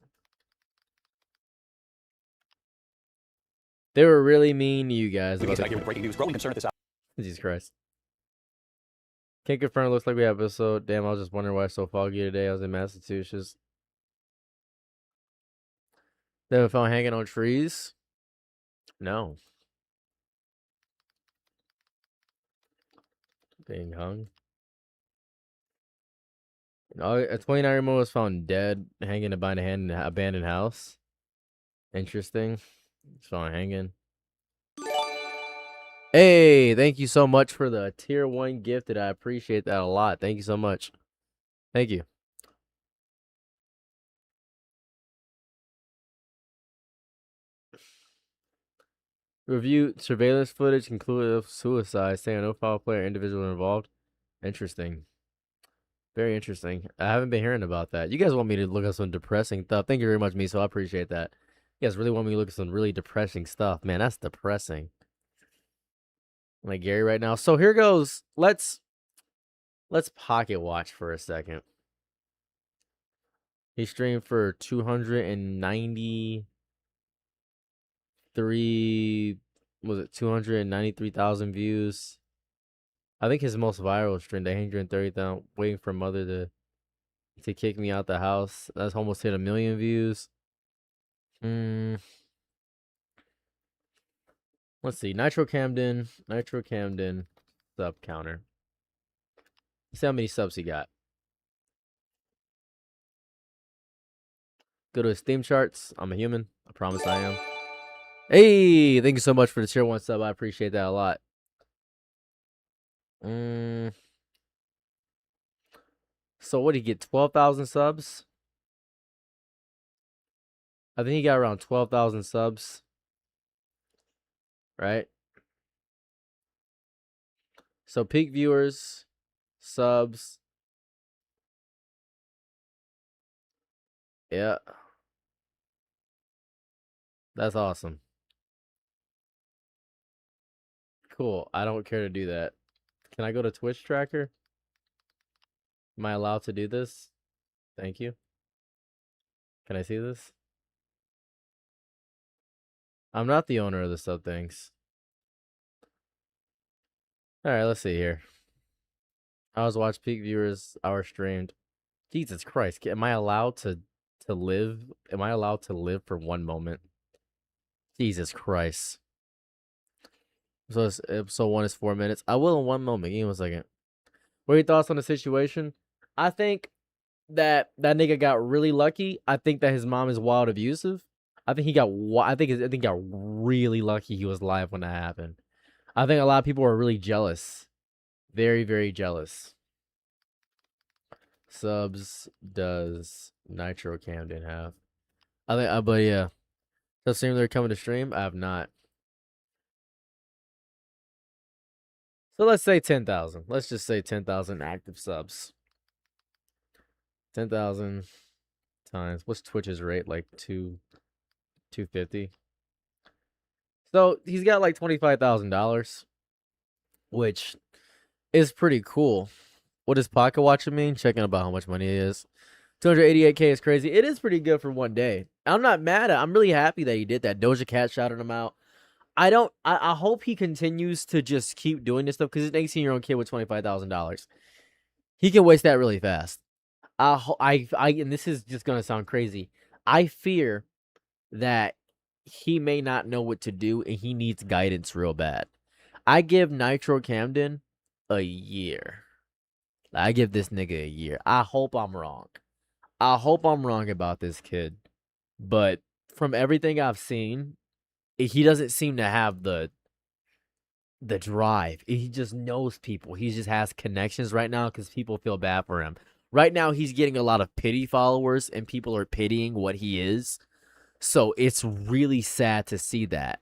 They were really mean to you guys. Breaking news. Growing concern at this hour. Jesus Christ. Can't confirm. Looks like we have episode. Damn, I was just wondering why it's so foggy today. I was in Massachusetts. They haven't found hanging on trees? No. Being hung. A 29-year-old was found dead, hanging behind an abandoned house. Interesting. It's found hanging. Hey, thank you so much for the tier 1 gifted. I appreciate that a lot. Thank you so much. Thank you. Review surveillance footage concluded of suicide, saying no foul play or individual involved. Interesting. Very interesting. I haven't been hearing about that. You guys want me to look at some depressing stuff. Thank you very much, Miso. I appreciate that. You guys really want me to look at some really depressing stuff. Man, that's depressing. I'm like Gary right now. So here goes. Let's pocket watch for a second. He streamed for 293,000 views. I think his most viral stream, the 130,000, waiting for mother to kick me out the house. That's almost hit 1 million views. Let's see. Nitro Camden sub counter. See how many subs he got. Go to his Steam charts. I'm a human. I promise I am. Hey, thank you so much for the tier 1 sub. I appreciate that a lot. So what did he get? 12,000 subs? I think he got around 12,000 subs. Right? So peak viewers, subs. Yeah. That's awesome. Cool. I don't care to do that. Can I go to Twitch tracker? Am I allowed to do this? Thank you. Can I see this? I'm not the owner of the sub things. Alright, let's see here. Hours watched, peak viewers, hours streamed. Jesus Christ. Am I allowed to live? Am I allowed to live for 1 moment? Jesus Christ. So episode 1 is 4 minutes. I will in 1 moment. Give me 1 second. What are your thoughts on the situation? I think that nigga got really lucky. I think that his mom is wild abusive. I think he got really lucky he was live when that happened. I think a lot of people are really jealous. Very, very jealous. Subs does Nitro Camden have? I think, but yeah. Does it seem they're coming to stream? I have not. So let's say 10,000. Let's just say 10,000 active subs. 10,000 times. What's Twitch's rate? Like 250. So he's got like $25,000, which is pretty cool. What does pocket watching mean? Checking about how much money it is. 288K is crazy. It is pretty good for 1 day. I'm not mad at. I'm really happy that he did that. Doja Cat shouted him out. I hope he continues to just keep doing this stuff, because he's an 18-year-old kid with $25,000. He can waste that really fast. And this is just gonna sound crazy. I fear that he may not know what to do and he needs guidance real bad. I give Nitro Camden a year. I give this nigga a year. I hope I'm wrong. I hope I'm wrong about this kid. But from everything I've seen, he doesn't seem to have the drive. He just knows people. He just has connections right now because people feel bad for him. Right now, he's getting a lot of pity followers, and people are pitying what he is. So it's really sad to see that.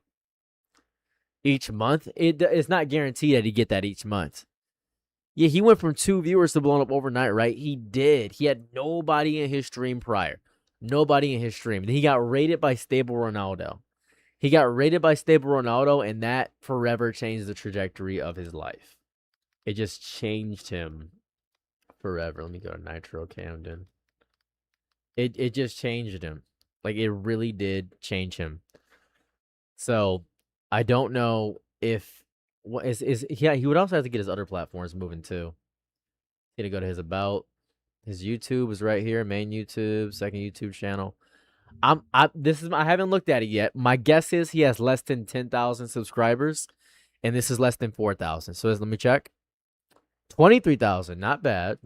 Each month, it's not guaranteed that he get that each month. Yeah, he went from 2 viewers to blowing up overnight, right? He did. He had nobody in his stream prior. Nobody in his stream. Then he got raided by Stable Ronaldo. And that forever changed the trajectory of his life. It just changed him forever. Let me go to Nitro Camden. It just changed him. Like, it really did change him. So, I don't know if... he would also have to get his other platforms moving, too. He's gonna go to his About. His YouTube is right here. Main YouTube. Second YouTube channel. I haven't looked at it yet. My guess is he has less than 10,000 subscribers. And this is less than 4,000. So, let me check. 23,000. Not bad.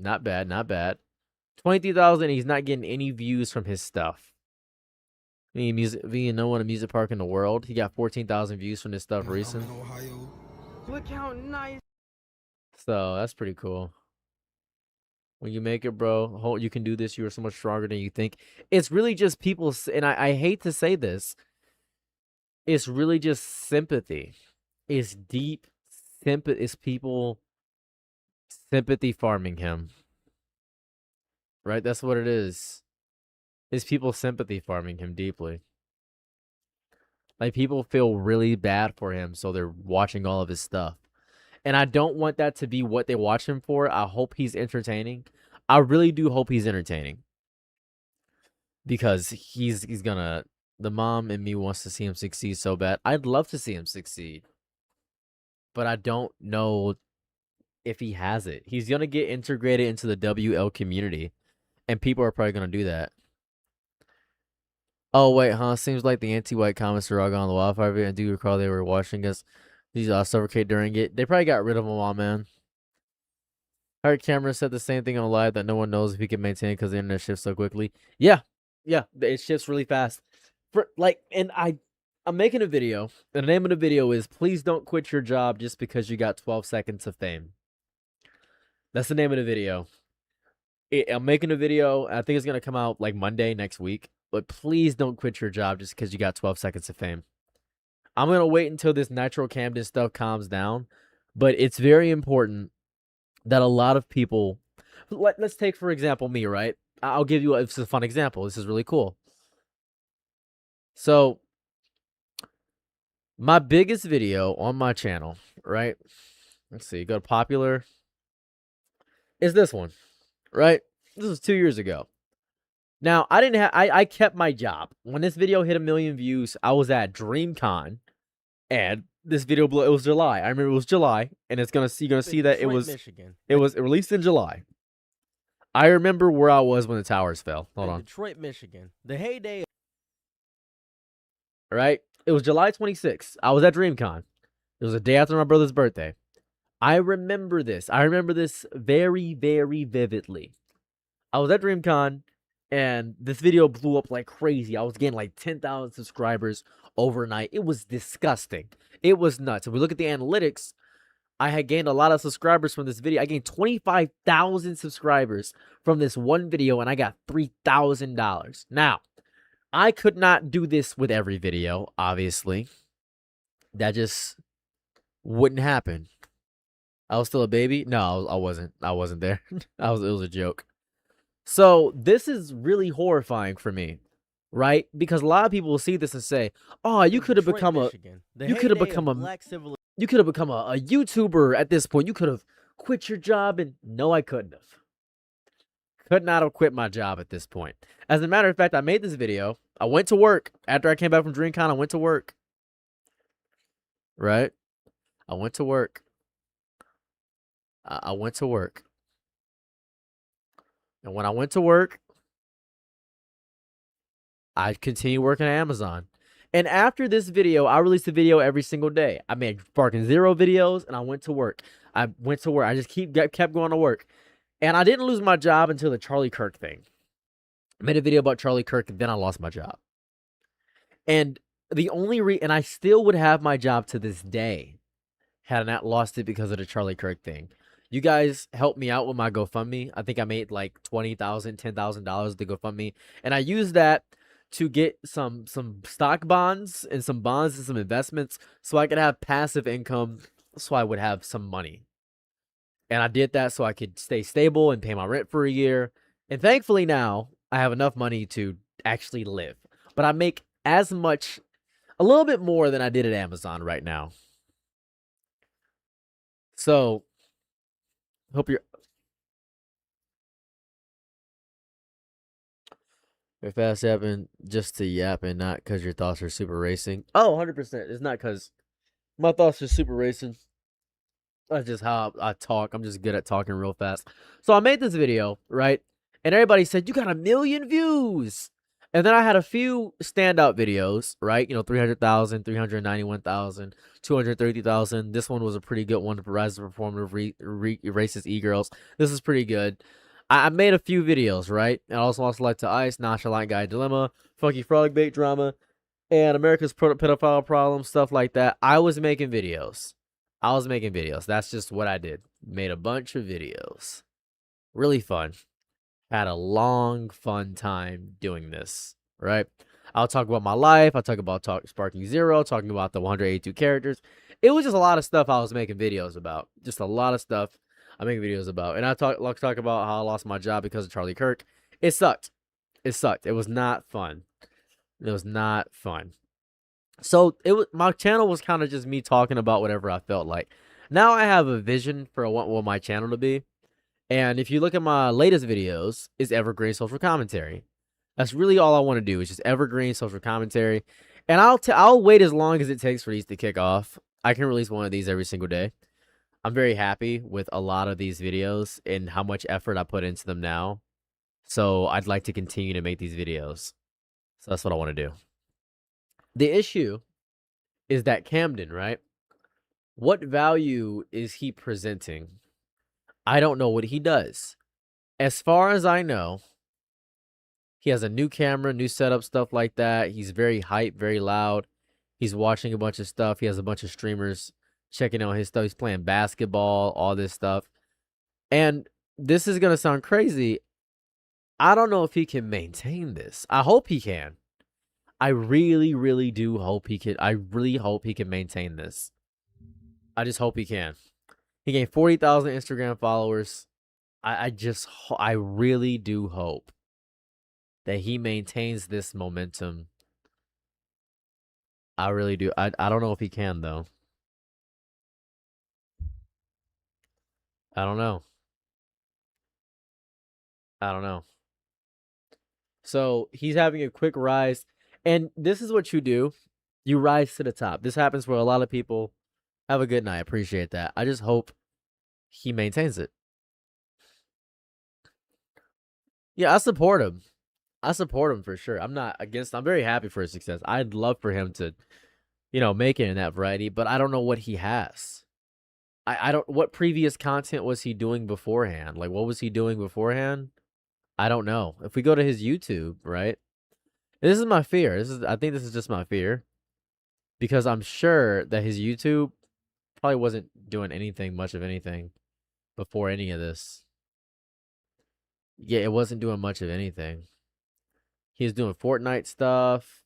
23,000. He's not getting any views from his stuff. No one a music park in the world. He got 14,000 views from this stuff recent. Look how nice. So that's pretty cool. When you make it, bro, you can do this. You are so much stronger than you think. It's really just people, and I hate to say this. It's really just sympathy. It's deep sympathy. It's people sympathy farming him. Right? That's what it is. It's people sympathy farming him deeply. Like, people feel really bad for him, so they're watching all of his stuff. And I don't want that to be what they watch him for. I hope he's entertaining. I really do hope he's entertaining. Because he's gonna... The mom in me wants to see him succeed so bad. I'd love to see him succeed. But I don't know if he has it. He's gonna get integrated into the WL community. And people are probably gonna do that. Oh, wait, huh? Seems like the anti-white comments are all gone on the wildfire video. And do you recall they were watching us? These suffocate during it. They probably got rid of them all, man. I heard Cameron said the same thing on live that no one knows if he can maintain because the internet shifts so quickly. Yeah. Yeah. It shifts really fast. And I'm making a video. And the name of the video is Please Don't Quit Your Job Just Because You Got 12 Seconds of Fame. That's the name of the video. I'm making a video. I think it's going to come out like Monday next week. But please don't quit your job just because you got 12 seconds of fame. I'm going to wait until this Nitro Camden stuff calms down. But it's very important that a lot of people... Let's take, for example, me, right? I'll give you a fun example. This is really cool. So, my biggest video on my channel, right? Let's see. Go to popular. Is this one, right? This was 2 years ago. Now, I kept my job. When this video hit 1 million views, I was at DreamCon, and this video blew. It was July. I remember it was July, and you're gonna see that Michigan. It was released in July. I remember where I was when the towers fell. Hold on. Detroit, Michigan. The heyday. Right? It was July 26th. I was at DreamCon. It was a day after my brother's birthday. I remember this. I remember this very, very vividly. I was at DreamCon. And this video blew up like crazy. I was getting like 10,000 subscribers overnight. It was disgusting. It was nuts. If we look at the analytics, I had gained a lot of subscribers from this video. I gained 25,000 subscribers from this one video, and I got $3,000. Now, I could not do this with every video, obviously. That just wouldn't happen. I was still a baby? No, I wasn't. I wasn't there. It was a joke. So this is really horrifying for me, right? Because a lot of people will see this and say, "Oh, you could have become a YouTuber at this point. You could have quit your job." And no, I couldn't have. Could not have quit my job at this point. As a matter of fact, I made this video. I went to work after I came back from DreamCon. I went to work. Right? I went to work. I went to work. And when I went to work, I continued working at Amazon. And after this video, I released a video every single day. I made Sparking Zero videos, and I went to work. I just kept going to work. And I didn't lose my job until the Charlie Kirk thing. I made a video about Charlie Kirk, and then I lost my job. And and I still would have my job to this day had I not lost it because of the Charlie Kirk thing. You guys helped me out with my GoFundMe. I think I made like $20,000, $10,000 to GoFundMe. And I used that to get some stock bonds and some investments so I could have passive income, so I would have some money. And I did that so I could stay stable and pay my rent for a year. And thankfully now, I have enough money to actually live. But I make a little bit more than I did at Amazon right now. So... hope you're... You're fast yapping just to yap and not because your thoughts are super racing. Oh, 100%. It's not because my thoughts are super racing. That's just how I talk. I'm just good at talking real fast. So I made this video, right? And everybody said, you got 1 million views. And then I had a few standout videos, right? 300,000, 391,000, 230,000. This one was a pretty good one. Rise of Performative Racist E-Girls. This is pretty good. I made a few videos, right? And I also lost Light to Ice, Nonchalant Guy Dilemma, Funky Frog Bait Drama, and America's Pedophile Problem, stuff like that. I was making videos. That's just what I did. Made a bunch of videos. Really fun. Had a long, fun time doing this, right? I'll talk about my life. I'll talk about Sparking Zero, talking about the 182 characters. It was just a lot of stuff I was making videos about. Just a lot of stuff I make videos about. And I talk about how I lost my job because of Charlie Kirk. It sucked. It was not fun. So my channel was kind of just me talking about whatever I felt like. Now I have a vision for what I want my channel to be. And if you look at my latest videos, it's evergreen social commentary. That's really all I want to do is just evergreen social commentary. And I'll wait as long as it takes for these to kick off. I can release one of these every single day. I'm very happy with a lot of these videos and how much effort I put into them now. So I'd like to continue to make these videos. So that's what I want to do. The issue is that Camden, right? What value is he presenting? I don't know what he does. As far as I know, he has a new camera, new setup, stuff like that. He's very hype, very loud. He's watching a bunch of stuff. He has a bunch of streamers checking out his stuff. He's playing basketball, all this stuff. And this is going to sound crazy. I don't know if he can maintain this. I hope he can. I really, really do hope he can. I really hope he can maintain this. I just hope he can. He gained 40,000 Instagram followers. I really do hope that he maintains this momentum. I really do. I don't know if he can, though. I don't know. I don't know. So he's having a quick rise. And this is what you do. You rise to the top. This happens for a lot of people. Have a good night. Appreciate that. I just hope he maintains it. Yeah, I support him. I support him for sure. I'm not against. I'm very happy for his success. I'd love for him to, make it in that variety, but I don't know what he has. I don't. What previous content was he doing beforehand? Like, what was he doing beforehand? I don't know. If we go to his YouTube, right? This is my fear. I think this is just my fear, because I'm sure that his YouTube probably wasn't doing much of anything before any of this. Yeah, it wasn't doing much of anything. He was doing Fortnite stuff.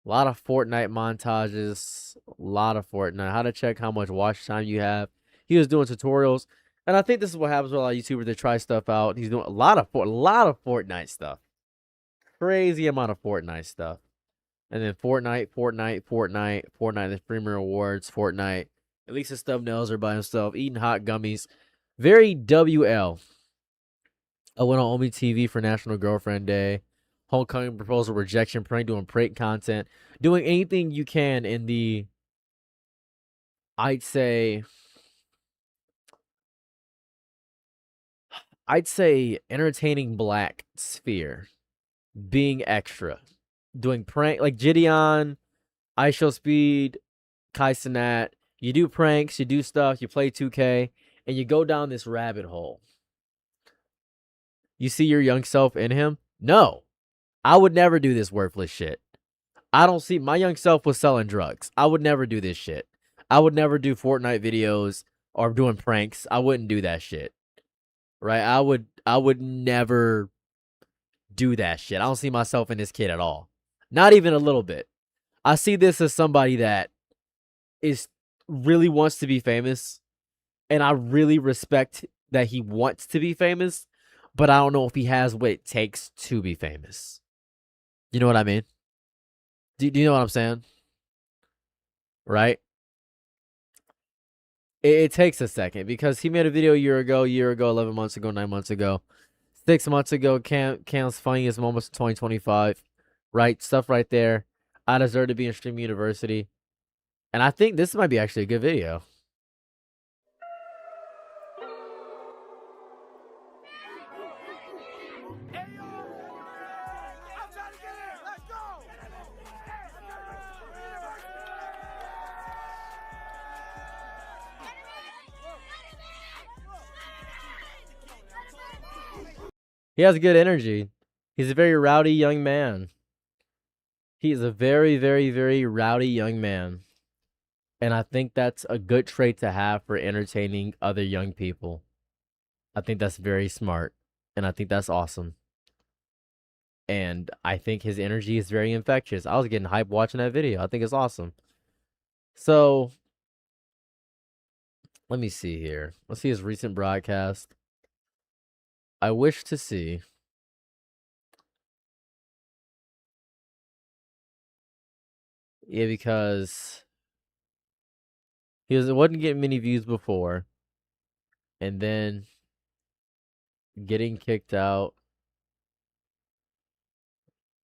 A lot of Fortnite montages. A lot of Fortnite. How to check how much watch time you have. He was doing tutorials. And I think this is what happens with a lot of YouTubers. They try stuff out. He's doing a lot of Fortnite stuff. Crazy amount of Fortnite stuff. And then Fortnite, the Streamer Awards, Fortnite. At least his thumbnails are by himself. Eating hot gummies. Very WL. I went on Omi TV for National Girlfriend Day. Homecoming proposal rejection prank, doing prank content. Doing anything you can in the, I'd say entertaining black sphere. Being extra. Doing prank like Gideon, IShowSpeed, Kai Cenat. You do pranks, you do stuff, you play 2K, and you go down this rabbit hole. You see your young self in him? No. I would never do this worthless shit. I don't see my young self was selling drugs. I would never do this shit. I would never do Fortnite videos or doing pranks. I wouldn't do that shit. Right? I would never do that shit. I don't see myself in this kid at all. Not even a little bit. I see this as somebody that really wants to be famous, and I really respect that he wants to be famous, but I don't know if he has what it takes to be famous. You know what I mean? Do you know what I'm saying? Right? It takes a second, because he made a video a year ago, 11 months ago, 9 months ago. 6 months ago, Cam's funniest moments of 2025. Right? Stuff right there. I deserve to be in Stream University. And I think this might be actually a good video. He has good energy. He's a very rowdy young man. He is a very, very, very rowdy young man. And I think that's a good trait to have for entertaining other young people. I think that's very smart. And I think that's awesome. And I think his energy is very infectious. I was getting hyped watching that video. I think it's awesome. So, let me see here. Let's see his recent broadcast. I wish to see. Yeah, because wasn't getting many views before, and then getting kicked out.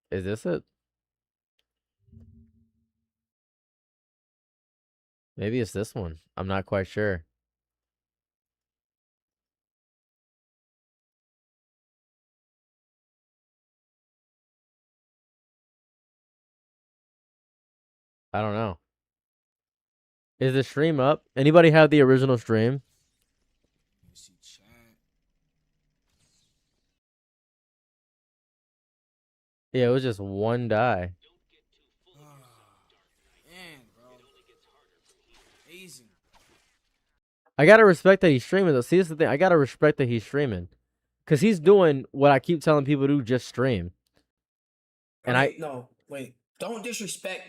Is this it? Maybe it's this one. I'm not quite sure. I don't know. Is the stream up? Anybody have the original stream? Yeah, it was just one die. I gotta respect that he's streaming though. See, this is the thing. I gotta respect that he's streaming, cause he's doing what I keep telling people to do: just stream. And wait, don't disrespect.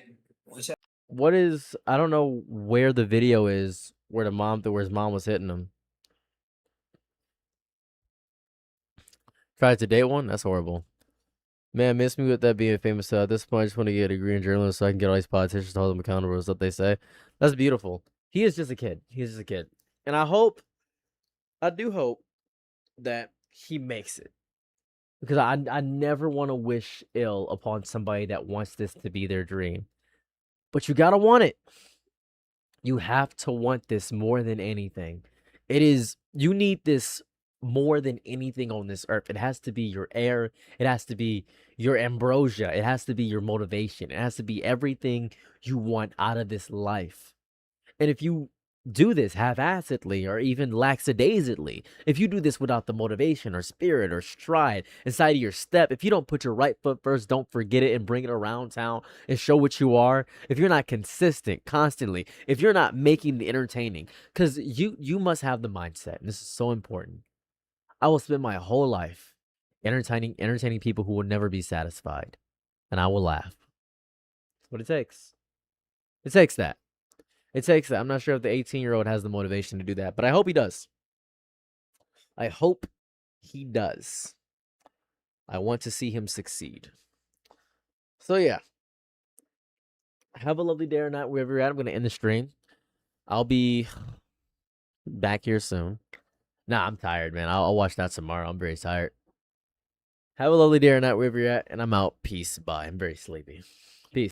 What is? I don't know where the video is where his mom was hitting him. Tried to date one? That's horrible. Man, miss me with that being famous. So at this point, I just want to get a degree in journalism so I can get all these politicians to hold them accountable. Is what they say. That's beautiful. He is just a kid. He's just a kid. And I do hope that he makes it. Because I never want to wish ill upon somebody that wants this to be their dream. But you gotta want it. You have to want this more than anything. You need this more than anything on this earth. It has to be your air. It has to be your ambrosia. It has to be your motivation. It has to be everything you want out of this life. And if you do this half-assedly or even lackadaisically, if you do this without the motivation or spirit or stride inside of your step, if you don't put your right foot first, don't forget it and bring it around town and show what you are, if you're not consistent constantly, if you're not making the entertaining, because you must have the mindset, and this is so important. I will spend my whole life entertaining people who will never be satisfied, and I will laugh. That's what it takes. It takes that. It takes that. I'm not sure if the 18-year-old has the motivation to do that, but I hope he does. I hope he does. I want to see him succeed. So yeah. Have a lovely day or night wherever you're at. I'm going to end the stream. I'll be back here soon. Nah, I'm tired, man. I'll watch that tomorrow. I'm very tired. Have a lovely day or night wherever you're at, and I'm out. Peace. Bye. I'm very sleepy.